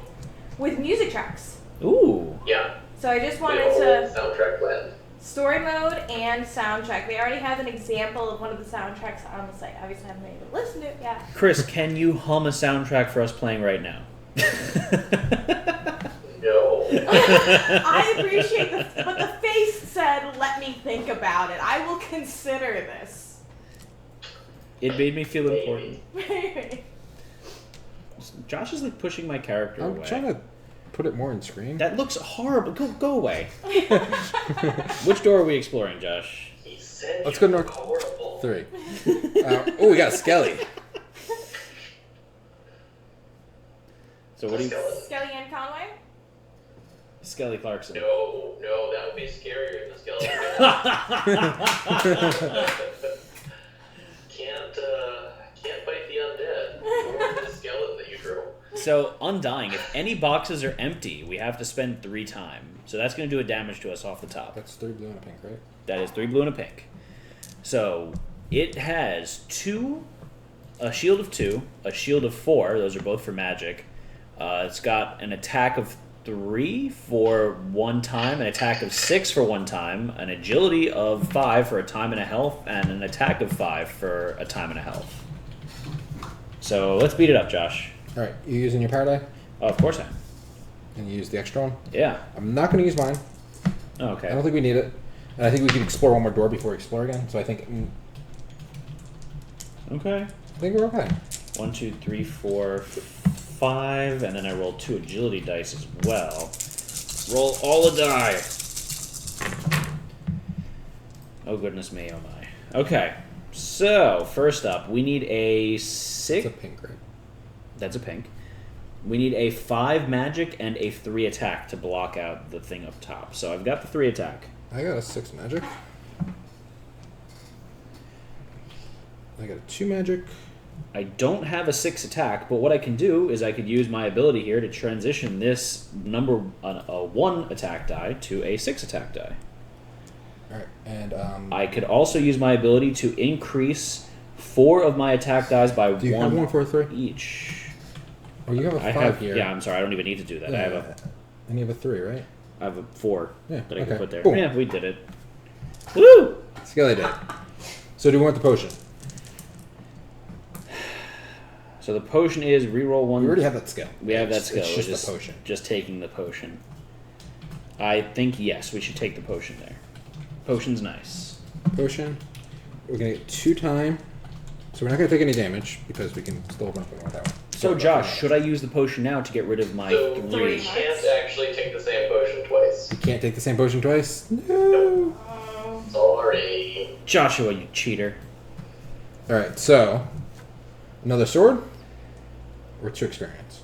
with music tracks. Ooh. Yeah. So I just The wanted whole to soundtrack blend. story mode and soundtrack. They already have an example of one of the soundtracks on the site. Obviously, I haven't been able to listen to it yet. Chris, can you hum a soundtrack for us playing right now? No. I appreciate but the face said, "Let me think about it. I will consider this." It made me feel Maybe. important. Josh is like pushing my character I'm away. trying to put it more in screen. That looks horrible. Go away. Which door are we exploring, Josh? He said Let's you go were north. horrible. 3. Oh, we got a Skelly. So what do you... Skeleton. Skelly Ann Conway. Skelly Clarkson. No, that would be scarier than the skeleton. can't fight the undead or the skeleton that you drew. So, Undying, if any boxes are empty, we have to spend 3 time. So that's going to do a damage to us off the top. That's 3 blue and a pink, right? That is 3 blue and a pink. So, it has a shield of 2, a shield of 4. Those are both for magic. It's got an attack of 3 for 1 time, an attack of 6 for 1 time, an agility of 5 for a time and a health, and an attack of 5 for a time and a health. So let's beat it up, Josh. All right, you using your power die? Oh, of course I am. And you use the extra one? Yeah. I'm not going to use mine. Okay. I don't think we need it. And I think we can explore one more door before we explore again. So I think Okay. we're okay. 1, 2, 3, 4, 5, and then I roll 2 agility dice as well. Roll all the die. Oh goodness me, oh my. Okay, so first up, we need a 6. It's a pink, right? That's a pink. We need a 5 magic and a 3 attack to block out the thing up top. So I've got the 3 attack. I got a 6 magic. I got a 2 magic. I don't have a 6 attack, but what I can do is I could use my ability here to transition this a 1 attack die to a 6 attack die. All right, and I could also use my ability to increase 4 of my attack dies by do you 1 have 1 for a 3? each. Oh, you have a 5 here. Yeah, I'm sorry, I don't even need to do that. Yeah, I have a and you have a 3, right? 4 Yeah, that I can okay. put there. Boom. Yeah, we did it. Woo! Skelly did. So do we want the potion? So the potion is reroll 1. We already have that skill. We have that It's skill. just We're the potion. Just taking the potion. I think, yes, we should take the potion there. Potion's nice. Potion. We're going to get 2 time. So we're not going to take any damage because we can still open up one that one. So, Josh, should I use the potion now to get rid of my So 3? you can't actually take the same potion twice. You can't take the same potion twice? No. Sorry. Joshua, you cheater. Alright, so another sword or 2 experience?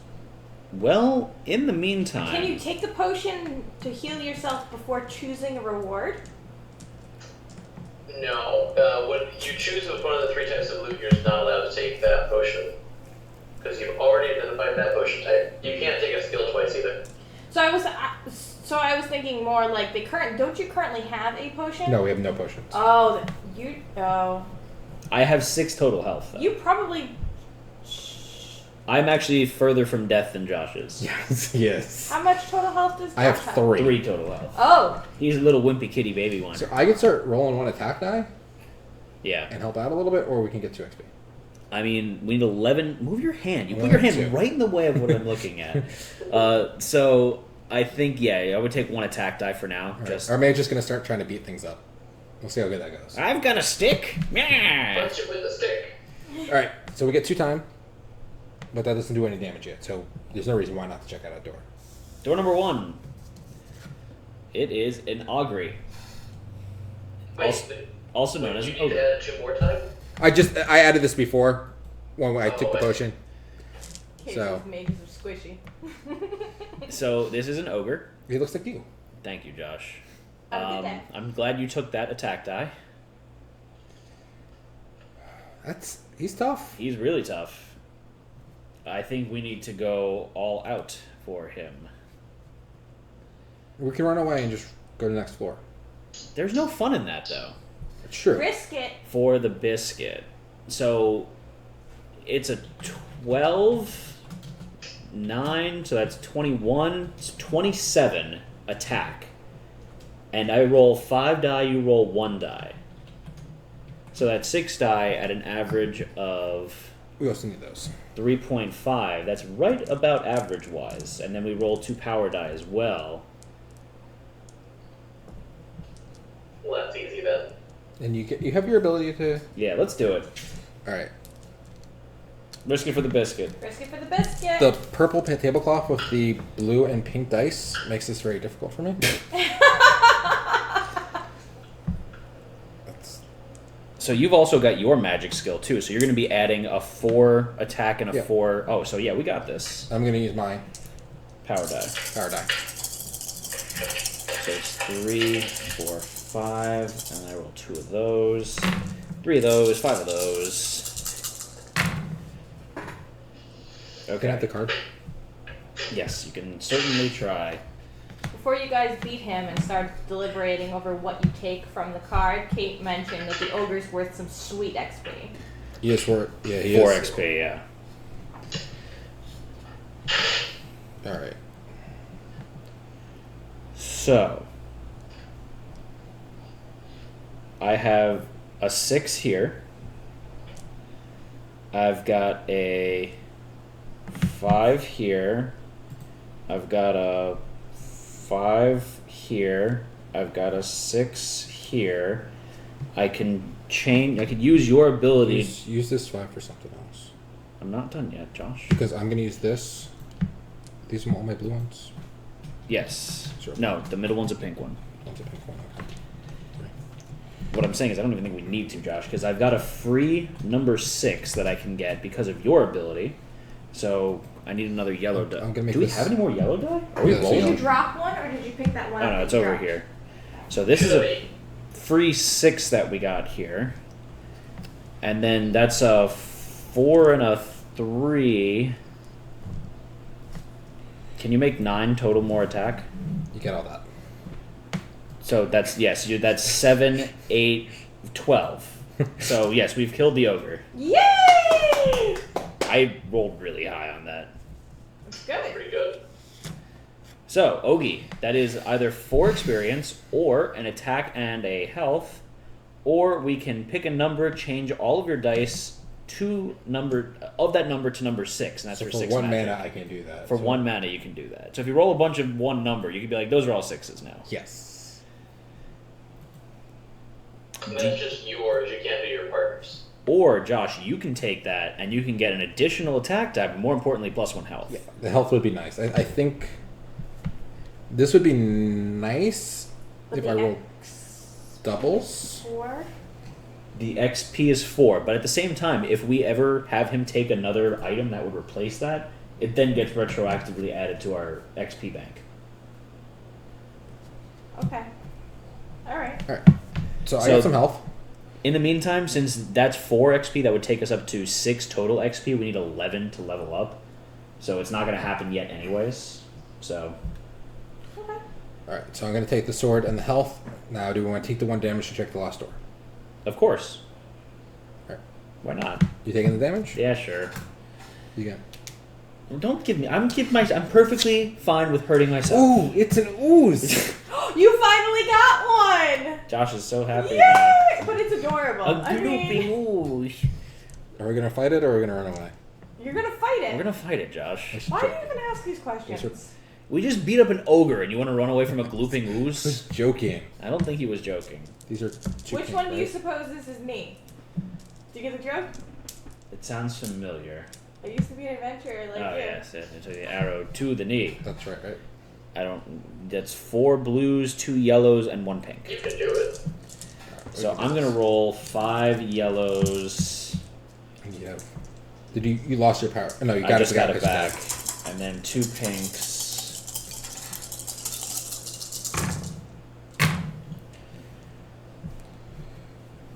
Well, in the meantime... Can you take the potion to heal yourself before choosing a reward? No. When you choose one of the 3 types of loot, you're not allowed to take that potion. Because you've already identified that potion type. You can't take a skill twice either. So I was thinking more like don't you currently have a potion? No, we have no potions. Oh, I have 6 total health, though. you probably. I'm actually further from death than Josh is. Yes. How much total health does I have Josh 3. 3 total health. Oh. He's a little wimpy kitty baby one. So I can start rolling 1 attack die Yeah. and help out a little bit, or we can get 2 XP. I mean, we need 11... Move your hand. You We put your only hand have 2. right in the way of what I'm looking at. So, I think, yeah, I would take 1 attack die for now. Right. Just. Or am I just going to start trying to beat things up? We'll see how good that goes. I've got a stick. Yeah. Punch it with a stick. Alright, so we get 2 time, but that doesn't do any damage yet, so there's no reason why not to check out that door. Door number 1. It is an augury, also known as you an need to ogre. add 2 more time? I added this before when I took the potion. So Mages are squishy. So this is an ogre. he looks like you. Thank you, Josh. Have a good day. I'm glad you took that attack die. He's tough. He's really tough. I think we need to go all out for him. We can run away and just go to the next floor. There's no fun in that, though. It's true. Risk it. For the biscuit. So it's a 12, 9, so that's 21, it's 27 attack. And I roll 5 die, you roll 1 die. So that's 6 die at an average of We also need those. 3.5. That's right about average-wise. And then we roll 2 power die as well. Well, that's easy then. And you have your ability to... Yeah, let's do it. Alright. Risk it for the biscuit. Risk it for the biscuit. The purple tablecloth with the blue and pink dice makes this very difficult for me. So you've also got your magic skill too. So you're going to be adding a 4 attack and a Yeah. 4. Oh, so yeah, we got this. I'm going to use my Power die. power die. So it's 3, 4, 5, and I roll 2 of those, 3 of those, 5 of those. Can I have Okay. the card? Yes, you can certainly try. Before you guys beat him and start deliberating over what you take from the card, Kate mentioned that the ogre's worth some sweet XP. He is for he 4 is. XP, yeah. All right. So, I have a 6 here. I've got a 5 here. I've got a 5 here. I've got a 6 here. I can change. I could use your ability. Use this 5 for something else. I'm not done yet, Josh. Because I'm gonna use this. These are all my blue ones. Yes. Sure. No, the middle one's a pink one. One's a pink one. Okay. What I'm saying is I don't even think we need to, Josh, because I've got a free number 6 that I can get because of your ability. So I need another yellow die. I'm gonna make Do we this- have any more yellow die? Are we Yeah, rolling? Did you drop one, or did you pick that one Oh up? no, that it's you over dropped? here. So this is a free 6 that we got here. And then that's a 4 and a 3. Can you make 9 total more attack? You get all that. So that's, yes, that's 7, 8, 12. So yes, we've killed the ogre. Yay! I rolled really high on that. That's good. Pretty good. So, Ogie, that is either 4 experience or an attack and a health, or we can pick a number, change all of your dice to that number to number 6, and that's So for for 6 one magic. mana, I can do that. For So- 1 mana, you can do that. So if you roll a bunch of one number, you can be like, those are all 6s now. Yes. And that's just yours. You can't do your partners. Or, Josh, you can take that, and you can get an additional attack type, and more importantly, +1 health. Yeah, the health would be nice. I think this would be nice But if the I roll X doubles. 4? The XP is 4, but at the same time, if we ever have him take another item that would replace that, it then gets retroactively added to our XP bank. Okay. Alright. All right. So I So- got some health. In the meantime, since that's 4 XP, that would take us up to 6 total XP. We need 11 to level up. So it's not going to happen yet anyways. So, Okay. All right. So I'm going to take the sword and the health. Now, do we want to take the 1 damage to check the last door? of course. Alright. Why not? You taking the damage? Yeah, sure. You get. Don't give me... I'm perfectly fine with hurting myself. Ooh, it's an ooze. You finally got one! Josh is so happy Yay! now. But it's adorable. A I gloopy mean, ooze. Are we gonna fight it or are we gonna run away? you're gonna fight it. We're going to fight it, Josh. I should Why do try. you even ask these questions? Yes, We just beat up an ogre and you want to run away from a glooping I ooze? was joking. I don't think he was joking. These are two Which kings, one do you right? suppose this is me? Do you get the joke? It sounds familiar. I used to be an adventurer like Oh, you. yes. It took the arrow to the knee. That's right, right? I don't... That's 4 blues, 2 yellows, and 1 pink. You can do it. So I'm going to roll 5 yellows. Yeah. Did you lost your power? No, you got I it just got back. it back. And then 2 pinks.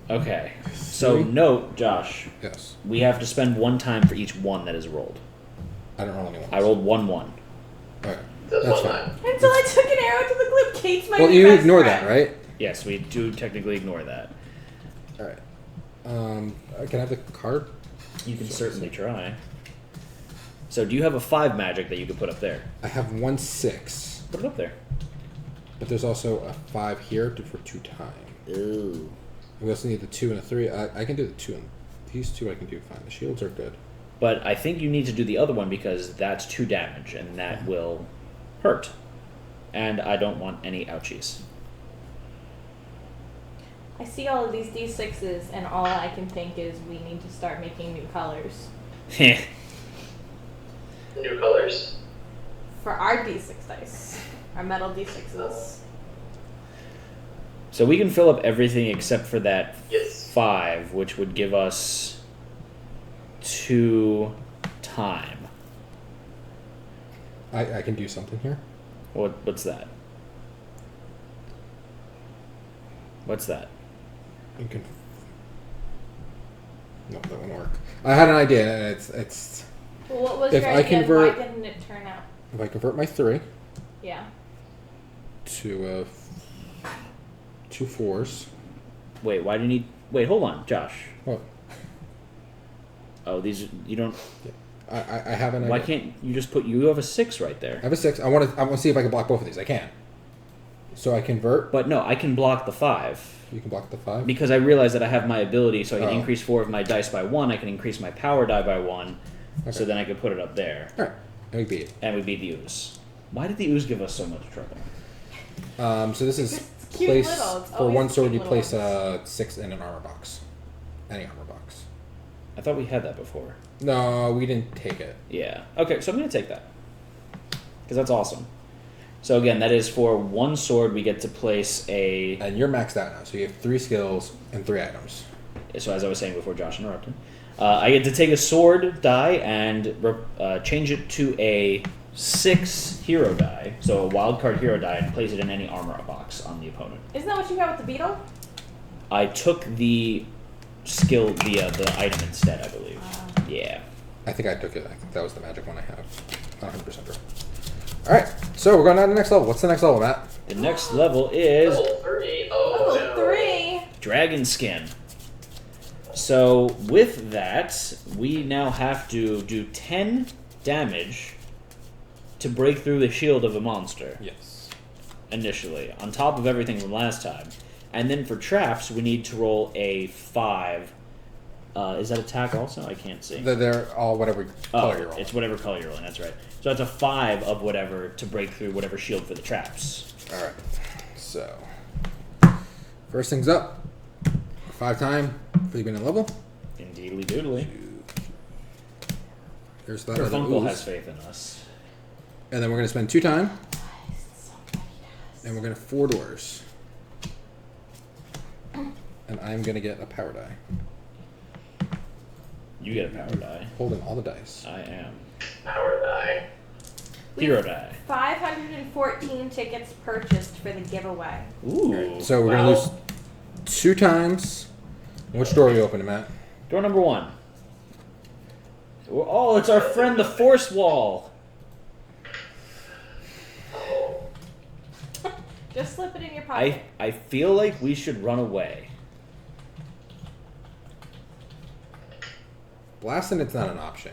Okay. So Three? note, Josh, Yes. we have to spend 1 time for each 1 that is rolled. I don't roll any ones. I rolled 1-1. Alright. That's That's one fine. time. Until I took an arrow to the glue. Kate's my Well, new you best ignore friend. that, right? Yes, we do technically ignore that. Alright. Can I have the card? You can certainly try. So do you have a 5 magic that you could put up there? I have 1 6, Put it up there. but there's also a 5 here for 2 times. Ooh. We also need the 2 and a 3. I can do the 2 and these 2 I can do fine. The shields are good. But I think you need to do the other one because that's 2 damage and that will hurt. And I don't want any ouchies. I see all of these D6s, and all I can think is we need to start making new colors. New colors. For our D6 dice. Our metal D6s. So we can fill up everything except for that Yes. 5, which would give us 2 time. I can do something here. What's that? What's that? You can. No, that won't work. I had an idea, and it's. Well, what was If your I idea? convert- Why didn't it turn out? If I convert my 3 Yeah. to 2 4s. Wait, why do you need... Wait, hold on, Josh. What? Oh, these... You don't... I have an idea. Why can't you just put... You have a 6 right there. I have a 6. I want to see if I can block both of these. I can. So I convert. But no, I can block the 5. You can block the 5? Because I realize that I have my ability, so I can Oh. increase 4 of my dice by 1. I can increase my power die by 1. Okay. So then I could put it up there. Alright. And we beat it. And we beat the ooze. Why did the ooze give us so much trouble? So this is It's cute place little. It's for always one the sword. cute You little place ones. 6 in an armor box. Any armor box. I thought we had that before. No, we didn't take it. Yeah. Okay, so I'm going to take that. Because that's awesome. So again, that is for one sword we get to place a... And you're maxed out now, so you have 3 skills and 3 items. So as I was saying before Josh interrupted, I get to take a sword die and change it to a 6 hero die, so a wild card hero die, and place it in any armor box on the opponent. Isn't that what you got with the beetle? I took the skill, the item instead, I believe. Yeah. I think I took it. I think that was the magic one I have. Not 100% sure. Alright, so we're going on to the next level. What's the next level, Matt? The next level is Level 3. Oh, Level no. 3. Dragon Skin. So with that, we now have to do 10 damage to break through the shield of a monster. Yes. Initially, on top of everything from last time. And then for traps, we need to roll a 5. Is that attack also? I can't see. They're all whatever color you're Oh, rolling. it's whatever color you're rolling, that's right. So it's a 5 of whatever to break through whatever shield for the traps. Alright, so first thing's up. 5 time for the beginning level. Indeedly doodly. Here's that other Funkel ooze. has faith in us. And then we're going to spend 2 time. And we're going to 4 doors. And I'm going to get a power die. You get a power die. Holding all the dice. I am. Power die. Hero die. 514 tickets purchased for the giveaway. Ooh. So we're going to lose 2 times. Which door are we opening, Matt? Door number 1. Oh, it's our friend the Force Wall. Just slip it in your pocket. I feel like we should run away. Blasting it's not an option.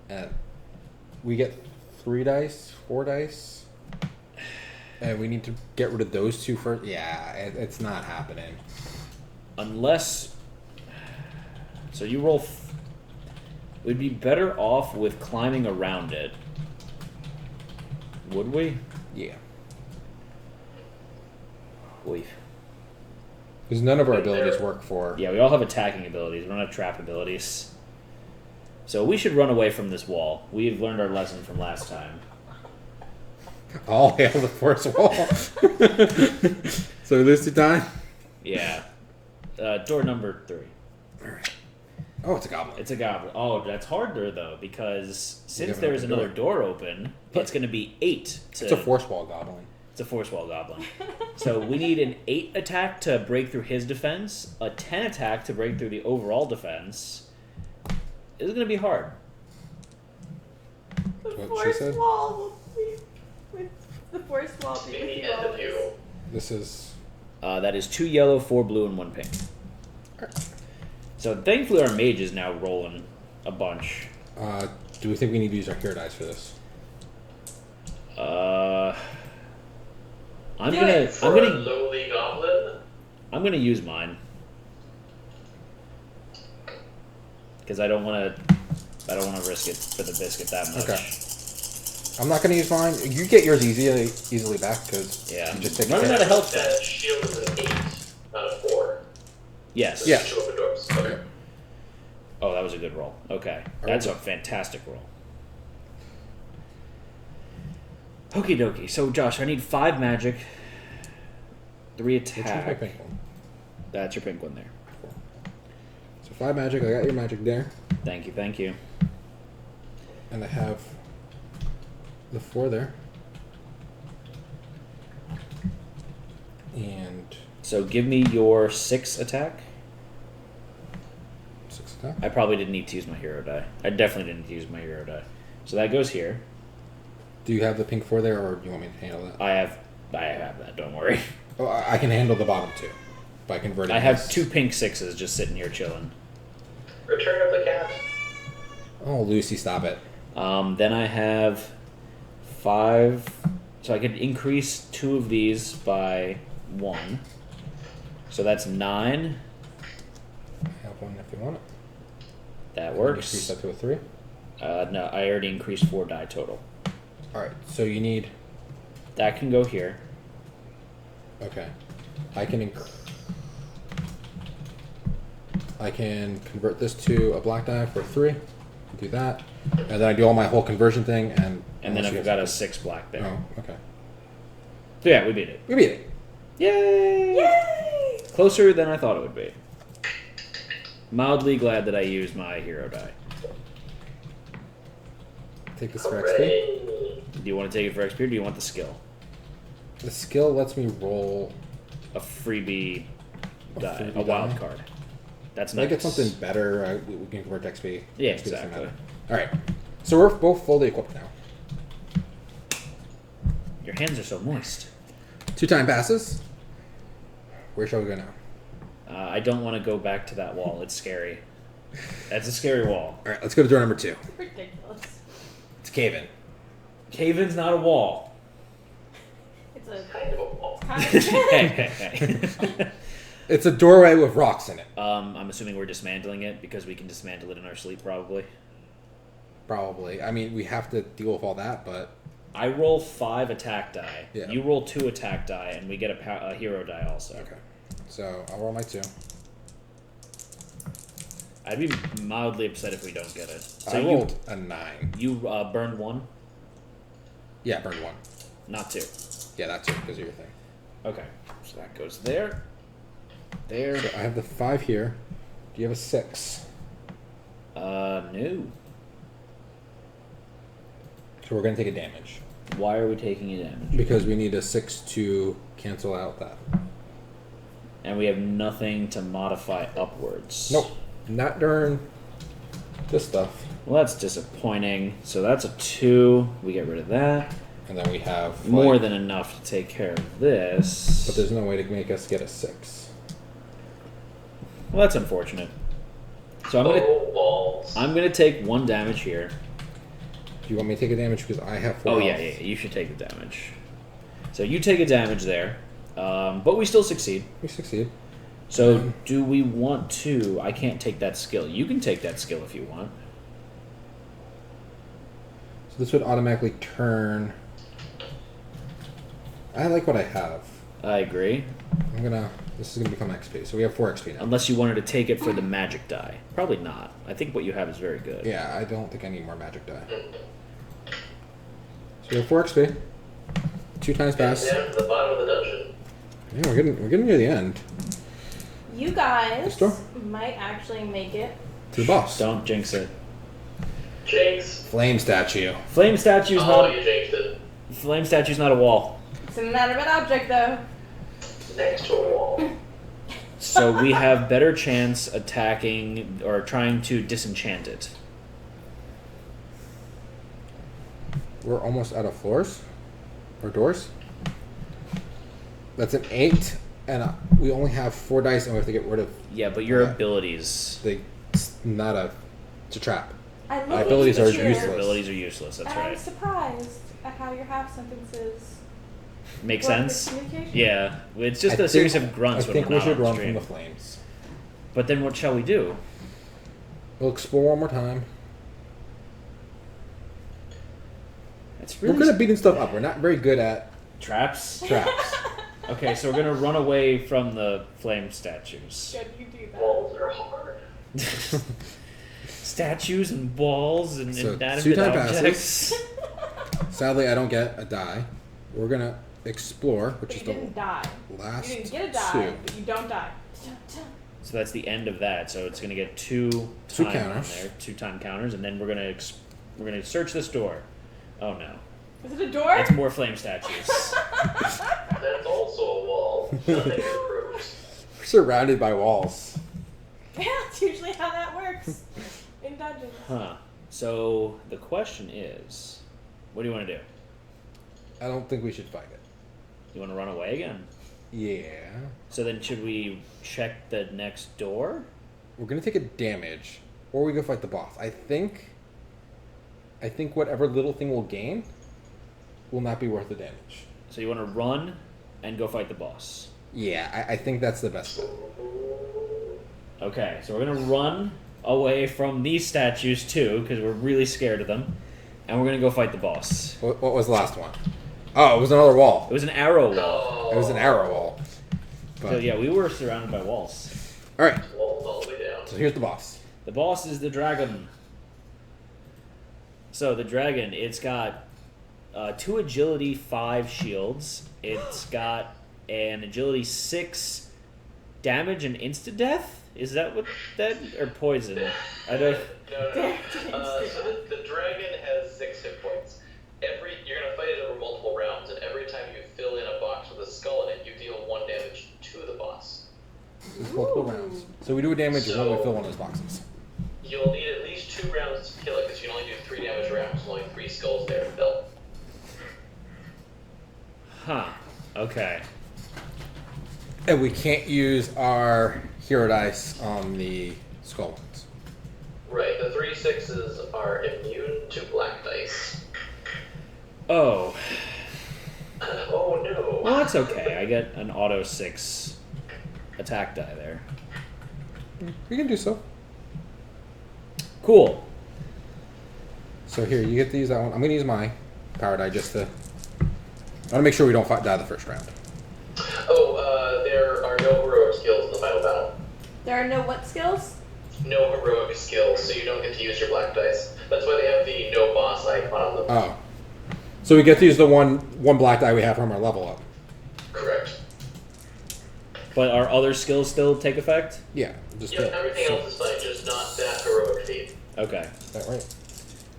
And we get 3 dice, 4 dice. And we need to get rid of those 2 first. Yeah, it's not happening. Unless... So you roll... We'd be better off with climbing around it. Would we? Yeah. Oy. Because none of our abilities work for... Yeah, we all have attacking abilities. We don't have trap abilities. So we should run away from this wall. We've learned our lesson from last time. All hail the Force Wall. So we lose 2 time? Yeah. Door number 3. Alright. Oh, it's a goblin. It's a goblin. Oh, that's harder, though, because since have there is another another door open, it's going to be 8 to... It's a Force Wall goblin. It's a Force Wall Goblin. So we need an 8 attack to break through his defense, a 10 attack to break through the overall defense. This is going to be hard. The What she force said? wall will be with the force wall be Be with the you end of always. you. This is... That is 2 yellow, 4 blue, and 1 pink. So thankfully our mage is now rolling a bunch. Do we think we need to use our hero dice for this? I'm Do gonna it. For a lowly goblin? I'm gonna use mine. Because I don't wanna risk it for the biscuit that much. Okay. I'm not going to use mine. You get yours easily back because Yeah. you just take Running it. out of health. That shield is an 8, not a 4. Yes. Yeah. 2 open doors. Okay. Oh, that was a good roll. Okay. That's a fantastic roll. Okie dokie. So, Josh, I need 5 magic, 3 Which one's my attack. pink one? That's your pink one there. So 5 magic. I got your magic there. Thank you, thank you. And I have the 4 there. And So, give me your 6 attack. 6 attack. I probably didn't need to use my hero die. I definitely didn't use my hero die. So that goes here. Do you have the pink 4 there, or do you want me to handle that? I have that. Don't worry. Oh, I can handle the bottom 2 by converting. I have this. 2 pink 6s just sitting here chilling. Return of the cat. Oh, Lucy, stop it. Then I have 5. So I could increase 2 of these by 1. So that's 9. I have 1 if you want it. That Increase works. that to a 3. No, I already increased 4 die total. All right. So you need. That can go here. Okay. I can convert this to a black die for a 3. Do that, and then I do all my whole conversion thing, and And then I've got a 6 black there. Oh, okay. So yeah, we beat it. We beat it. Yay! Yay! Closer than I thought it would be. Mildly glad that I used my hero die. Take this for XP. Hooray. Do you want to take it for XP or do you want the skill? The skill lets me roll. A freebie die, freebie a wild die? card. That's If I nice. get something better, we can convert to XP. Yeah, XP doesn't exactly. matter. All right. So we're both fully equipped now. Your hands are so moist. 2 time passes. Where shall we go now? I don't want to go back to that wall. It's scary. That's a scary wall. All right, let's go to door number 2. Ridiculous. It's cave-in. Cave-in's not a wall. It's a Kind of a wall. kind Hey. It's a doorway with rocks in it. I'm assuming we're dismantling it because we can dismantle it in our sleep, probably. Probably. I mean, we have to deal with all that, but I roll 5 attack die. Yeah. You roll 2 attack die, and we get a hero die also. okay. So I'll roll my 2. I'd be mildly upset if we don't get it. So I rolled a 9. You burned 1, Yeah, burned 1. not 2. Yeah, that's it because of your thing. Okay, so that goes there. There. So I have the 5 here. Do you have a 6? No. So we're gonna take a damage Why are we taking a damage? because we need a 6 to cancel out that. And we have nothing to modify upwards. Nope, not during this stuff. Well, that's disappointing. So that's a 2. We get rid of that. And then we have More like- than enough to take care of this. But there's no way to make us get a 6. Well, that's unfortunate. So Oh, balls. I'm gonna take 1 damage here. Do you want me to take a damage because I have 4 Oh health? yeah, you should take the damage. So you take a damage there, but we still succeed. We succeed. So do we want to? I can't take that skill. You can take that skill if you want. So this would automatically turn. I like what I have. I agree. This is gonna become XP. So we have 4 XP now. Unless you wanted to take it for the magic die. Probably not. I think what you have is very good. Yeah, I don't think I need more magic die. So we have 4 XP. 2 times pass. Down to the bottom of the dungeon. Yeah, we're getting near the end. You guys This door? might actually make it. To the boss. Don't jinx it. Jinx. Flame statue. Flame statue's Oh, not. you jinxed it. Flame statue's not a wall. It's an inanimate object, though. Next to a wall. So we have better chance attacking or trying to disenchant it. We're almost out of floors or doors. That's an 8, and we only have 4 dice, and we have to get rid of. Yeah, but your Yeah. abilities. It's not a. It's a trap. I look My at abilities you are here, useless. Your abilities are useless. That's and I'm right. surprised at how your half sentences Make work with sense? communication. Yeah, it's just I a series think- of grunts I when think we're we not should on run stream. from the flames. But then what shall we do? We'll explore one more time. It's We're really good at beating stuff up. We're not very good at traps. traps. Okay, so we're gonna run away from the flame statues. Should you do that? Walls are hard. Statues and balls and So, inanimate 2 time objects. Sadly, I don't get a die. We're gonna explore, which But is you the didn't die. last You didn't get a die, 2. but you don't die. So that's the end of that. So it's gonna get 2 2 time on counters. there, 2 time counters, and then we're gonna search this door. Oh no, Is it a door? it's more flame statues. That's also a wall. Nothing improves. We're surrounded by walls. Yeah, that's usually how that works in dungeons. Huh. So the question is, what do you want to do? I don't think we should fight it. You want to run away again? Yeah. So then should we check the next door? We're gonna take a damage, or we go fight the boss. I think whatever little thing we'll gain will not be worth the damage. So you want to run and go fight the boss. Yeah, I think that's the best bet. Okay, so we're going to run away from these statues too, because we're really scared of them. And we're going to go fight the boss. What was the last one? Oh, it was another wall. It was an arrow wall. It was an arrow wall. But, So yeah, we were surrounded by walls. Alright, Walls all the way down. so here's the boss. The boss is the dragon. So the dragon, it's got 2 agility 5 shields. It's got an agility 6 damage and insta death. Is that what that or poison? I don't. No. So the dragon has 6 hit points. You're gonna fight it over multiple rounds, and every time you fill in a box with a skull in it, you deal 1 damage to the boss. It's multiple rounds. So we do a damage when we fill one of those boxes. You'll need at least 2 rounds to kill it, because you can only do 3 damage rounds. There's only 3 skulls there to fill. Huh. Okay. And we can't use our hero dice on the skull ones. Right, the 3 6s are immune to black dice. Oh. Oh no. Well, that's okay. I get an auto 6 attack die there. We can do so. Cool. So here, you get to use that one. I'm going to use my power die just to... I want to make sure we don't die the first round. Oh, there are no heroic skills in the final battle. There are no what skills? No heroic skills, so you don't get to use your black dice. That's why they have the no boss icon on them. Oh. So we get to use the one black die we have from our level up. Correct. But our other skills still take effect? Yeah. Just Yep, everything else is fine, just not that heroic feat. Okay. Is that right?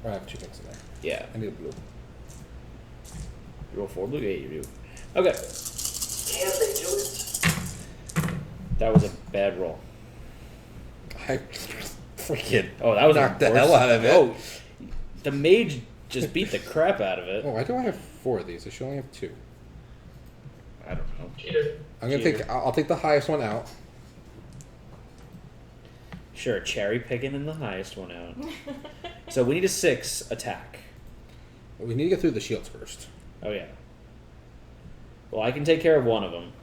I have 2 things in there. Yeah. I need a blue. You roll 4 blue? Yeah, you do. Okay. Can they do it? That was a bad roll. I freaking Oh, that was knocked the worse. hell out of it. Oh, the mage just beat the crap out of it. Oh, why do I have 4 of these? I should only have 2. I don't know. Cheater. I'm gonna Cheater. take. I'll take the highest one out. Sure, cherry picking in the highest one out. So we need a 6 attack. We need to get through the shields first. Oh, yeah. Well, I can take care of one of them.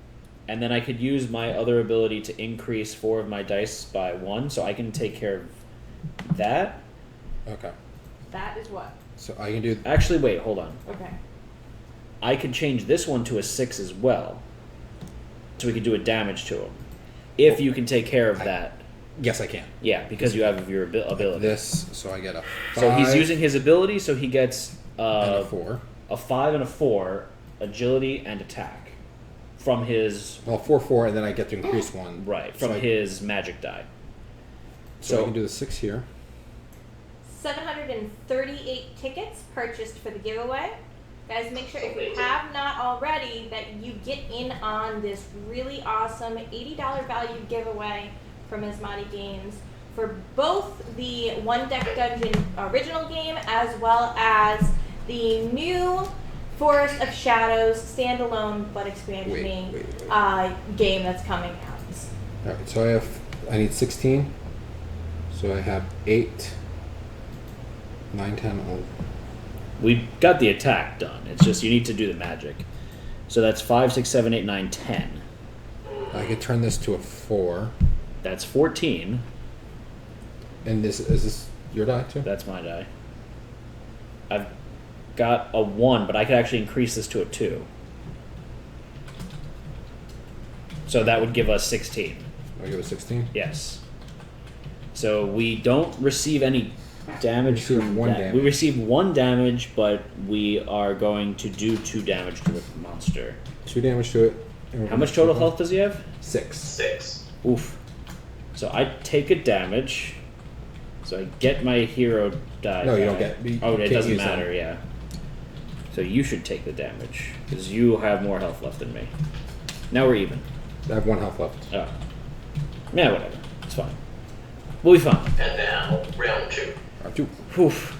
And then I could use my other ability to increase 4 of my dice by 1, so I can take care of that. Okay. That is what? So I can do. Actually, wait, hold on. Okay. I could change this one to a 6 as well. So we could do a damage to him. If you can take care of that. Yes, I can. Yeah, because you have your ability. This, so I get a 5. So he's using his ability, so he gets and a 4. a 5 and a 4, agility and attack from his Well, 4, and then I get to increase 1. right So from I- his magic die. So I can do the 6 here. 738 tickets purchased for the giveaway. Guys, make sure if you have not already that you get in on this really awesome $80 value giveaway from Asmati Games for both the One Deck Dungeon original game as well as the new Forest of Shadows standalone but expansion game that's coming out. Alright, so I need 16. So I have 8, 9, 10, 11. We got the attack done. It's just you need to do the magic. So that's 5, 6, 7, 8, 9, 10. I could turn this to a 4. That's 14. And is this your die too? That's my die. I've got a 1, but I could actually increase this to a 2. So that would give us 16. I give it 16. Yes. So we don't receive any damage. We receive from 1 that. damage. We receive 1 damage, but we are going to do 2 damage to the monster. 2 damage to it. And How much total health does he have? 6. 6. Oof. So I take a damage. So I get my hero die. No, you don't back. get- you Oh, it can't doesn't use them. matter. Yeah. So you should take the damage because you have more health left than me. Now we're even. I have 1 health left. Oh. Yeah, whatever. It's fine. We'll be fine. And now, round 2. Round 2. Oof.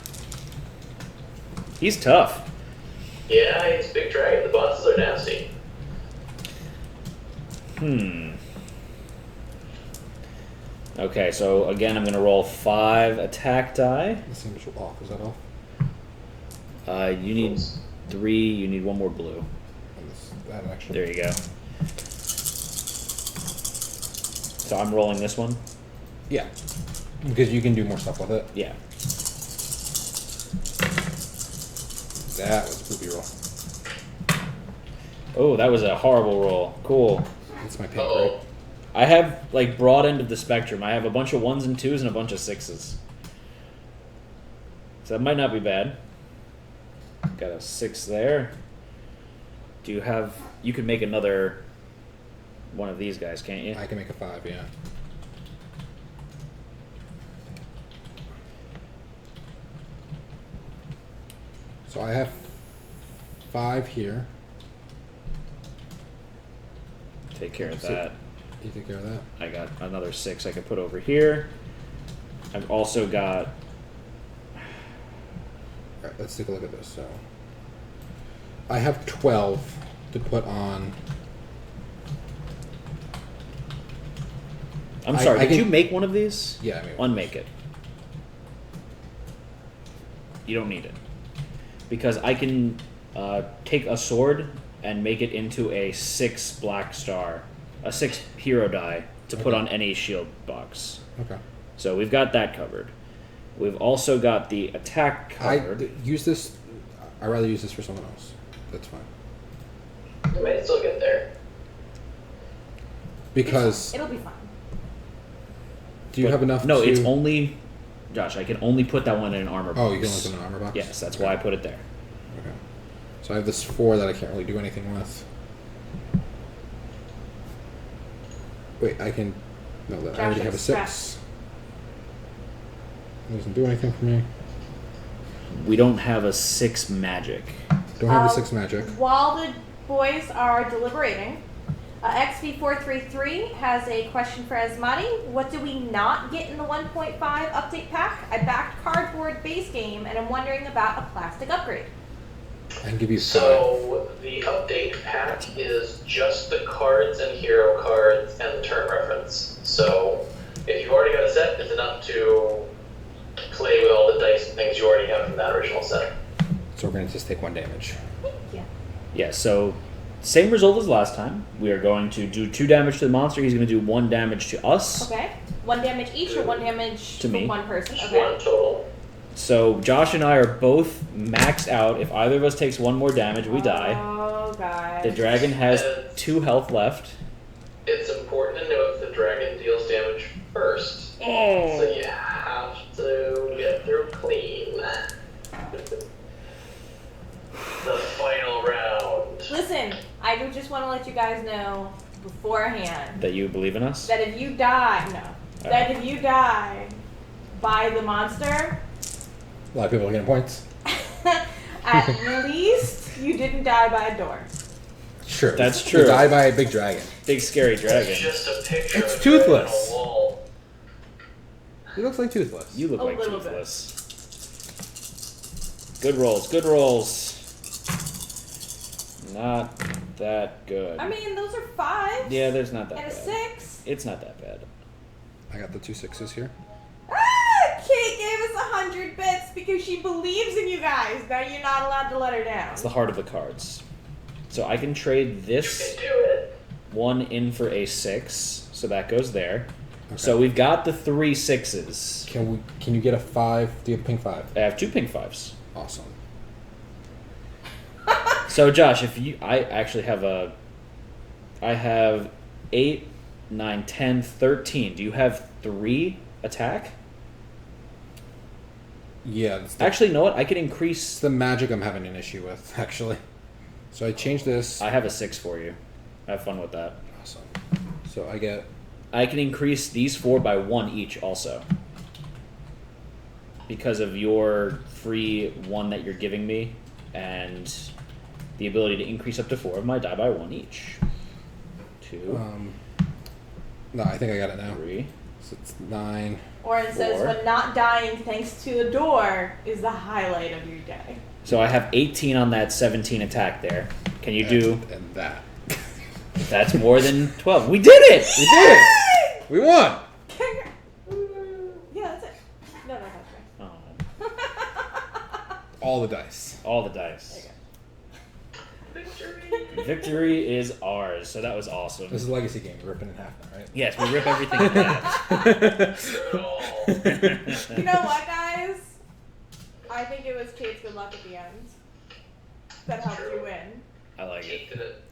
He's tough. Yeah, he's a big dragon. The bosses are nasty. Okay, so again, I'm going to roll 5 attack die. This seems off. Is that off? You need 3. You need 1 more blue. That actually. There you go. So I'm rolling this one? Yeah. Because you can do more stuff with it. Yeah. That was a poopy roll. Oh, that was a horrible roll. Cool. That's my pink, Uh-oh. right? I have, like, broad end of the spectrum. I have a bunch of 1s and 2s and a bunch of 6s. So that might not be bad. Got a 6 there. Do you have... You could make another one of these guys, can't you? I can make a 5, yeah. So I have 5 here. Take care of So- that. You take care of that? I got another 6 I could put over here. I've also got... Alright, let's take a look at this. So I have 12 to put on. I'm sorry, I did can- you make one of these? Yeah, I made one. Unmake it. You don't need it. Because I can take a sword and make it into a 6 black star. A 6 hero die to put Okay. on any shield box. Okay. So we've got that covered. We've also got the attack covered. Use this. I'd rather use this for someone else. That's fine. We might still get there. Because It'll be fine. do you But have enough? No, to... it's only... Josh, I can only put that one in an armor box. Oh, you can only put it in an armor box. Yes, that's Okay. why I put it there. Okay. So I have this 4 that I can't really do anything with. Wait, I can. No, that I already have a 6. It doesn't do anything for me. We don't have a 6 magic. Don't have a 6 magic. While the boys are deliberating, XV433 has a question for Asmati. What do we not get in the 1.5 update pack? I backed cardboard base game and I'm wondering about a plastic upgrade. I can give you 5. So the update pack is just the cards and hero cards and the turn reference. So if you've already got a set, it's enough to play with all the dice and things you already have from that original set. So we're going to just take 1 damage. Thank you. Yeah, so same result as last time. We are going to do 2 damage to the monster. He's going to do 1 damage to us. Okay. 1 damage each or 1 damage To for me. 1 person? Just Okay. 1 total. So Josh and I are both maxed out. If either of us takes 1 more damage, we die. Oh, guys. The dragon has 2 health left. It's important to note the dragon deals damage first. Oh. So you have to get through clean. The final round. Listen, I would just want to let you guys know beforehand That you believe in us? that if you die, that if you die by the monster, A lot of people are getting points. at least you didn't die by a door. Sure. That's You true. die by a big dragon. Big scary dragon. It's just a picture It's of a dragon toothless. on a wall. He looks like Toothless. You look A like little bit. toothless. Good rolls, good rolls. Not that good. I mean, those are 5s. Yeah, there's not that And a bad. 6. It's not that bad. I got the 2 6s here. Ah! Kate gave us 100 bits because she believes in you guys. Now you're not allowed to let her down. It's the heart of the cards. So I can trade You this can do it. 1 in for a 6, so that goes there. Okay. So we've got the 3 6s. Can you get a 5? Do you have a pink 5? I have 2 pink 5s. Awesome. So Josh, if you, I actually have I have 8, 9, 10, 13. Do you have 3 attack? Yeah. It's the, Actually, you know what? I can it's increase. the magic I'm having an issue with, actually. So I changed this. I have a 6 for you. Have fun with that. Awesome. So I get. I can increase these 4 by 1 each also. Because of your free 1 that you're giving me and the ability to increase up to 4 of my die by 1 each. 2, No, I think I got it now. 3. So it's 9. Or it says, Or- when not dying thanks to a door is the highlight of your day. So I have 18 on that 17 attack there. Can you do? And that. That's more than 12. We did it! We did it! We won! Yeah, that's it. No, that's Oh, right. All the dice. all the dice. There you Victory! Victory is ours. So that was awesome. This is a legacy game. We're ripping in half now, right? Yes, we rip everything in half. You know what, guys? I think it was Kate's good luck at the end that helped you win. I like it. Kate did it.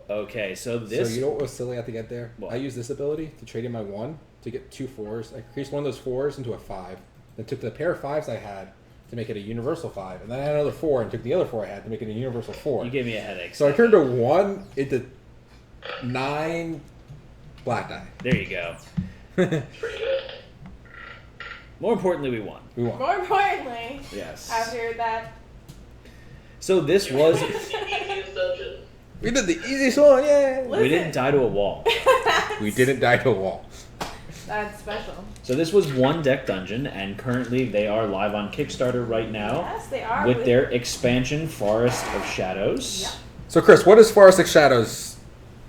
Okay, so this. So you know what was silly at the end there? What? I used this ability to trade in my 1 to get 2 4s. I increased one of those 4s into a 5. Then took the pair of 5s I had to make it a universal 5. And then I had another 4 and took the other 4 I had to make it a universal 4. You gave me a headache. So I turned a 1 into 9 black die. There you go. Pretty good. More importantly, we won. We won. More importantly, Yes. after that, So this was. The easiest dungeon. We did the easiest one, yeah! We didn't die to a wall. We didn't die to a wall. that's special. So this was one deck dungeon, and currently they are live on Kickstarter right now Yes, they are. with their expansion, Forest of Shadows. Yeah. So Chris, what does Forest of Shadows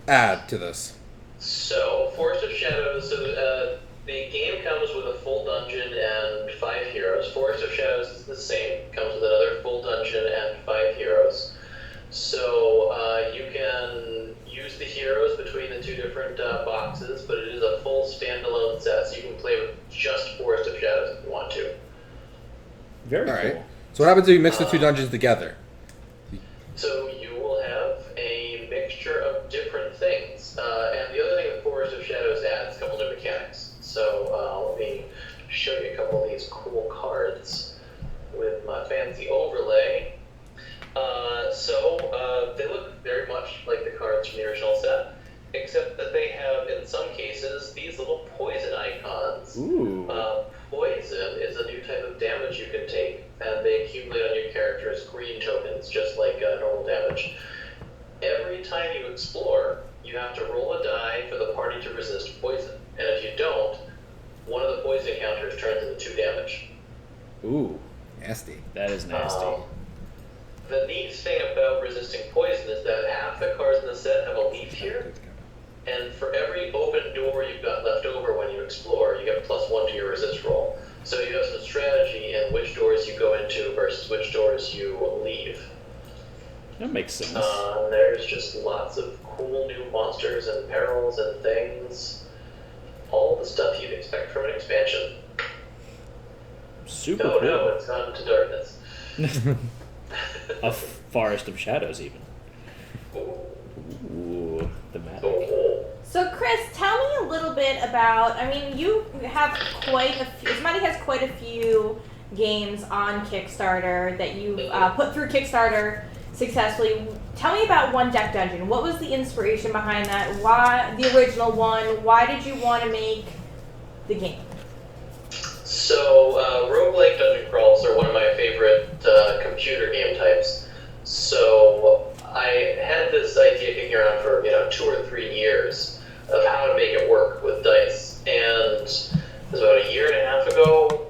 add to this? So, Forest of Shadows, the game comes with a full dungeon and 5 heroes. Forest of Shadows is the same, comes with another full dungeon and 5 heroes. So, you can use the heroes between the 2 different boxes, but it is a full standalone set, so you can play with just Forest of Shadows if you want to. Very Alright. cool. So what happens if you mix the 2 dungeons together? So you will have a mixture of different things. And the other thing that Forest of Shadows adds is a couple new mechanics. So let me show you a couple of these cool cards with my fancy overlay. They look very much like the cards from the original set, except that they have, in some cases, these little poison icons. Ooh. Poison is a new type of damage you can take, and they accumulate on your character as green tokens, just like normal damage. Every time you explore, you have to roll a die for the party to resist poison, and if you don't, one of the poison counters turns into 2 damage. Ooh. Nasty. That is nasty. The neat thing about resisting poison is that half the cards in the set have a leaf here, and for every open door you've got left over when you explore, you get +1 to your resist roll. So you have some strategy in which doors you go into versus which doors you leave. That makes sense. There's just lots of cool new monsters and perils and things. All the stuff you'd expect from an expansion. Super Oh cool. no, it's gone into darkness. A Forest of Shadows, even. Ooh, thematic. Oh. So, Chris, tell me a little bit about. I mean, you have quite a few. Somebody has quite a few games on Kickstarter that you put through Kickstarter successfully. Tell me about One Deck Dungeon. What was the inspiration behind that? Why the original one? Why did you want to make the game? So, roguelike dungeon crawls are one of my favorite computer game types. So, I had this idea kicking around for 2 or 3 years of how to make it work with dice. And it was about a year and a half ago,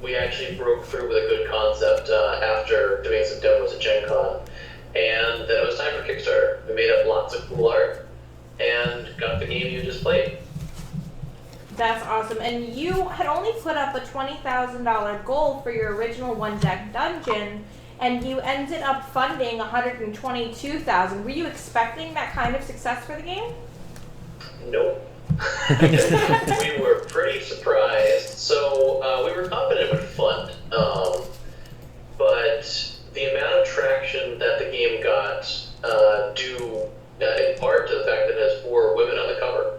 we actually broke through with a good concept after doing some demos at Gen Con. And then it was time for Kickstarter. We made up lots of cool art and got the game you just played. That's awesome. And you had only put up a $20,000 goal for your original One Deck Dungeon, and you ended up funding $122,000. Were you expecting that kind of success for the game? Nope. We were pretty surprised. So we were confident it would fund, but the amount of traction that the game got due in part to the fact that it has 4 women on the cover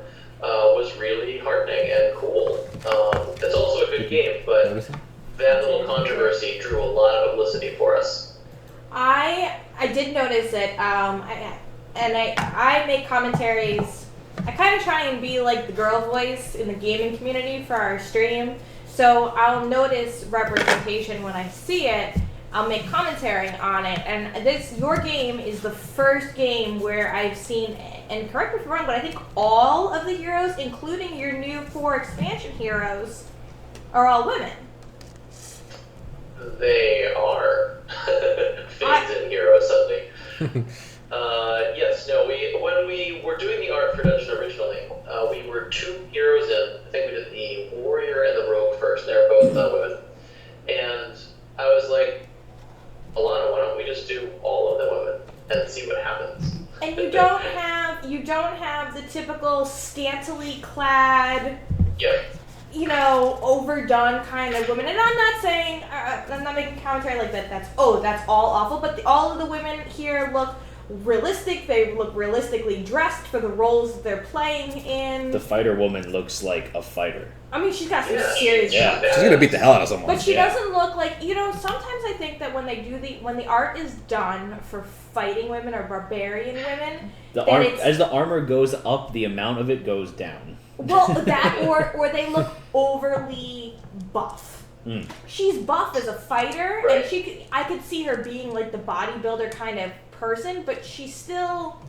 was really heartening and cool. It's also a good game, but that little controversy drew a lot of publicity for us. I did notice it, I make commentaries. I kind of try and be like the girl voice in the gaming community for our stream. So I'll notice representation when I see it. I'll make commentary on it. And your game is the first game where I've seen and correct me if I'm wrong, but I think all of the heroes, including your new 4 expansion heroes, are all women. They are. Fades in heroes suddenly. Yes, no, when we were doing the art for Dungeon originally, we were 2 heroes in. I think we did the warrior and the rogue first. They're both women. And I was like, Alana, why don't we just do all of the women and see what happens? And you don't have the typical scantily clad, Yeah. Overdone kind of women. And I'm not saying, I'm not making commentary like that. That's all awful. But all of the women here look realistic. They look realistically dressed for the roles that they're playing in. The fighter woman looks like a fighter. I mean, she's got some serious. Yeah, she's gonna beat the hell out of someone. But she doesn't look like, sometimes I think that when the art is done for fighting women or barbarian women, as the armor goes up, the amount of it goes down. Well, that or they look overly buff. Mm. She's buff as a fighter, right. and I could see her being like the bodybuilder kind of person, but she's still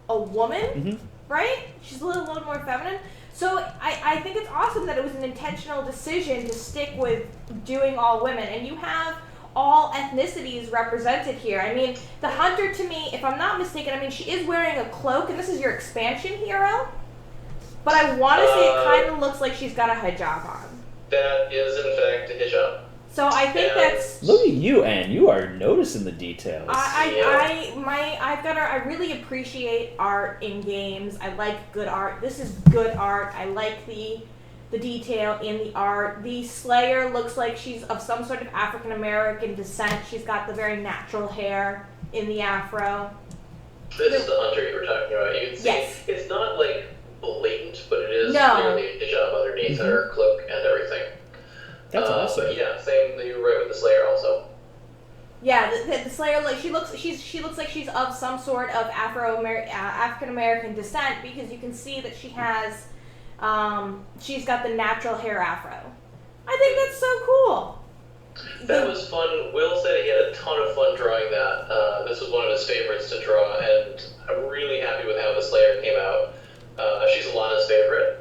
a woman, right? She's a little more feminine. So I think it's awesome that it was an intentional decision to stick with doing all women, and you have all ethnicities represented here. I mean, the hunter, to me, if I'm not mistaken, she is wearing a cloak, and this is your expansion hero, but I want to say it kind of looks like she's got a hijab on. That is, in fact, a hijab. So I think that's... Look at you, Anne. You are noticing the details. I really appreciate art in games. I like good art. This is good art. I like the detail in the art. The Slayer looks like she's of some sort of African American descent. She's got the very natural hair in the afro. This is the hunter you were talking about. You can see it's not like blatant, but it is clearly a hijab underneath her cloak and everything. That's awesome. But yeah, same. You're right with the Slayer also. Yeah, the Slayer, like she looks like she's of some sort of African American descent, because you can see that she has, she's got the natural hair afro. I think that's so cool. That was fun. Will said he had a ton of fun drawing that. This was one of his favorites to draw, and I'm really happy with how the Slayer came out. She's Alana's favorite.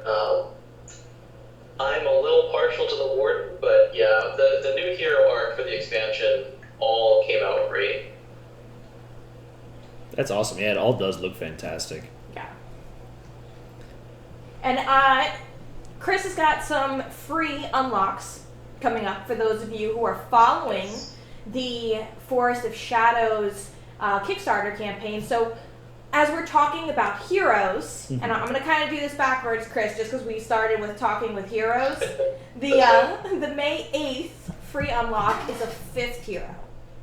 I'm a little partial to the Warden, but yeah, the new hero arc for the expansion all came out great. That's awesome. Yeah, it all does look fantastic. Yeah. And Chris has got some free unlocks coming up for those of you who are following the Forest of Shadows Kickstarter campaign. So as we're talking about heroes, and I'm going to kind of do this backwards, Chris, just because we started with talking with heroes, the May 8th free unlock is a 5th hero,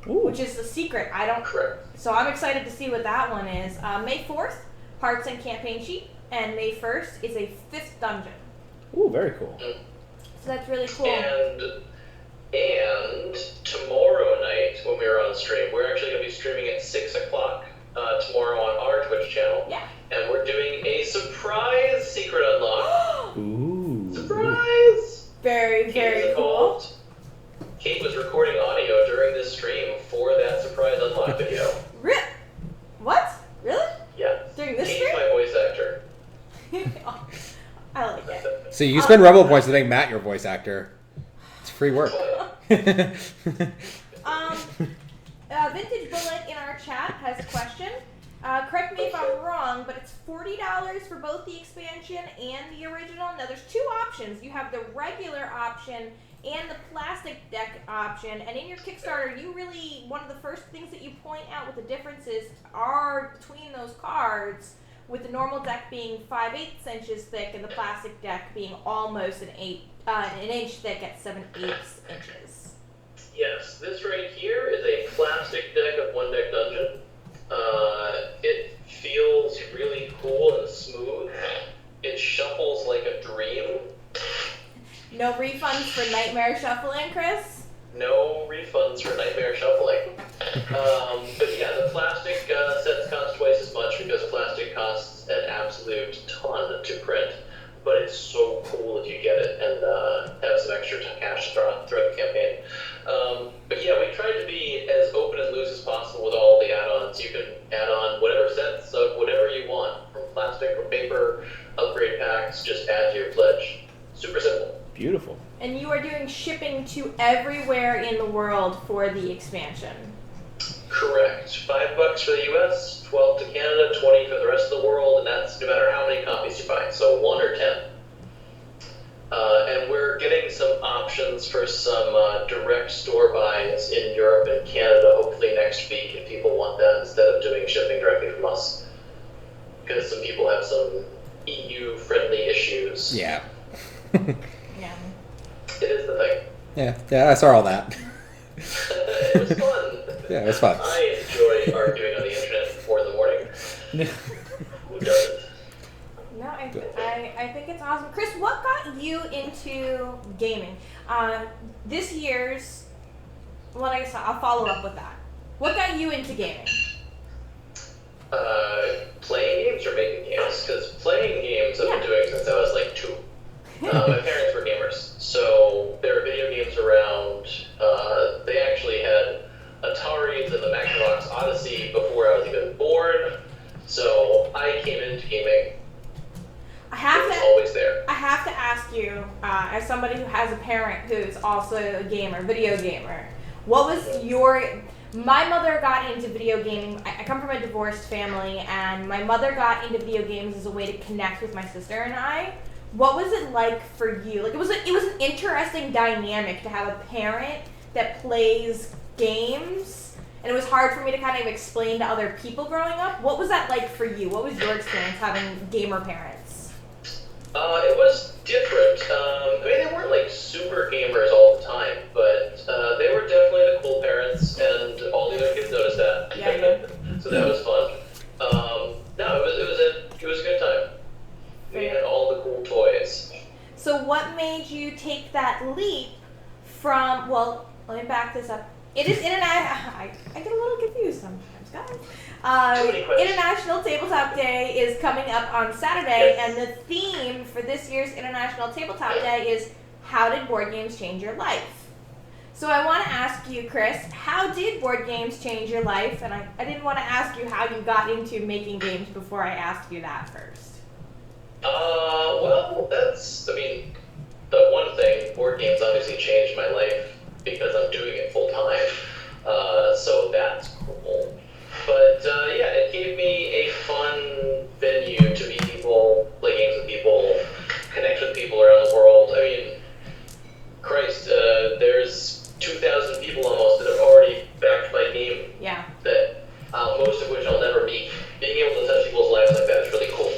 which is the secret. So I'm excited to see what that one is. May 4th, Hearts and Campaign Sheet, and May 1st is a 5th dungeon. Ooh, very cool. So that's really cool. And tomorrow night, when we are on stream, we're actually going to be streaming at 6 o'clock tomorrow on our Twitch channel. Yeah. And we're doing a surprise secret unlock. Ooh. Surprise! Very, very cool. Kate was recording audio during this stream for that surprise unlock video. What? Really? Yeah. During this Kate's stream? my voice actor. I like it. So you spend Rebel points to make Matt your voice actor. It's free work. Vintage Bullet in our chat has a question. Correct me if I'm wrong, but it's $40 for both the expansion and the original. Now, there's 2 options. You have the regular option and the plastic deck option. And in your Kickstarter, one of the first things that you point out with the differences are between those cards, with the normal deck being 5/8 inches thick and the plastic deck being almost an inch thick at 7/8 inches. Yes, this right here is a plastic deck of One Deck Dungeon. It feels really cool and smooth. It shuffles like a dream. No refunds for Nightmare Shuffling, Chris? No refunds for Nightmare Shuffling. But yeah, the plastic sets cost twice as much because plastic costs an absolute ton to print. But it's so cool if you get it and have some extra cash throughout the campaign. But yeah, we tried to be as open and loose as possible with all the add-ons. You can add on whatever sets of whatever you want, from plastic packs, just add to your pledge. Super simple. Beautiful. And you are doing shipping to everywhere in the world for the expansion. Correct. $5 for the US, 12 to Canada, 20 for the rest of the world, and that's no matter how many copies you buy, so 1 or 10. And we're getting some options for some direct store buys in Europe and Canada, hopefully next week, if people want that instead of doing shipping directly from us. Because some people have some EU-friendly issues. Yeah. Yeah. It is the thing. Yeah, I saw all that. It was fun. Yeah, it was fun. I enjoy arguing on the internet at 4 in the morning. Who doesn't? No, I think it's awesome. Chris, what got you into gaming? This year's, well, I guess I'll follow up with that. What got you into gaming? Playing games or making games? Because playing games I've been doing since I was like 2. My parents were gamers, so there were video games around. They actually had Ataris and the Magnavox Odyssey before I was even born, so I came into gaming. It was always there. I have to ask you, as somebody who has a parent who's also a gamer, video gamer, what was your... My mother got into video gaming. I come from a divorced family, and my mother got into video games as a way to connect with my sister and I. What was it like for you? Like, it was an interesting dynamic to have a parent that plays games, and it was hard for me to kind of explain to other people growing up. What was that like for you? What was your experience having gamer parents? It was different. I mean, they weren't like super gamers all the time, but they were definitely the cool parents, and all the other kids noticed that. Yeah. So that was fun. No, it was a good time. We had all the cool toys. So what made you take that leap from, well, let me back this up. It is I get a little confused sometimes, guys. International Tabletop Day is coming up on Saturday, and the theme for this year's International Tabletop Day is how did board games change your life? So I want to ask you, Chris, how did board games change your life? And I didn't want to ask you how you got into making games before I asked you that first. Well, the one thing, board games obviously changed my life because I'm doing it full time, so that's cool. But, it gave me a fun venue to meet people, play games with people, connect with people around the world. I mean, Christ, there's 2,000 people almost that have already backed my game. Yeah. That, most of which I'll never meet. Being able to touch people's lives like that is really cool.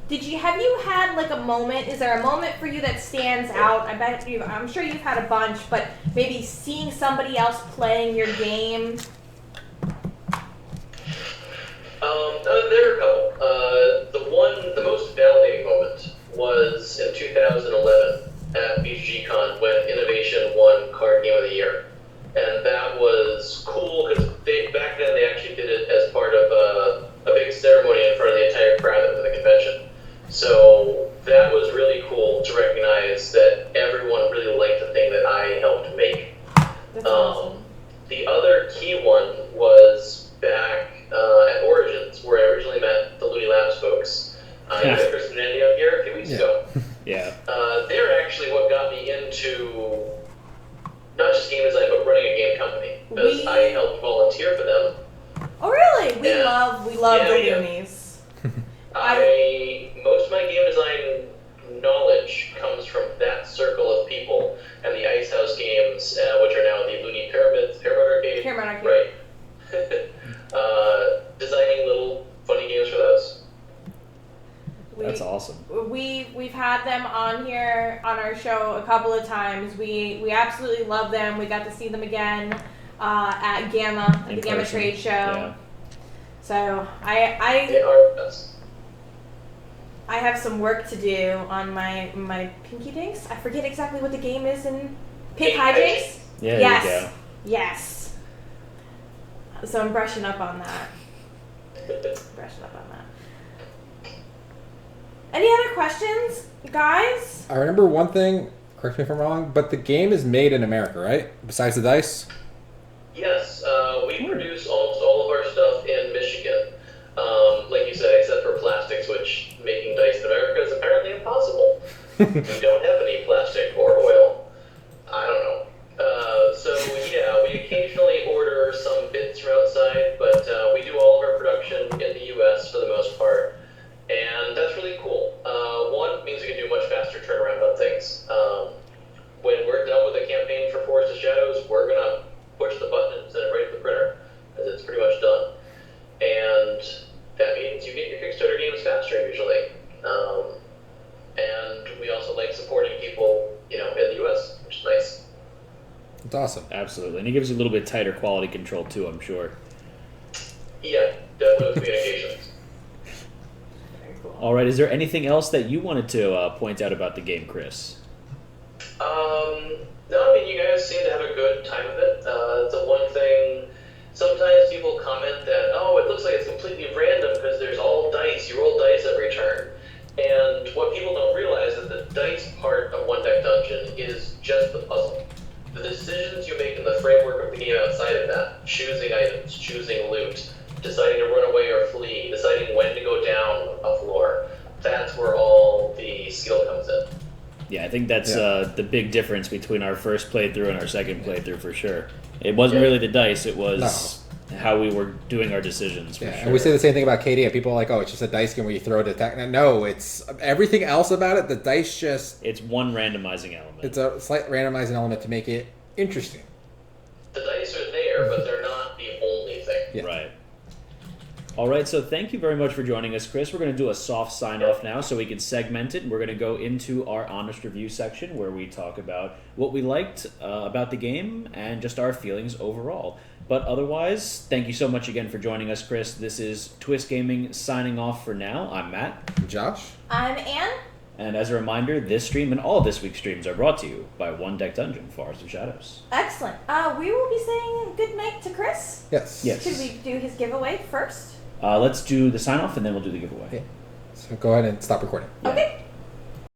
Have you had like a moment, is there a moment for you that stands out? I'm sure you've had a bunch, but maybe seeing somebody else playing your game? There are a couple. The most validating moment was in 2011 at BGCon when Innovation won Card Game of the Year. And that was cool because back then they actually did it as part of a big ceremony in front of the entire crowd at the convention. So that was really cool to recognize that everyone really liked the thing that I helped make. That's awesome. The other key one was back at Origins, where I originally met the Looney Labs folks. You met Chris and Andy out here a few weeks ago. Yeah. They're actually what got me into not just game design, but running a game company. Because I helped volunteer for them. Oh, really? We love the Loonies. Most of my game design knowledge comes from that circle of people and the Ice House games, which are now the Looney Pyramid Arcade. Right. Designing little funny games for those. That's awesome. We've had them on here on our show a couple of times. We absolutely love them. We got to see them again at Gamma, at the Gamma Trade Show. Yeah. So They are the best. I have some work to do on my Pinky Dinks. I forget exactly what the game is in Pink Hijinks. Yeah, yes. There you go. Yes. So I'm brushing up on that. Any other questions, guys? I remember one thing, correct me if I'm wrong, but the game is made in America, right? Besides the dice? Yes, we produce almost all of our stuff in Michigan. Like you said, except for plastics, which making dice in America is apparently We don't have any plastic or oil. I don't know. So yeah, we occasionally order some bits from outside, but we do all of our production in the U.S. for the most part, and that's really cool. One means we can do much faster turnaround on things. When we're done with the campaign for Forest of Shadows, we're gonna push the button and send it right to the printer, because it's pretty much done. And that means you get your Kickstarter games faster usually. And we also like supporting people, in the U.S., which is nice. It's awesome. Absolutely. And it gives you a little bit tighter quality control, too, I'm sure. Yeah, definitely with communications. Very cool. All right, is there anything else that you wanted to point out about the game, Chris? No, I mean, you guys seem to have a good time of it. The one thing, sometimes people comment that, oh, it looks like it's completely random because there's all dice. You roll dice every turn. And what people don't realize is that the dice part of One Deck Dungeon is just the puzzle. The decisions you make in the framework of the game outside of that, choosing items, choosing loot, deciding to run away or flee, deciding when to go down a floor, that's where all the skill comes in. Yeah, I think that's the big difference between our first playthrough and our second playthrough for sure. It wasn't really the dice, it was how we were doing our decisions for sure. And we say the same thing about KD, and people are like, oh, it's just a dice game where you throw it attack. No, it's everything else about it. The dice just... It's one randomizing element. It's a slight randomizing element to make it interesting. The dice are there, but they're not the only thing. Yeah. Right. All right, so thank you very much for joining us, Chris. We're going to do a soft sign-off now so we can segment it. We're going to go into our honest review section where we talk about what we liked about the game and just our feelings overall. But otherwise, thank you so much again for joining us, Chris. This is Twist Gaming signing off for now. I'm Matt. Josh? I'm Anne. And as a reminder, this stream and all of this week's streams are brought to you by One Deck Dungeon, Forest of Shadows. Excellent. We will be saying good night to Chris. Yes. Yes. Should we do his giveaway first? Let's do the sign-off, and then we'll do the giveaway. So go ahead and stop recording. Yeah. Okay.